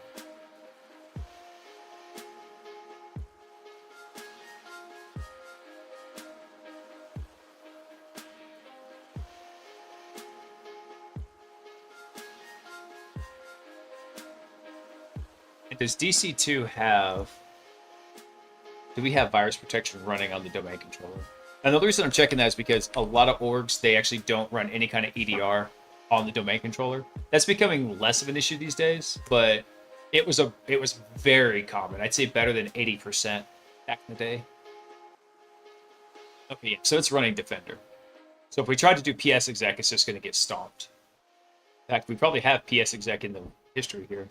And does DC2 have? Do we have virus protection running on the domain controller? And the reason I'm checking that is because a lot of orgs, they actually don't run any kind of EDR on the domain controller. That's becoming less of an issue these days, but it was very common. I'd say better than 80% back in the day. Okay, yeah, so it's running Defender. So if we tried to do PS exec, it's just going to get stomped. In fact, we probably have PS exec in the history here.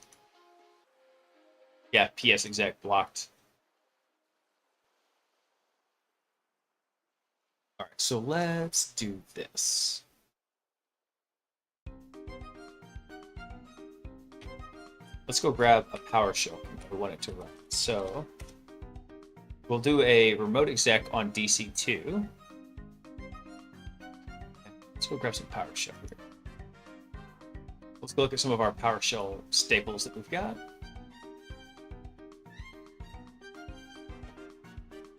Yeah, PS exec blocked. All right, so let's do this. Let's go grab a PowerShell command. We want it to run. So we'll do a remote exec on DC2. Let's go grab some PowerShell here. Let's go look at some of our PowerShell staples that we've got.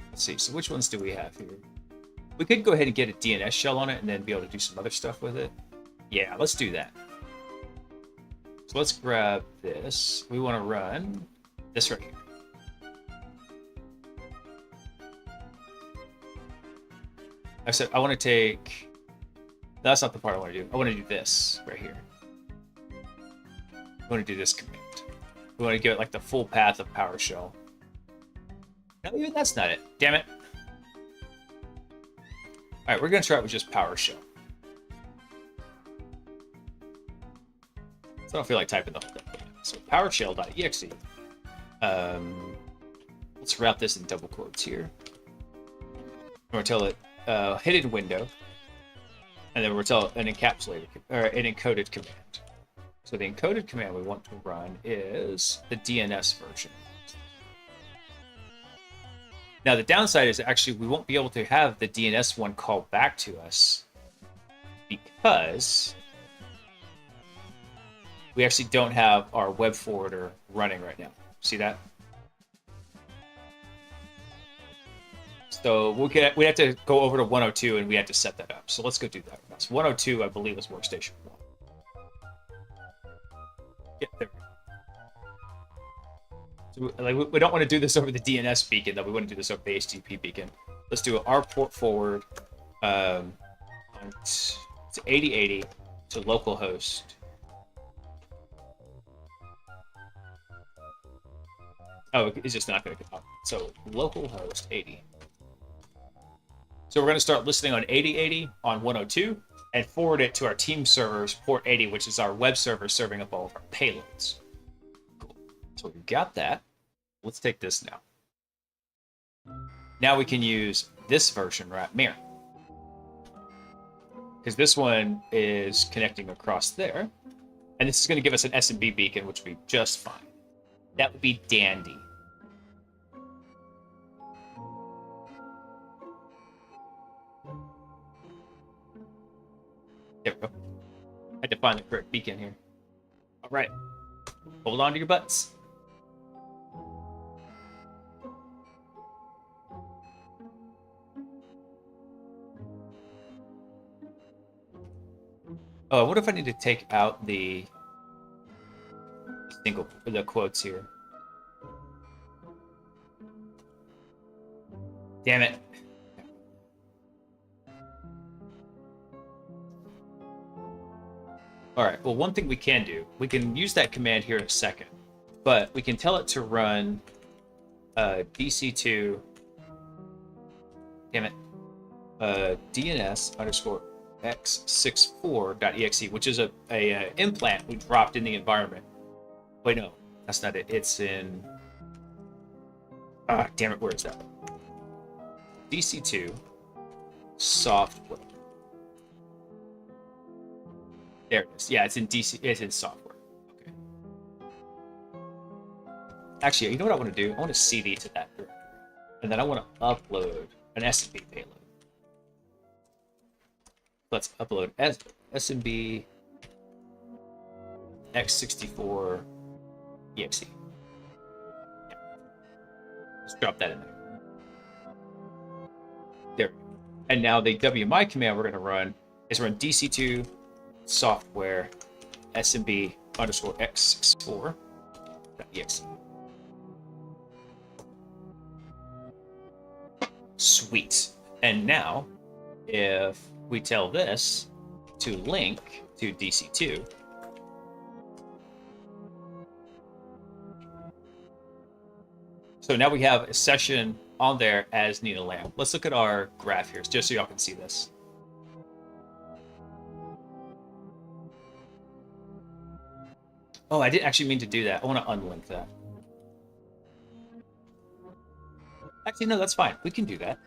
Let's see, so which ones do we have here? We could go ahead and get a DNS shell on it and then be able to do some other stuff with it. Yeah, let's do that. So let's grab this. We want to run this right here. I said I want to take... That's not the part I want to do. I want to do this right here. I want to do this command. We want to give it like the full path of PowerShell. No, even that's not it. Damn it. All right, we're going to try it with just PowerShell. So I don't feel like typing the whole thing. So PowerShell.exe. Let's wrap this in double quotes here. We're going to tell it hidden window. And then we're going to tell it an encapsulated or an encoded command. So the encoded command we want to run is the DNS version. Now the downside is actually we won't be able to have the DNS one call back to us because we actually don't have our web forwarder running right now. See that? So we have to go over to 102 and we have to set that up. So let's go do that. So 102, I believe, is workstation 1. Yeah, there we go. So we don't want to do this over the DNS beacon, though. We want to do this over the HTTP beacon. Let's do our port forward to 8080 to localhost. Oh, it's just not going to come up. So localhost 80. So we're going to start listening on 8080 on 102 and forward it to our team servers, port 80, which is our web server serving up all of our payloads. Cool. So we've got that. Let's take this now. Now we can use this version right here. Because this one is connecting across there. And this is going to give us an SMB beacon, which would be just fine. That would be dandy. There we go. I had to find the correct beacon here. All right. Hold on to your butts. Oh, what if I need to take out the quotes here? Damn it. All right, well, one thing we can do, we can use that command here in a second, but we can tell it to run dc2, damn it, dns underscore x64.exe, which is a implant we dropped in the environment. Wait, no, that's not it. It's in, damn it, where is that? dc2 software. There it is. Yeah, it's in DC. It's in software. Okay. Actually, you know what I want to do? I want to cd to that directory, and then I want to upload an SMB payload. Let's upload SMB x64 exe. Yeah. Let's drop that in there. There. And now the WMI command we're going to run is run dc2 software smb underscore x64.exe. Sweet. And now, if we tell this to link to DC2, so now we have a session on there as Nina Lamb. Let's look at our graph here, just so y'all can see this. Oh, I didn't actually mean to do that. I want to unlink that. Actually, no, that's fine. We can do that.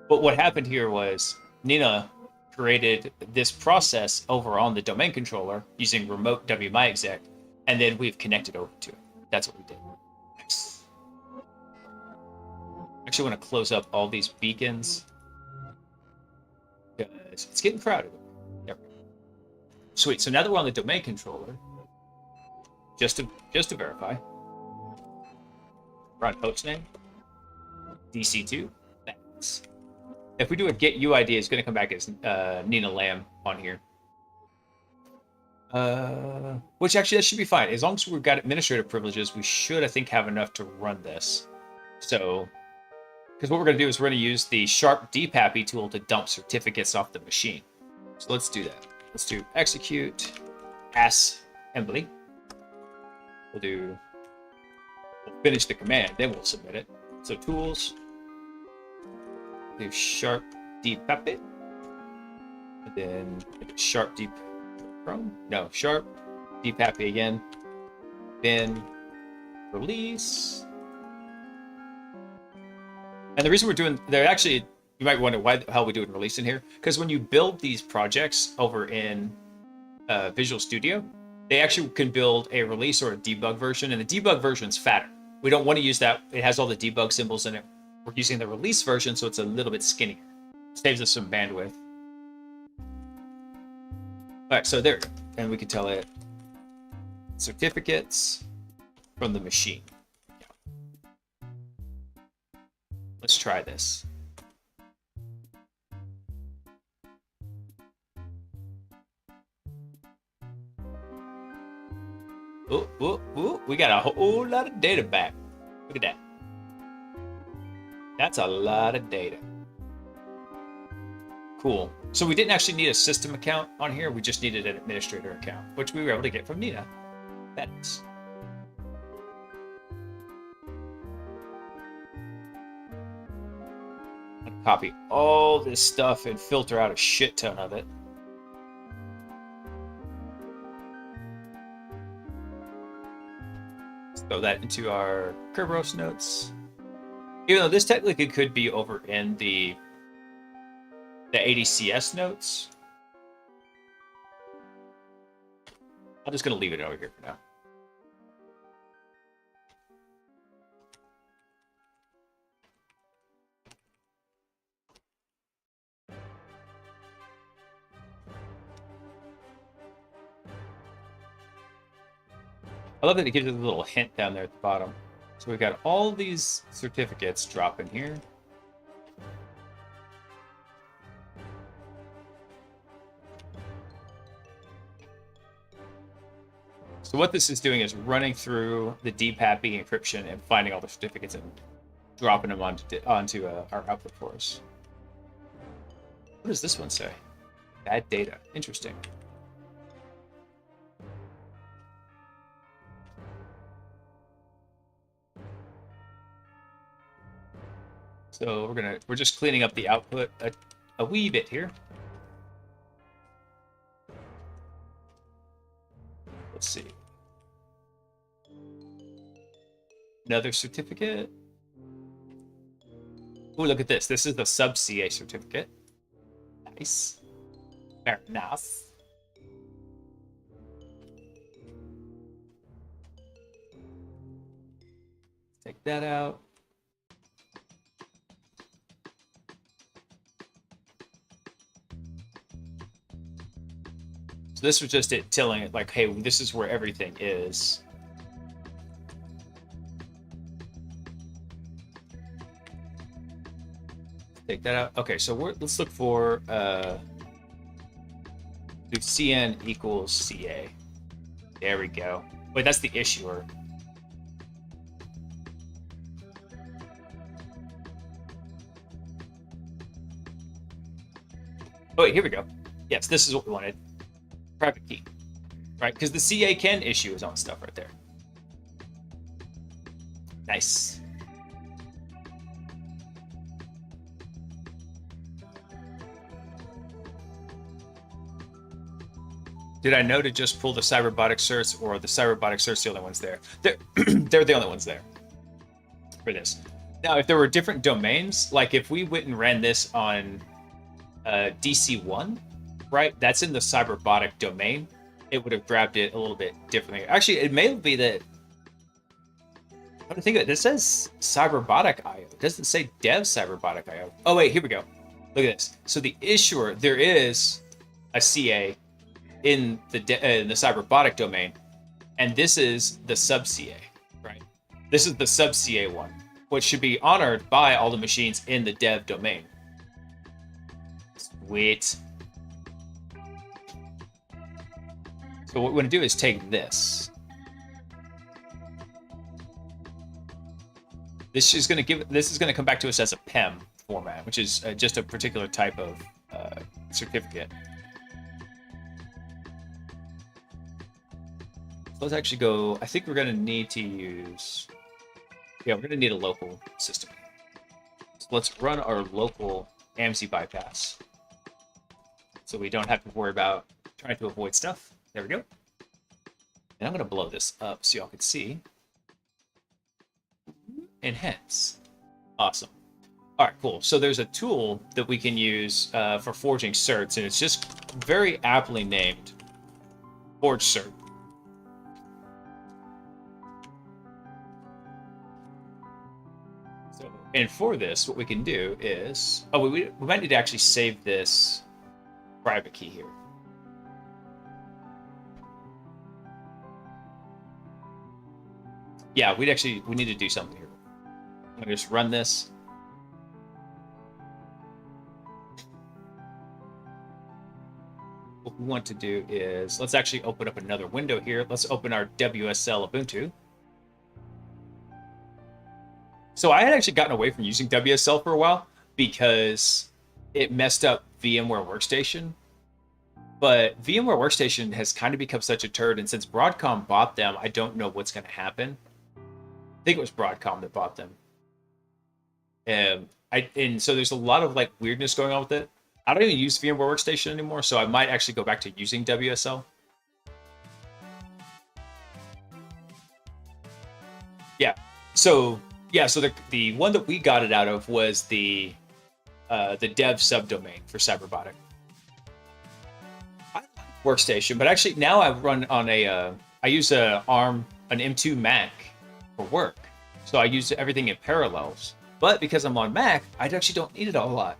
But what happened here was Nina created this process over on the domain controller using remote WMI exec, and then we've connected over to it. That's what we did. Nice. Actually, want to close up all these beacons because it's getting crowded. There we go. Sweet. So now that we're on the domain controller, just to verify, run hostname DC2. Thanks. If we do a get UID, it's going to come back as Nina Lamb on here. Which actually that should be fine. As long as we've got administrative privileges, we should, I think, have enough to run this. So, because what we're going to do is we're going to use the sharp dpappy tool to dump certificates off the machine. So let's do that. Let's do execute assembly. We'll finish the command, then we'll submit it. So tools, do sharp dpappy, and then sharp sharp dpappy again, then release. And the reason we're doing, you might wonder how we do it in release in here, because when you build these projects over in Visual Studio, they actually can build a release or a debug version, and the debug version is fatter. We don't want to use that. It has all the debug symbols in it. We're using the release version, so it's a little bit skinnier. Saves us some bandwidth. All right, so there, and we can tell it certificates from the machine. Yeah. Let's try this. Oh, we got a whole lot of data back. Look at that. That's a lot of data. Cool. So we didn't actually need a system account on here. We just needed an administrator account, which we were able to get from Nina. That is. I'm gonna copy all this stuff and filter out a shit ton of it. Let's throw that into our Kerberos notes. Even though this technically could be over in the ADCS notes. I'm just going to leave it over here for now. I love that it gives us a little hint down there at the bottom. So we've got all these certificates drop in here. So what this is doing is running through the DPAP encryption and finding all the certificates and dropping them onto our output for us. What does this one say? Bad data. Interesting. So we're just cleaning up the output a wee bit here. Let's see. Another certificate. Oh, look at this. This is the sub-CA certificate. Nice. Very nice. Take that out. So this was just it telling it like, hey, this is where everything is. Take that out. Okay, so let's look for CN equals CA. There we go. Wait, that's the issuer. Oh, wait, here we go. Yes, this is what we wanted. Private key, right? Because the CA can issue his own stuff right there. Nice. Did I know to just pull the cyberbotic certs, or the cyberbotic certs the only ones there? They're the only ones there for this. Now, if there were different domains, like if we went and ran this on DC1, right? That's in the cyberbotic domain. It would have grabbed it a little bit differently. Actually, it may be that. I'm to think of it. This says cyberbotic IO. It doesn't say dev cyberbotic IO. Oh wait, here we go. Look at this. So the issuer, there is a CA in the cyberbotic domain, and this is the sub CA, right? This is the sub CA one, which should be honored by all the machines in the dev domain. Sweet. So what we're going to do is take this. This is going to come back to us as a PEM format, which is just a particular type of certificate. So let's actually go. I think we're going to need to use. Yeah, we're going to need a local system. So let's run our local AMSI bypass, so we don't have to worry about trying to avoid stuff. There we go. And I'm going to blow this up so y'all can see. Enhance. Awesome. All right, cool. So there's a tool that we can use for forging certs, and it's just very aptly named Forge Cert. So, and for this, what we can do is... Oh, we might need to actually save this private key here. Yeah, we need to do something here. I'm gonna just run this. What we want to do is, let's actually open up another window here. Let's open our WSL Ubuntu. So I had actually gotten away from using WSL for a while because it messed up VMware Workstation. But VMware Workstation has kind of become such a turd, and since Broadcom bought them, I don't know what's going to happen. I think it was Broadcom that bought them. And so there's a lot of like weirdness going on with it. I don't even use VMware Workstation anymore, so I might actually go back to using WSL. Yeah. So the one that we got it out of was the dev subdomain for Cyberbotic. I like Workstation, but actually now I run on I use an M2 Mac for work, so I use everything in parallels. But because I'm on Mac, I actually don't need it a lot.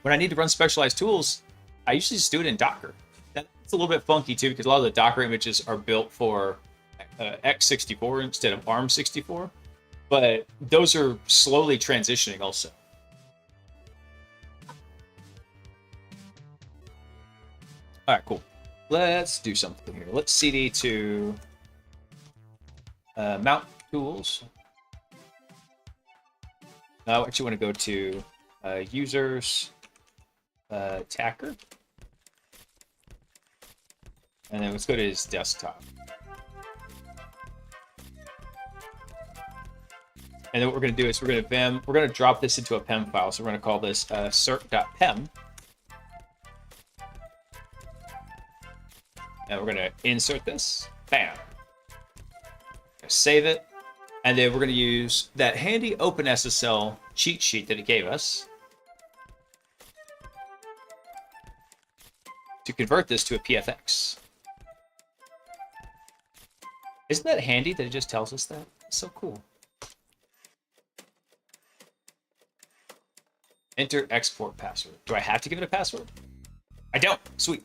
When I need to run specialized tools, I usually just do it in Docker. That's a little bit funky too, because a lot of the Docker images are built for x64 instead of ARM64. But those are slowly transitioning also. All right, cool. Let's do something here. Let's cd to mount tools. I actually want to go to users, attacker, and then let's go to his desktop. And then what we're going to do is we're going to drop this into a PEM file. So we're going to call this cert.pem. And we're going to insert this. Bam. Save it. And then we're going to use that handy OpenSSL cheat sheet that it gave us to convert this to a PFX. Isn't that handy that it just tells us that? It's so cool. Enter export password. Do I have to give it a password? I don't. Sweet.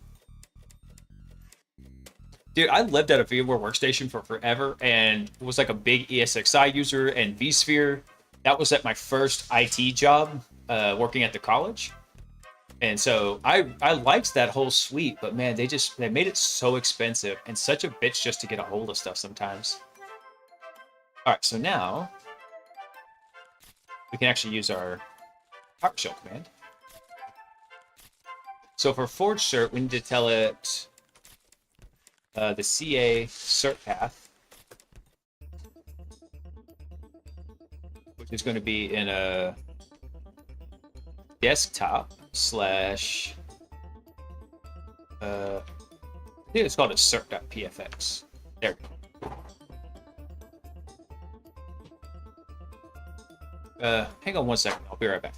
Dude, I lived at a VMware Workstation for forever and was like a big ESXi user and vSphere. That was at my first IT job working at the college. And so I liked that whole suite, but man, they made it so expensive and such a bitch just to get a hold of stuff sometimes. All right, so now we can actually use our PowerShell command. So for forge cert, we need to tell it the CA cert path, which is going to be in a desktop slash I think it's called a cert.pfx. There we go. Hang on one second. I'll be right back.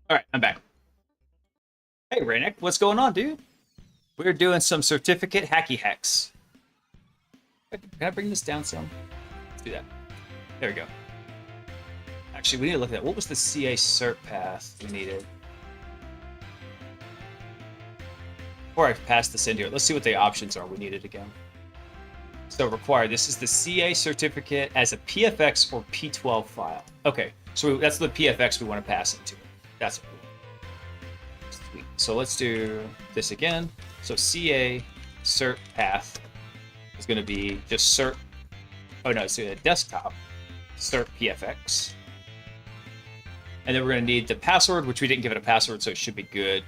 All right, I'm back. Hey, Raynick, what's going on, dude? We're doing some certificate hacky hacks. Can I bring this down some? Let's do that. There we go. Actually, we need to look at that. What was the CA cert path we needed? Before I pass this in here, let's see what the options are we needed again. So required, this is the CA certificate as a PFX or P12 file. Okay, so that's the PFX we want to pass into. That's cool. Sweet. So let's do this again. So CA cert path is going to be just cert. Oh no, it's a desktop cert PFX. And then we're going to need the password, which we didn't give it a password, so it should be good.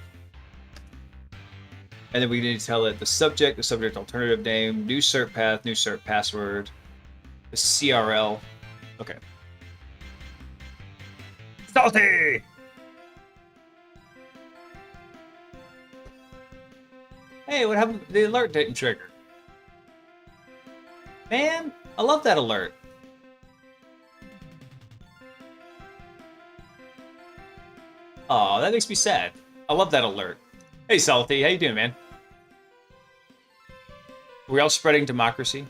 And then we need to tell it the subject alternative name, new cert path, new cert password, the CRL. Okay. Salty! Hey, what happened? The alert didn't trigger. Man, I love that alert. Aw, that makes me sad. I love that alert. Hey, Salty, how you doing, man? We're all spreading democracy.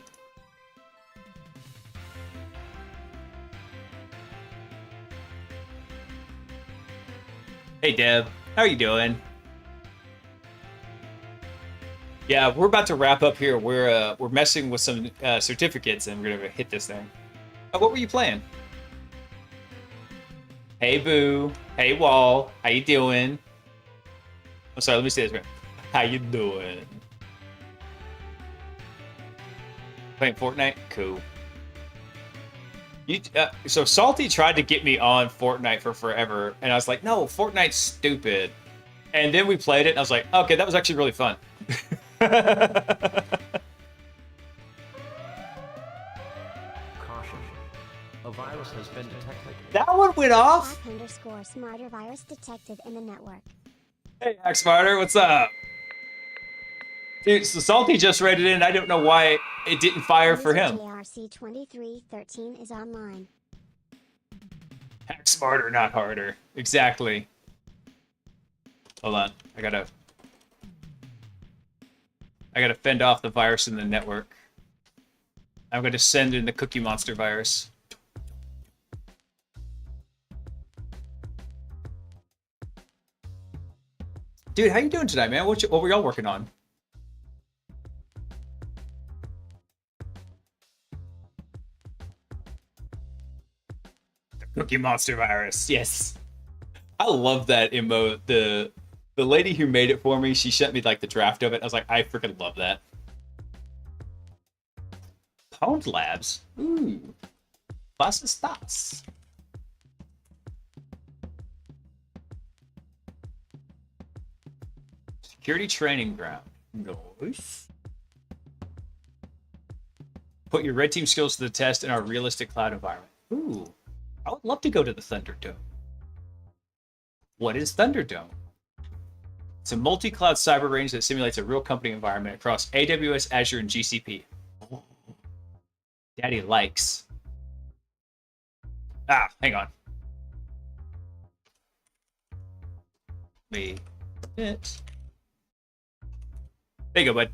Hey, Deb, how are you doing? Yeah, we're about to wrap up here. We're messing with some certificates, and we're gonna hit this thing. Oh, what were you playing? Hey, Boo. Hey, Wall. How you doing? I'm sorry. Let me say this. How you doing? Playing Fortnite? Cool. So Salty tried to get me on Fortnite for forever, and I was like, no, Fortnite's stupid. And then we played it, and I was like, okay, that was actually really fun. Caution. A virus has been detected. That one went off? _smarter virus detected in the network. Hey, Hack Smarter, what's up? Dude, so Salty just read it in. I don't know why it didn't fire for him. JRC 2313 is online. Hack smarter, not harder. Exactly. Hold on. I gotta fend off the virus in the network. I'm gonna send in the Cookie Monster virus. Dude, how you doing tonight, man? What were y'all working on? Cookie Monster virus, yes. I love that emote. The lady who made it for me, she sent me like the draft of it. I was like, I freaking love that. Pwned Labs. Ooh. Was ist das? Security training ground. Nice. Put your red team skills to the test in our realistic cloud environment. Ooh. I would love to go to the Thunderdome. What is Thunderdome? It's a multi-cloud cyber range that simulates a real company environment across AWS, Azure, and GCP. Oh. Daddy likes. Ah, hang on. There you go, bud.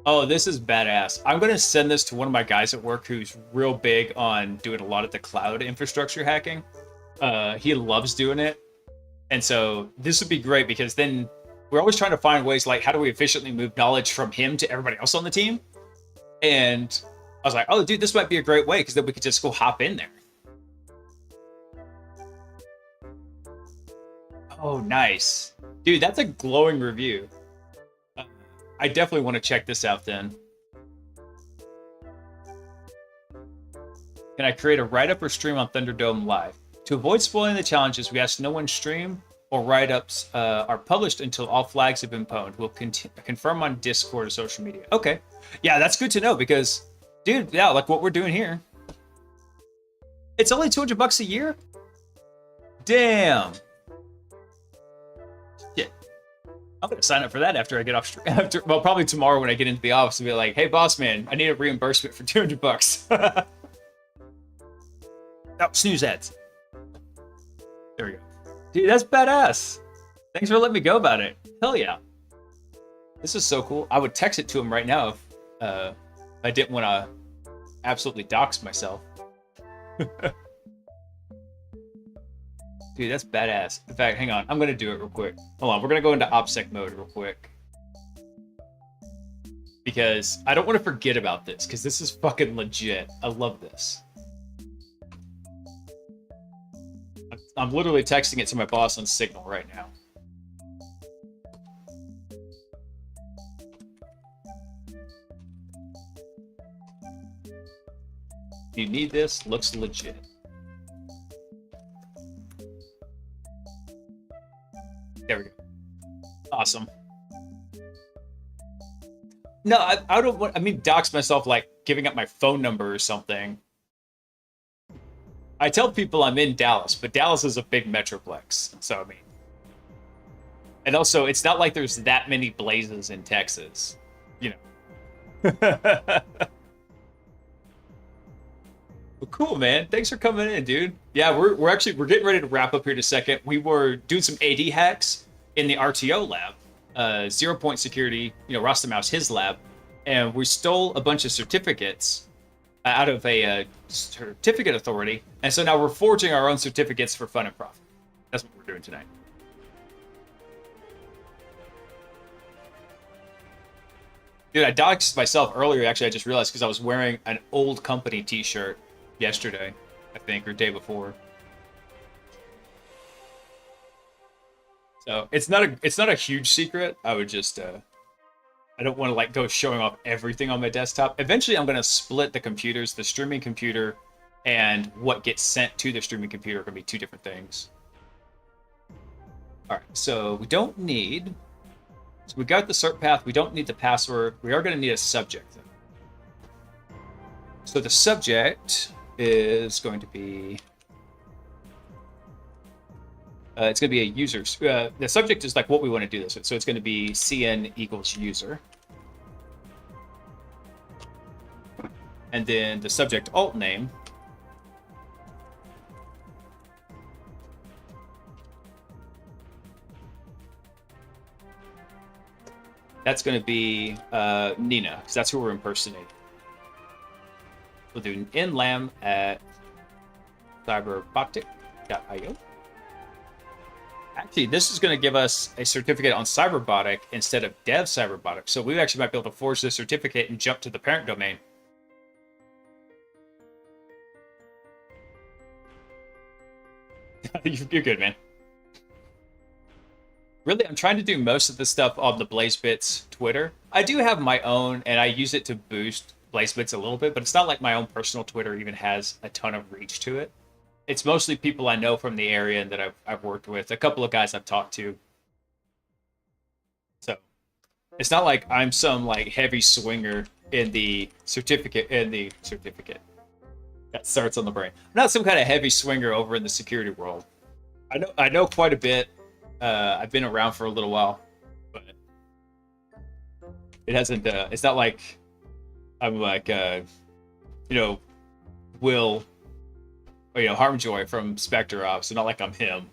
Oh, this is badass. I'm going to send this to one of my guys at work who's real big on doing a lot of the cloud infrastructure hacking. He loves doing it. And so this would be great because then we're always trying to find ways like, how do we efficiently move knowledge from him to everybody else on the team? And I was like, oh, dude, this might be a great way because then we could just go hop in there. Oh, nice. Dude, that's a glowing review. I definitely want to check this out then. Can I create a write-up or stream on Thunderdome Live? To avoid spoiling the challenges, we ask no one stream or write-ups are published until all flags have been pwned. We'll confirm on Discord or social media. Okay. Yeah, that's good to know because, dude, yeah, like what we're doing here. It's only $200 a year? Damn. Shit. I'm gonna sign up for that after I get off. Well, probably tomorrow when I get into the office and be like, "Hey, boss man, I need a reimbursement for $200." Oh, snooze ads. There we go. Dude, that's badass. Thanks for letting me go about it. Hell yeah. This is so cool. I would text it to him right now if I didn't want to absolutely dox myself. Dude, that's badass. In fact, hang on. I'm going to do it real quick. Hold on. We're going to go into OPSEC mode real quick. Because I don't want to forget about this, because this is fucking legit. I love this. I'm literally texting it to my boss on Signal right now. You need this? Looks legit. There we go. Awesome. No, I don't want, I mean, dox myself like giving up my phone number or something. I tell people I'm in Dallas, but Dallas is a big metroplex. So, I mean, And also, it's not like there's that many blazes in Texas, you know. Well, cool, man. Thanks for coming in, dude. Yeah, we're getting ready to wrap up here in a second. We were doing some AD hacks in the RTO lab, 0 point security. You know, Rostamow's his lab, and we stole a bunch of certificates out of a certificate authority, and so now we're forging our own certificates for fun and profit. That's what we're doing tonight. Dude, I doxed myself earlier. Actually, I just realized because I was wearing an old company T-shirt yesterday, I think, or day before. So it's not a huge secret. I would just I don't want to like go showing off everything on my desktop. Eventually, I'm gonna split the computers. The streaming computer and what gets sent to the streaming computer are gonna be two different things. All right, so we don't need. So we got the cert path. We don't need the password. We are going to need a subject. Though. So the subject is going to be. It's going to be a user. The subject is like what we want to do this with. So it's going to be CN equals user. And then the subject alt name. That's going to be Nina, because that's who we're impersonating. We'll do an nlam at cyberbotic.io. Actually, this is going to give us a certificate on Cyberbotic instead of dev Cyberbotic. So we actually might be able to forge this certificate and jump to the parent domain. You're good, man. Really, I'm trying to do most of the stuff on the BlazeBits Twitter. I do have my own, and I use it to boost BlazeBits a little bit, but it's not like my own personal Twitter even has a ton of reach to it. It's mostly people I know from the area and that I've worked with, a couple of guys I've talked to. So it's not like I'm some like heavy swinger in the certificate. That starts on the brain. I'm not some kind of heavy swinger over in the security world. I know quite a bit. I've been around for a little while, but it hasn't. It's not like I'm like, Will, or, Harmjoy from Spectre Ops. So not like I'm him.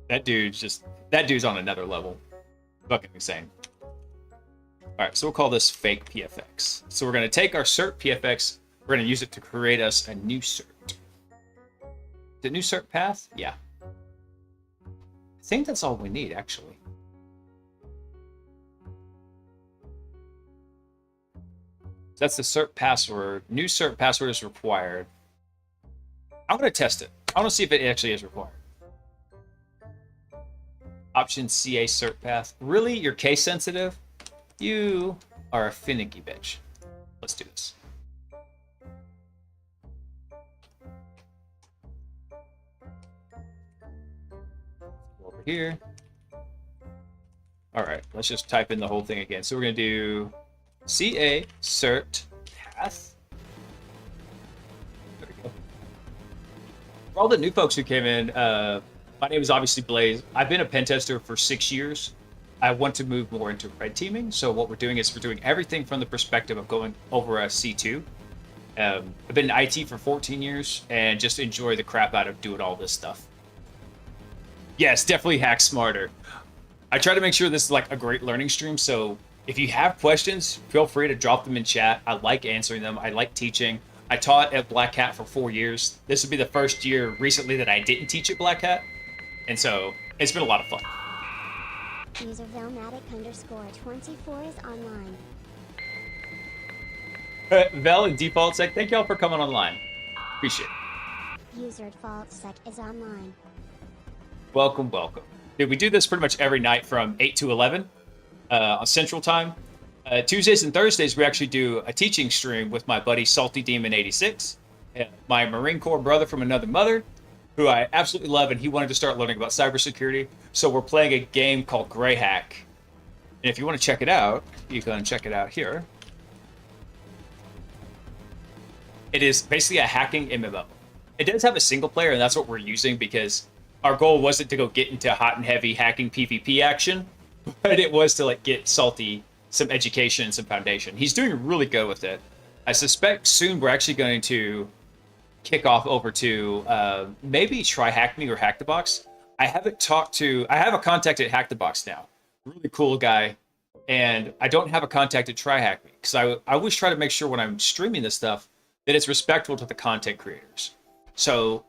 That dude's on another level. Fucking insane. All right, so we'll call this fake PFX. So we're gonna take our cert PFX. We're gonna use it to create us a new cert. The new cert path, yeah. I think that's all we need, actually. So that's the cert password. New cert password is required. I'm going to test it. I want to see if it actually is required. Option CA cert path. Really? You're case sensitive? You are a finicky bitch. Let's do this. Over here. All right, let's just type in the whole thing again. So we're going to do CA cert path. There we go. For all the new folks who came in, my name is obviously Blaze. I've been a pen tester for 6 years. I want to move more into red teaming. So what we're doing is we're doing everything from the perspective of going over a C2. I've been in IT for 14 years and just enjoy the crap out of doing all this stuff. Yes, definitely hack smarter. I try to make sure this is like a great learning stream. So if you have questions, feel free to drop them in chat. I like answering them. I like teaching. I taught at Black Hat for 4 years. This would be the first year recently that I didn't teach at Black Hat. And so it's been a lot of fun. User Velmatic_24 is online. Vel and Default Sec, thank y'all for coming online. Appreciate it. User DefaultSec is online. Welcome, welcome. Dude, we do this pretty much every night from 8 to 11 on Central Time. Tuesdays and Thursdays, we actually do a teaching stream with my buddy Salty Demon 86, my Marine Corps brother from another mother, who I absolutely love, and he wanted to start learning about cybersecurity. So we're playing a game called Grey Hack. And if you want to check it out, you can check it out here. It is basically a hacking MMO. It does have a single player, and that's what we're using because our goal wasn't to go get into hot and heavy hacking PvP action. but it was to like get Salty some education and some foundation. He's doing really good with it. I suspect soon we're actually going to kick off over to maybe try Hack Me or Hack the Box. I have a contact at Hack the Box now. Really cool guy. And I don't have a contact at Try Hack Me because I always try to make sure when I'm streaming this stuff that it's respectful to the content creators. So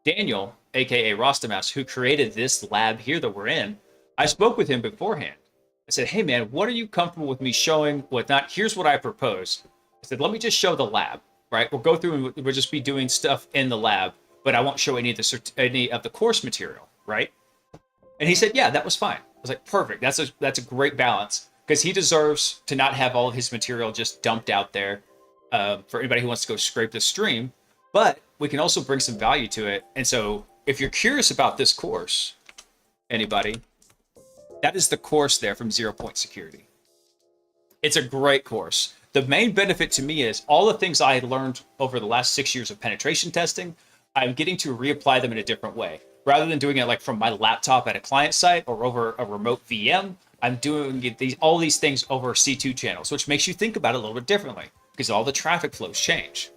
Daniel, aka Rostamas, who created this lab here that we're in, I spoke with him beforehand. I said, hey man, what are you comfortable with me showing, whatnot? Here's what I propose. I said, let me just show the lab, right? We'll go through and we'll just be doing stuff in the lab, but I won't show any of the course material, right? And he said, yeah, that was fine. I was like, perfect. That's a great balance because he deserves to not have all of his material just dumped out there for anybody who wants to go scrape the stream. But we can also bring some value to it. And so if you're curious about this course, anybody, that is the course there from 0 Point Security. It's a great course. The main benefit to me is all the things I had learned over the last 6 years of penetration testing, I'm getting to reapply them in a different way. Rather than doing it like from my laptop at a client site or over a remote VM, I'm doing all these things over C2 channels, which makes you think about it a little bit differently because all the traffic flows change.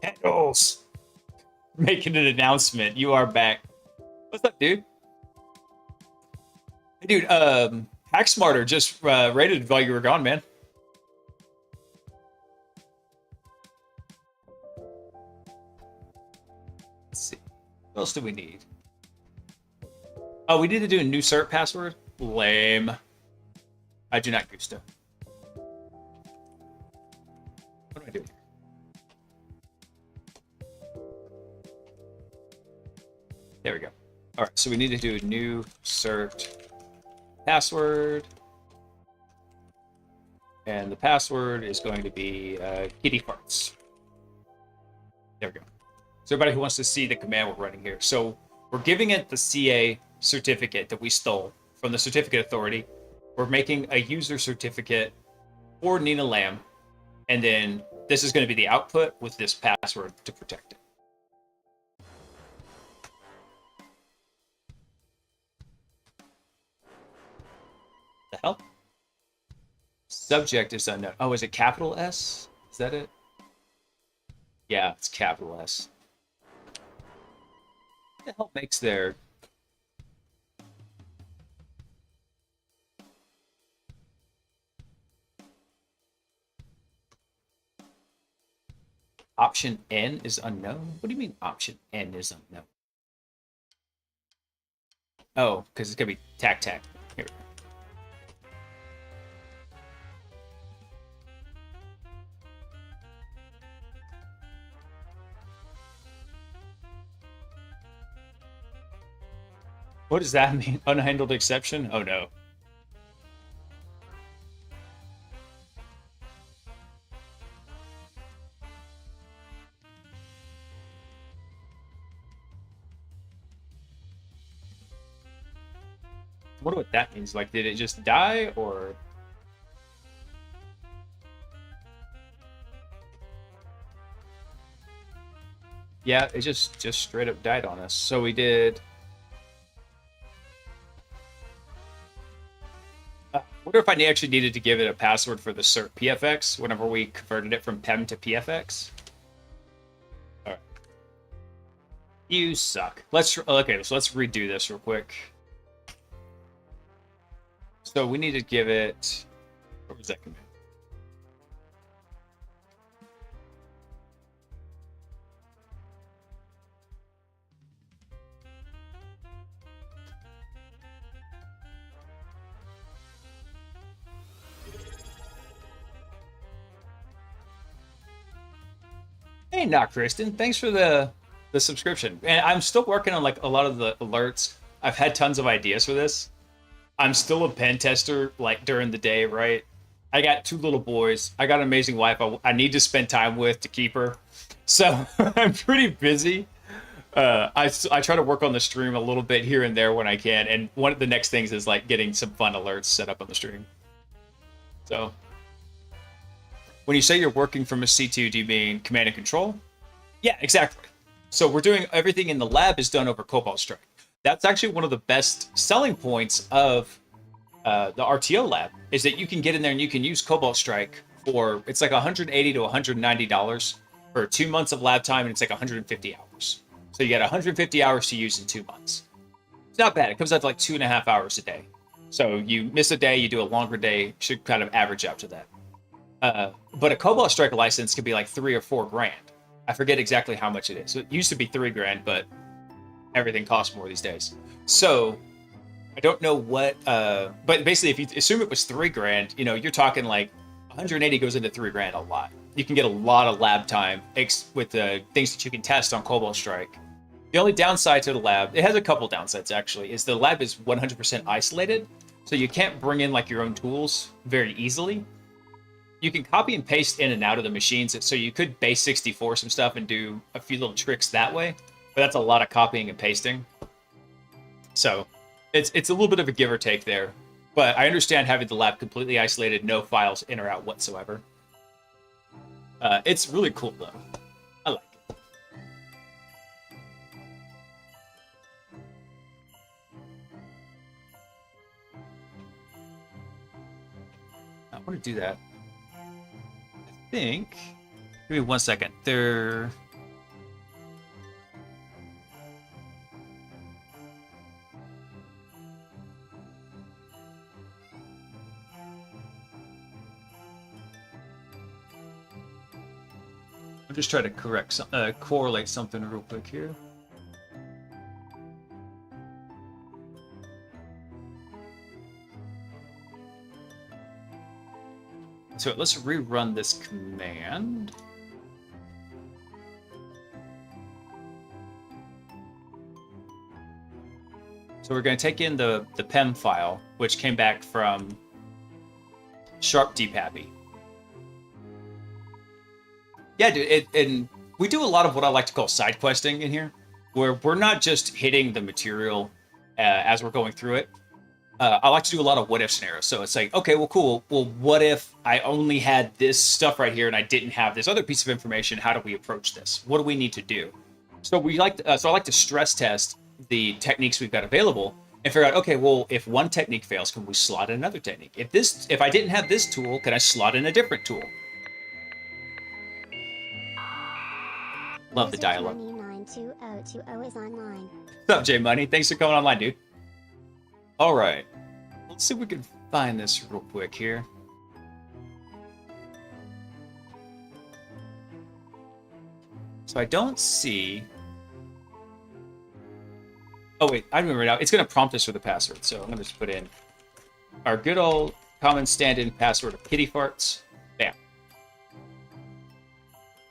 Handles. Making an announcement. You are back. What's up, dude? Hey, dude, Hack Smarter just rated while you were gone, man. Let's see. What else do we need? Oh, we need to do a new cert password? Lame. I do not gusto. What am I doing here? There we go. All right, so we need to do a new cert password. And the password is going to be kitty farts. There we go. So everybody who wants to see the command we're running here. So we're giving it the CA certificate that we stole from the certificate authority. We're making a user certificate for Nina Lamb. And then this is going to be the output with this password to protect it. The hell? Subject is unknown. Oh, is it capital S? Is that it? Yeah, it's capital S. What the hell makes their... Option N is unknown? What do you mean option N is unknown? Oh, because it's going to be tac-tac. Here we go. What does that mean? Unhandled exception? Oh no. I wonder what that means. Like, did it just die or? Yeah, it just straight up died on us. So we did. Wonder if I actually needed to give it a password for the cert PFX whenever we converted it from PEM to PFX. All right. You suck. Okay, so let's redo this real quick. So we need to give it. What was that command? Hey, not Kristen. Thanks for the subscription. And I'm still working on like a lot of the alerts. I've had tons of ideas for this. I'm still a pen tester like during the day, right? I got 2 little boys. I got an amazing wife I need to spend time with to keep her. So I'm pretty busy. I try to work on the stream a little bit here and there when I can. And one of the next things is like getting some fun alerts set up on the stream. So when you say you're working from a C2, do you mean command and control? Yeah, exactly. So we're doing everything in the lab is done over Cobalt Strike. That's actually one of the best selling points of the RTO lab is that you can get in there and you can use Cobalt Strike for it's like $180 to $190 for 2 months of lab time, and it's like 150 hours. So you get 150 hours to use in 2 months. It's not bad. It comes out to like 2.5 hours a day. So you miss a day, you do a longer day, should kind of average out to that. But a Cobalt Strike license could be like 3 or 4 grand. I forget exactly how much it is. So it used to be 3 grand, but everything costs more these days. So I don't know what, but basically, if you assume it was 3 grand, you know, you're talking like 180 goes into 3 grand a lot. You can get a lot of lab time with the things that you can test on Cobalt Strike. The only downside to the lab, it has a couple downsides actually, is the lab is 100% isolated, so you can't bring in like your own tools very easily. You can copy and paste in and out of the machines, so you could base 64 some stuff and do a few little tricks that way, but that's a lot of copying and pasting. So it's a little bit of a give or take there, but I understand having the lab completely isolated, no files in or out whatsoever. It's really cool though. I like it. I want to do that. I think. Give me 1 second. There. I'm just trying to correlate something real quick here. So let's rerun this command. So we're going to take in the PEM file, which came back from Sharp Deepappy. Yeah, dude, and we do a lot of what I like to call side questing in here, where we're not just hitting the material as we're going through it. I like to do a lot of what if scenarios. So it's like, okay, well, cool. Well, what if I only had this stuff right here and I didn't have this other piece of information? How do we approach this? What do we need to do? So I like to stress test the techniques we've got available and figure out, okay, well, if one technique fails, can we slot in another technique? If I didn't have this tool, can I slot in a different tool? Love the dialogue. 292020 is online. What's up, J Money? Thanks for coming online, dude. All right. Let's see if we can find this real quick here. So I don't see... Oh, wait. I remember now. It's going to prompt us for the password. So I'm going to just put in our good old common stand-in password of kitty farts. Bam.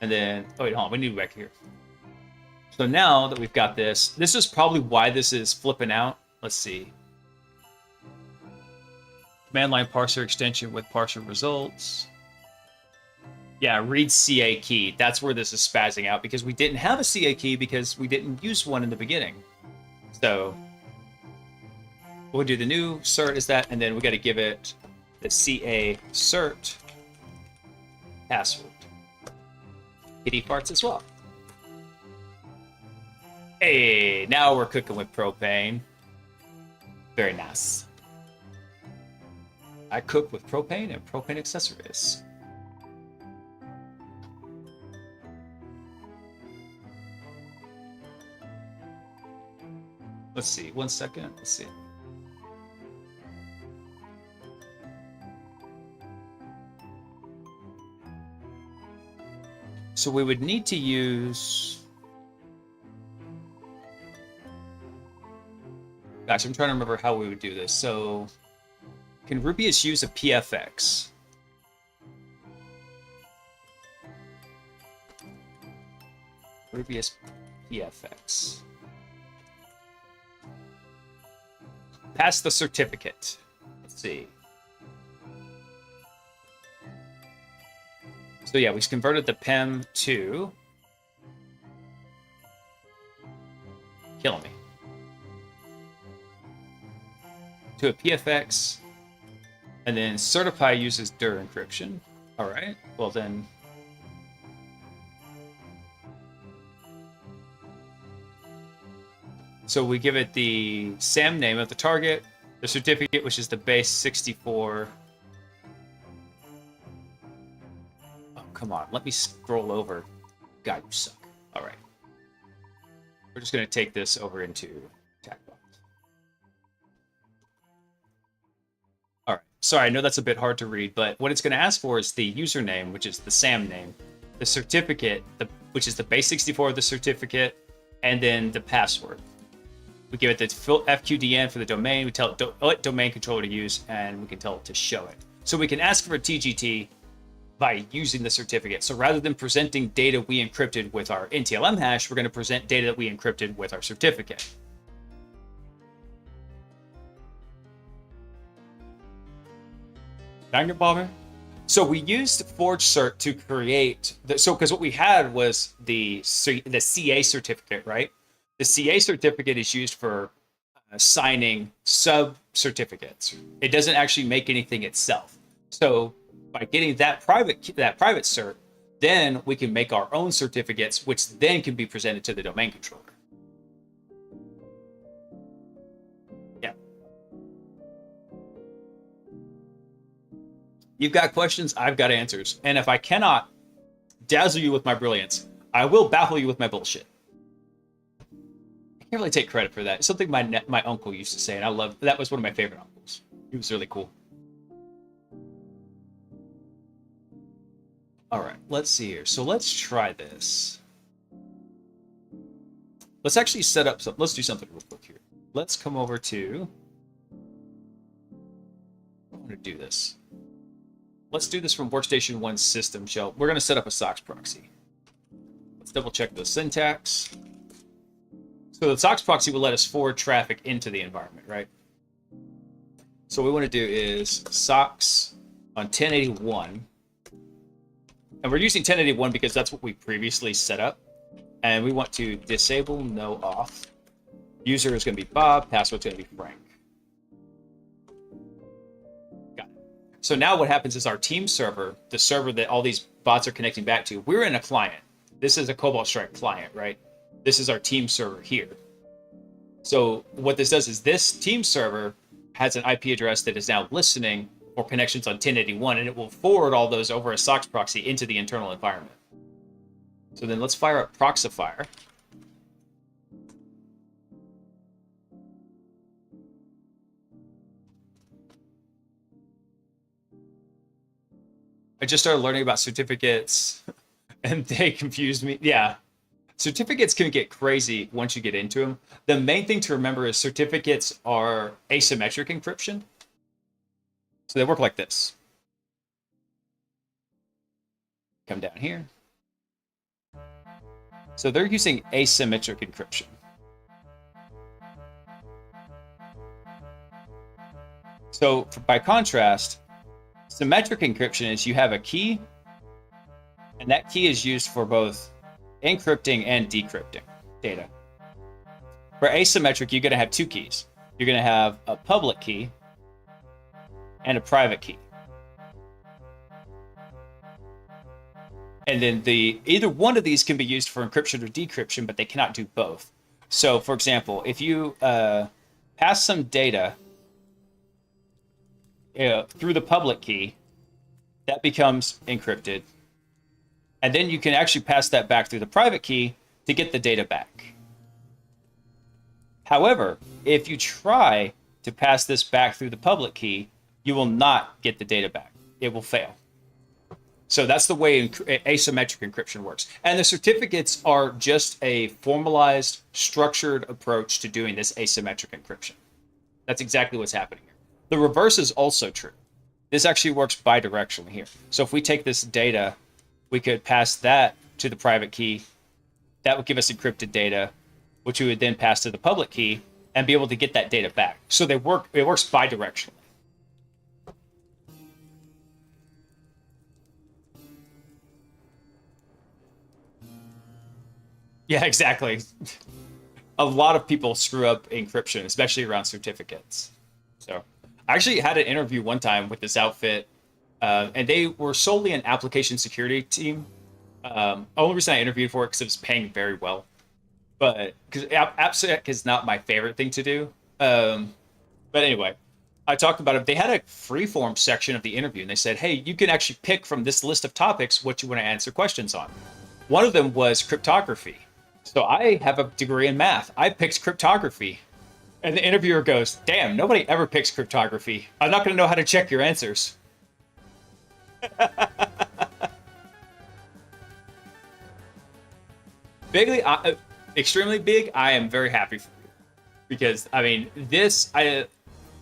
And then... Oh, wait, hold on. We need to go back here. So now that we've got this is probably why this is flipping out. Let's see. Command line parser extension with parser results. Yeah, read CA key. That's where this is spazzing out because we didn't have a CA key because we didn't use one in the beginning. So we'll do the new cert is that, and then we got to give it the CA cert password. Kitty farts as well. Hey, now we're cooking with propane. Very nice. I cook with propane and propane accessories. Let's see, 1 second. Let's see. So we would need to use... Gosh, I'm trying to remember how we would do this. So... Can Rubius use a PFX? Rubius PFX. Pass the certificate. Let's see. So yeah, we converted the PEM to... Killing me. To a PFX. And then certify uses dir encryption. All right. Well then. So we give it the SAM name of the target, The certificate, which is the base 64. Oh, come on. Let me scroll over. God, you suck. All right. We're just going to take this over into TACBot. All right. Sorry, I know that's a bit hard to read, but what it's going to ask for is the username, which is the SAM name, the certificate, which is the base 64 of the certificate, and then the password. We give it the FQDN for the domain. We tell it what domain controller to use, and we can tell it to show it. So we can ask for a TGT by using the certificate. So rather than presenting data we encrypted with our NTLM hash, we're going to present data that we encrypted with our certificate. Bomber. So we used Forge Cert to create because what we had was the CA certificate, right? The CA certificate is used for signing sub certificates. It doesn't actually make anything itself. So by getting that private cert, then we can make our own certificates, which then can be presented to the domain controller. Yeah. You've got questions, I've got answers. And if I cannot dazzle you with my brilliance, I will baffle you with my bullshit. I can't really take credit for that. It's something my uncle used to say, and I love that. Was one of my favorite uncles. He was really cool. All right, let's see here. So let's try this. Let's actually set up let's do something real quick here. Let's come over to, I want to do this. Let's do this from Workstation 1 system shell. We're going to set up a SOCKS proxy. Let's double check the syntax. So the SOCKS proxy will let us forward traffic into the environment, right? So what we want to do is SOCKS on 1081. And we're using 1081 because that's what we previously set up. And we want to disable no auth. User is going to be Bob, password's going to be Frank. Got it. So now what happens is our team server, the server that all these bots are connecting back to, we're in a client. This is a Cobalt Strike client, right? This is our team server here. So what this does is this team server has an IP address that is now listening for connections on 1081, and it will forward all those over a SOCKS proxy into the internal environment. So then let's fire up Proxifier. I just started learning about certificates and they confused me. Yeah. Certificates can get crazy once you get into them. The main thing to remember is certificates are asymmetric encryption. So they work like this. Come down here. So they're using asymmetric encryption. So by contrast, symmetric encryption is you have a key, and that key is used for both encrypting and decrypting data. For asymmetric, you're going to have two keys. You're going to have a public key and a private key. And then either one of these can be used for encryption or decryption, but they cannot do both. So, for example, if you pass some data through the public key, that becomes encrypted. And then you can actually pass that back through the private key to get the data back. However, if you try to pass this back through the public key, you will not get the data back. It will fail. So that's the way asymmetric encryption works. And the certificates are just a formalized, structured approach to doing this asymmetric encryption. That's exactly what's happening here. The reverse is also true. This actually works bidirectionally here. So if we take this data, we could pass that to the private key. That would give us encrypted data, which we would then pass to the public key and be able to get that data back. So it works bidirectionally. Yeah, exactly. A lot of people screw up encryption, especially around certificates. So I actually had an interview one time with this outfit, and they were solely an application security team. Only reason I interviewed for it because it was paying very well. But because AppSec is not my favorite thing to do. But anyway, I talked about it. They had a freeform section of the interview, and they said, "Hey, you can actually pick from this list of topics what you want to answer questions on." One of them was cryptography. So I have a degree in math. I picked cryptography. And the interviewer goes, "Damn, nobody ever picks cryptography. I'm not going to know how to check your answers." Bigly, extremely big, I am very happy for you. Because, I mean,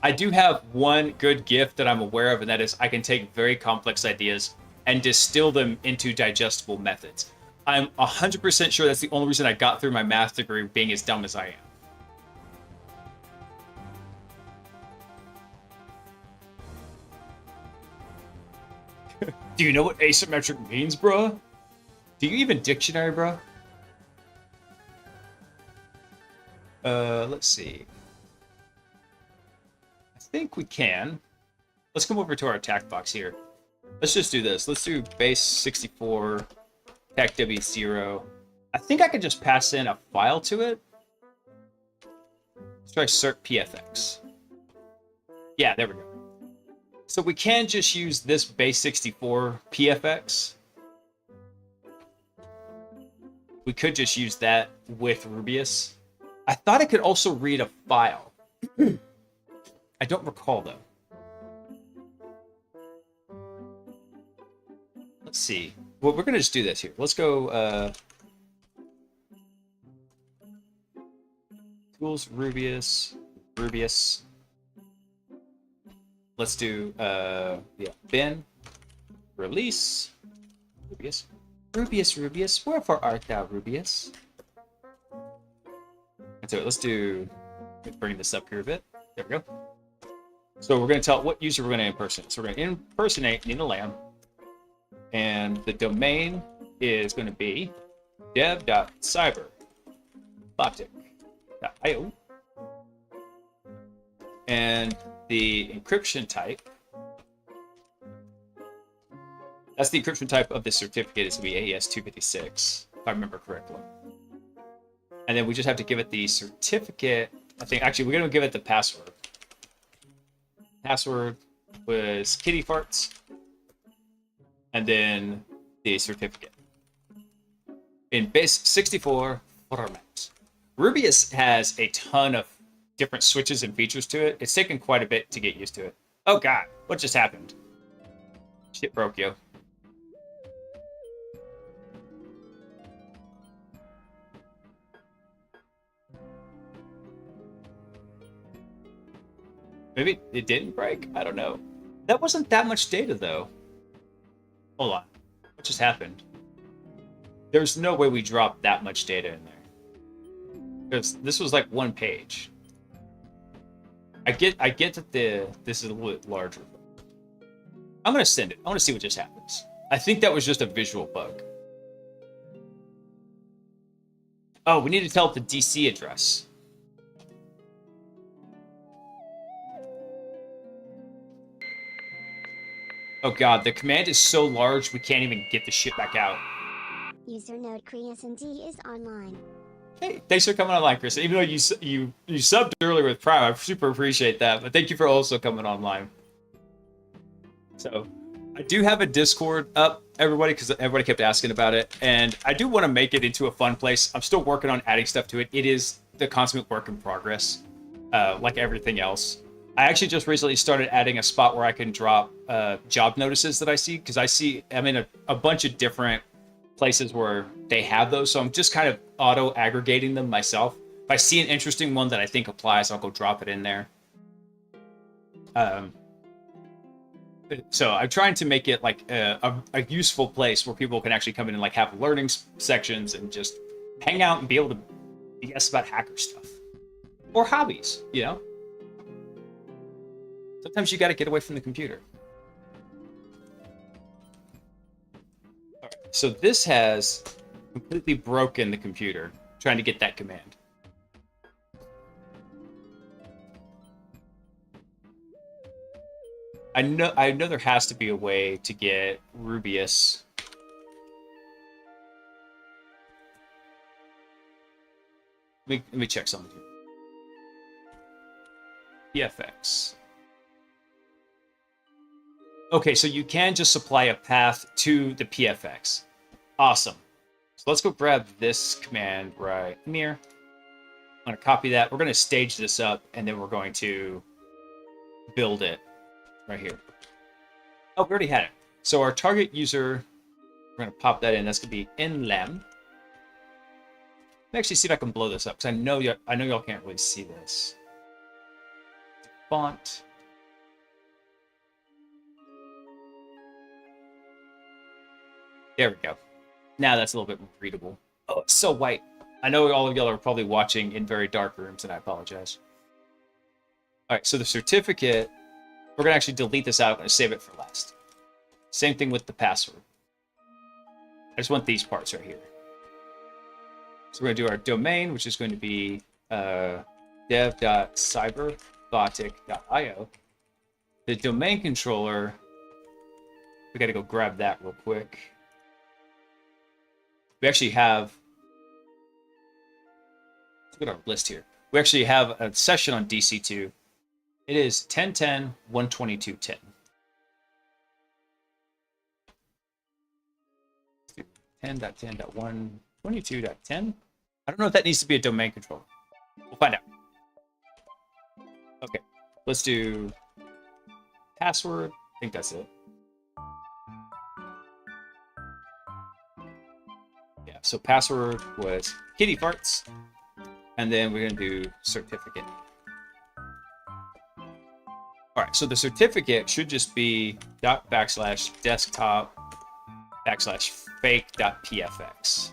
I do have one good gift that I'm aware of, and that is I can take very complex ideas and distill them into digestible methods. I'm 100% sure that's the only reason I got through my math degree, being as dumb as I am. Do you know what asymmetric means, bro? Do you even dictionary, bro? Let's see. I think we can. Let's come over to our attack box here. Let's just do this. Let's do base 64, attack W0. I think I could just pass in a file to it. Let's try cert pfx. Yeah, there we go. So we can just use this base 64 pfx. We could just use that with Rubius. I thought I could also read a file. I don't recall, though. Let's see. Well, we're going to just do this here. Let's go... tools, Rubius. Let's do, bin, release, Rubius, wherefore art thou, Rubius? And so let's bring this up here a bit. There we go. So we're going to tell what user we're going to impersonate. So we're going to impersonate Nina Lamb, and the domain is going to be dev.cyber.io, and the encryption type, that's the encryption type of the certificate, is going to be AES-256, if I remember correctly. And then we just have to give it the certificate. I think, actually, we're going to give it the password. Password was kitty farts. And then the certificate. In base 64 format. Rubius has a ton of different switches and features to it. It's taken quite a bit to get used to it. Oh god, what just happened? Shit broke, yo. Maybe it didn't break? I don't know. That wasn't that much data, though. Hold on. What just happened? There's no way we dropped that much data in there. Because this was like one page. I get that this is a little bit larger. I'm gonna send it. I want to see what just happens. I think that was just a visual bug. Oh, we need to tell it the DC address. Oh god, the command is so large we can't even get the shit back out. User node CreaSND is online. Hey, thanks for coming online, Chris. Even though you subbed earlier with Prime, I super appreciate that. But thank you for also coming online. So, I do have a Discord up, everybody, because everybody kept asking about it, and I do want to make it into a fun place. I'm still working on adding stuff to it. It is the consummate work in progress, like everything else. I actually just recently started adding a spot where I can drop job notices that I see, because I'm in a bunch of different places where they have those, so I'm just kind of auto-aggregating them myself. If I see an interesting one that I think applies, I'll go drop it in there. So I'm trying to make it like a useful place where people can actually come in and like have learning sections and just hang out and be able to BS about hacker stuff. Or hobbies, you know? Sometimes you gotta get away from the computer. Alright, so this has completely broken the computer trying to get that command. I know there has to be a way to get Rubius. Let me check something here. PFX. Okay, so you can just supply a path to the PFX. Awesome. So let's go grab this command right here. I'm going to copy that. We're going to stage this up, and then we're going to build it right here. Oh, we already had it. So our target user, we're going to pop that in. That's going to be nlem. Let me actually see if I can blow this up, because I know y'all can't really see this. Font. There we go. Now that's a little bit more readable. Oh, it's so white. I know all of y'all are probably watching in very dark rooms, and I apologize. All right, so the certificate, we're going to actually delete this out. I'm going to save it for last. Same thing with the password. I just want these parts right here. So we're going to do our domain, which is going to be dev.cyberbotic.io. The domain controller, we got to go grab that real quick. We actually have, let's look at our list here. We actually have a session on DC2. It is 10.10.122.10. 10.10.122.10. I don't know if that needs to be a domain controller. We'll find out. Okay, let's do password. I think that's it. Yeah, so password was kitty farts. And then we're going to do certificate. All right, so the certificate should just be .desktop/fake.pfx.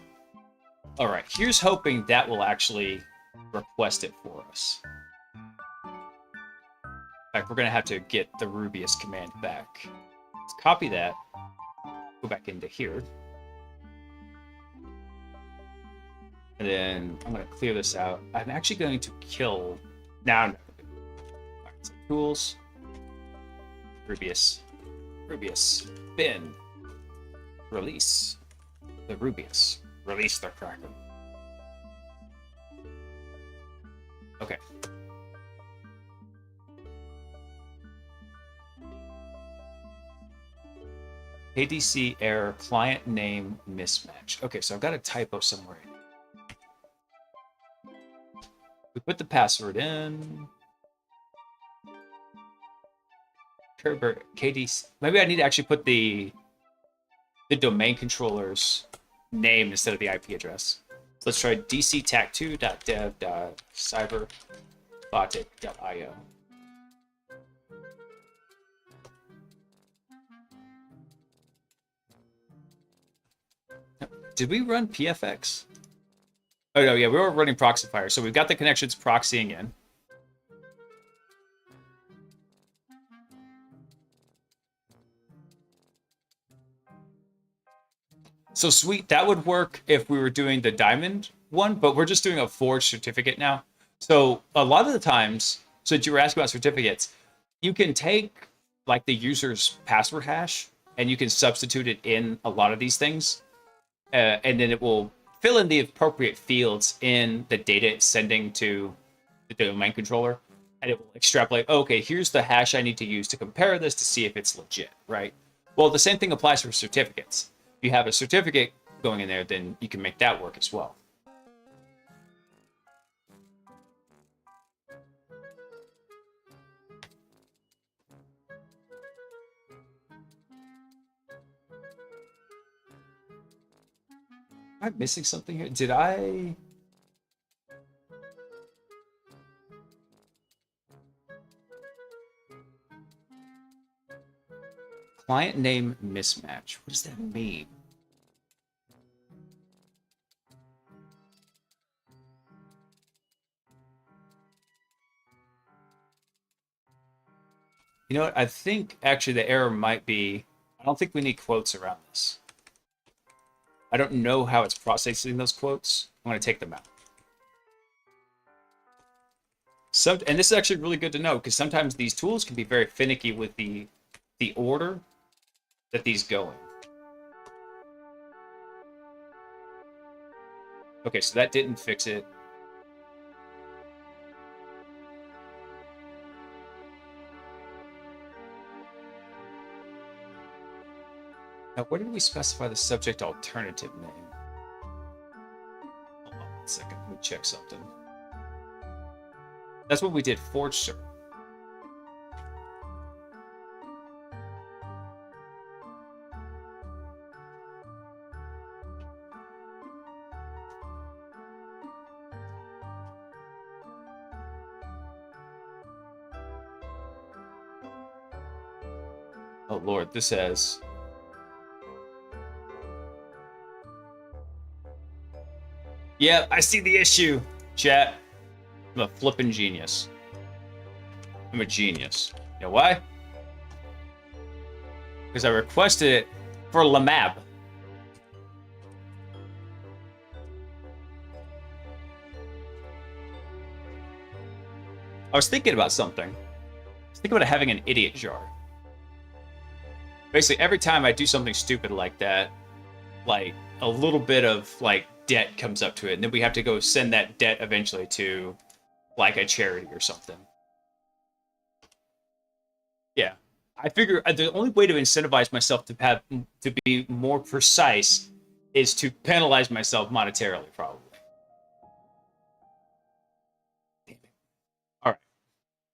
All right, here's hoping that will actually request it for us. In fact, we're going to have to get the Rubius command back. Let's copy that, go back into here. And then I'm going to clear this out. I'm actually going to kill now. All right, so tools, Rubius, bin, release the Rubius, release the Kraken. Okay. ADC error, client name mismatch. Okay, so I've got a typo somewhere. We put the password in. Kerberos KDC. Maybe I need to actually put the domain controller's name instead of the IP address. So let's try dctac2.dev.cyberbotic.io. Did we run PFX? Oh no, yeah, we were running Proxifier, so we've got the connections proxying in. So sweet, that would work if we were doing the diamond one, but we're just doing a forged certificate now. So a lot of the times, so that you were asking about certificates, you can take like the user's password hash and you can substitute it in a lot of these things. And then it will fill in the appropriate fields in the data it's sending to the domain controller. And it will extrapolate, okay, here's the hash I need to use to compare this to see if it's legit, right? Well, the same thing applies for certificates. If you have a certificate going in there, then you can make that work as well. Am I missing something here? Did I... Client name mismatch. What does that mean? You know what? I think actually the error might be, I don't think we need quotes around this. I don't know how it's processing those quotes. I'm going to take them out. And this is actually really good to know because sometimes these tools can be very finicky with the order that these go in. Okay, so that didn't fix it. Where did we specify the subject alternative name? Hold on 1 second. Let me check something. That's what we did. Forge server. Oh Lord, this says. Yeah, I see the issue, chat. I'm a flippin' genius. I'm a genius. You know why? Because I requested it for Lamab. I was thinking about something. I was thinking about having an idiot jar. Basically, every time I do something stupid like that, like a little bit of like debt comes up to it, and then we have to go send that debt eventually to like a charity or something. Yeah, I figure the only way to incentivize myself to be more precise is to penalize myself monetarily, probably. All right,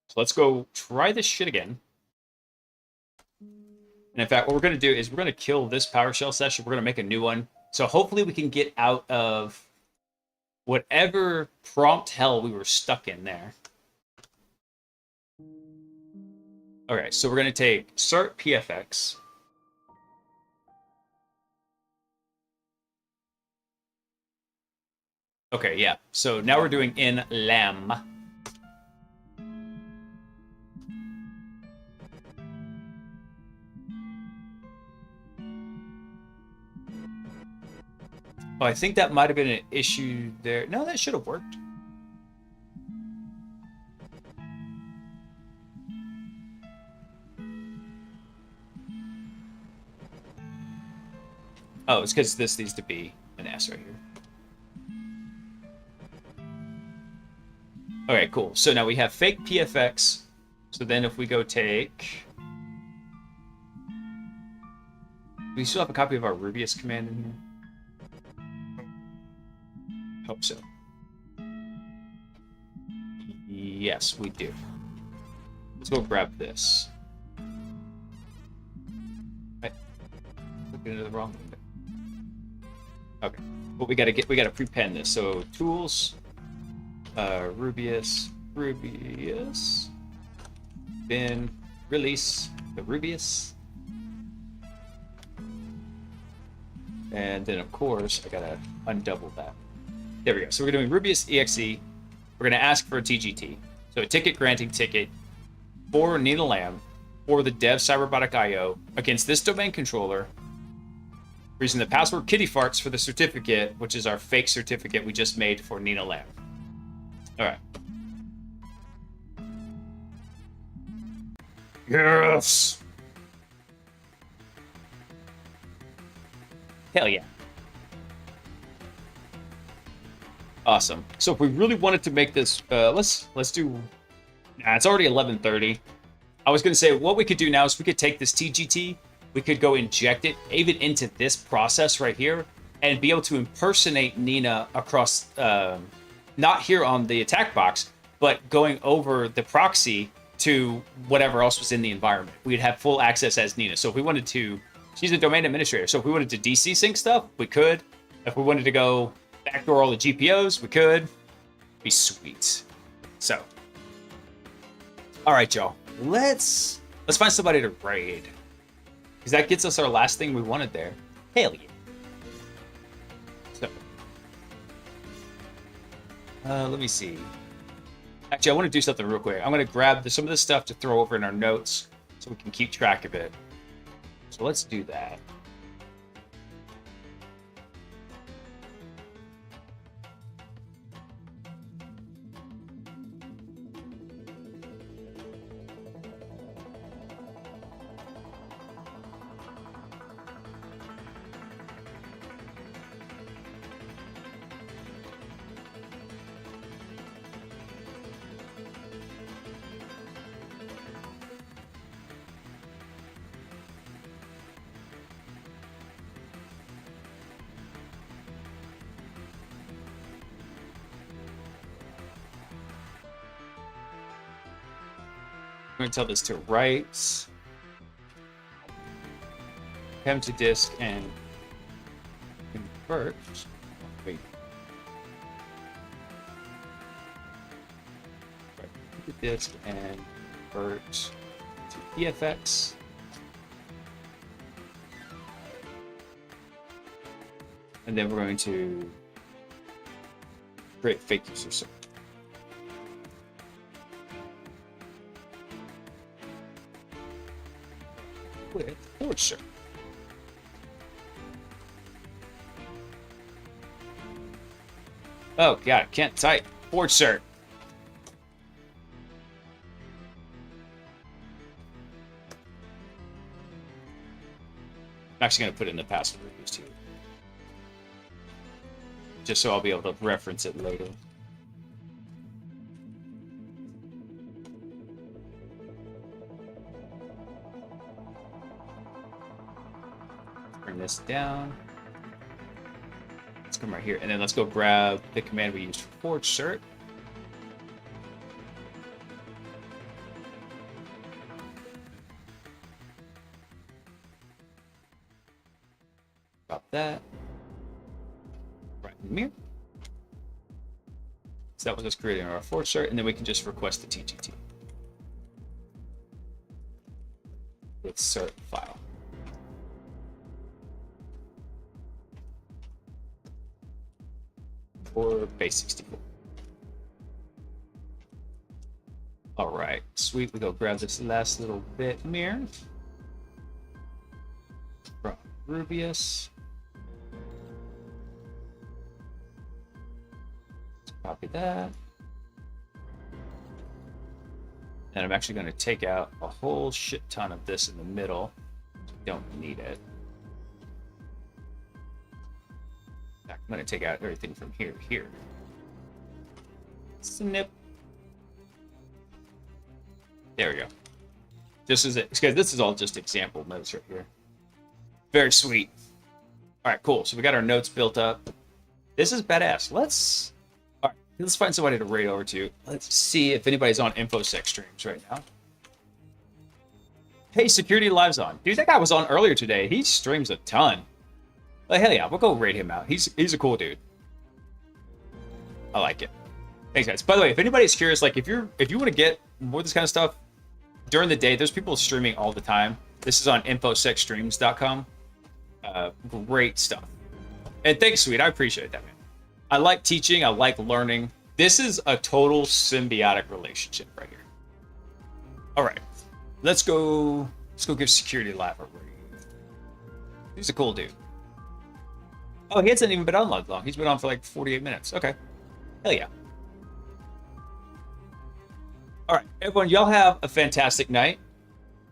so let's go try this shit again. And in fact, what we're going to do is we're going to kill this PowerShell session. We're going to make a new one. So hopefully we can get out of whatever prompt hell we were stuck in there. Okay, so we're going to take cert pfx. Okay, yeah. So now we're doing in lam. Oh, I think that might have been an issue there. No, that should have worked. Oh, it's because this needs to be an S right here. Okay, cool. So now we have fake PFX. So then if we go take... Do we still have a copy of our Rubius command in here? Hope so. Yes, we do. Let's go grab this. I looked into the wrong one. Okay, but we gotta prepend this. So tools, Rubius, bin, release the Rubius, and then of course I gotta undouble that. There we go. So we're doing Rubius exe. We're going to ask for a TGT. So a ticket granting ticket for Nina Lam for the dev cyberbotic IO against this domain controller. We're using the password kitty farts for the certificate, which is our fake certificate we just made for Nina Lam. All right. Yes. Hell yeah. Awesome. So if we really wanted to make this, let's do. Nah, it's already 11:30. I was gonna say what we could do now is we could take this TGT, we could go inject it even into this process right here, and be able to impersonate Nina across, not here on the attack box, but going over the proxy to whatever else was in the environment. We'd have full access as Nina. So if we wanted to, she's a domain administrator. So if we wanted to DC sync stuff, we could. If we wanted to go backdoor all the GPOs, we could. It'd be sweet. So, all right, y'all. Let's find somebody to raid, because that gets us our last thing we wanted there. Hell yeah. So, let me see. Actually, I want to do something real quick. I'm going to grab some of this stuff to throw over in our notes so we can keep track of it. So let's do that. I'm going to tell this to write. Come to disk and convert. Wait. Right. To disk and convert to EFX. And then we're going to create fake user set with forward cert. Oh god, I can't type. Forward cert. I'm actually going to put in the password we used here, just so I'll be able to reference it later. Bring this down. Let's come right here, and then let's go grab the command we used for forward cert. Drop that. Right in the mirror. So that was just creating our forward cert, and then we can just request the TGT with cert file. Or base 64. All right, sweet. We go grab this last little bit mirror from Rubius. Let's copy that. And I'm actually going to take out a whole shit ton of this in the middle. Don't need it. I'm going to take out everything from here to here. Snip. There we go. This is it. Guys, this is all just example notes right here. Very sweet. All right, cool. So we got our notes built up. This is badass. Let's find somebody to raid over to. Let's see if anybody's on InfoSec streams right now. Hey, Security Live's on. Dude, that guy was on earlier today. He streams a ton. Like, hell yeah, we'll go raid him out. He's a cool dude. I like it. Thanks, guys. By the way, if anybody's curious, like if you want to get more of this kind of stuff during the day, there's people streaming all the time. This is on infosecstreams.com. Great stuff. And thanks, sweet. I appreciate that, man. I like teaching. I like learning. This is a total symbiotic relationship right here. All right, let's go give Security Live a raid. He's a cool dude. Oh, he hasn't even been on long. He's been on for like 48 minutes. Okay. Hell yeah. All right, everyone, y'all have a fantastic night.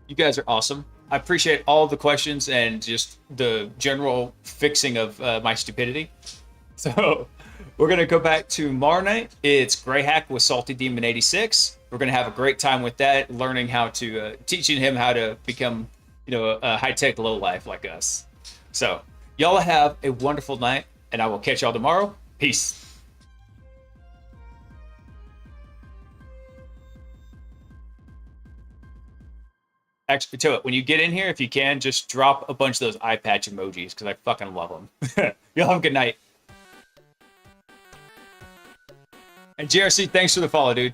You guys are awesome. I appreciate all the questions and just the general fixing of my stupidity. So we're going to go back to tomorrow night. It's Greyhack with Salty Demon 86. We're going to have a great time with that, learning how to, teaching him how to become, a high-tech lowlife like us. So y'all have a wonderful night, and I will catch y'all tomorrow. Peace. Actually, to it, when you get in here, if you can, just drop a bunch of those eye patch emojis, because I fucking love them. Y'all have a good night. And JRC, thanks for the follow, dude.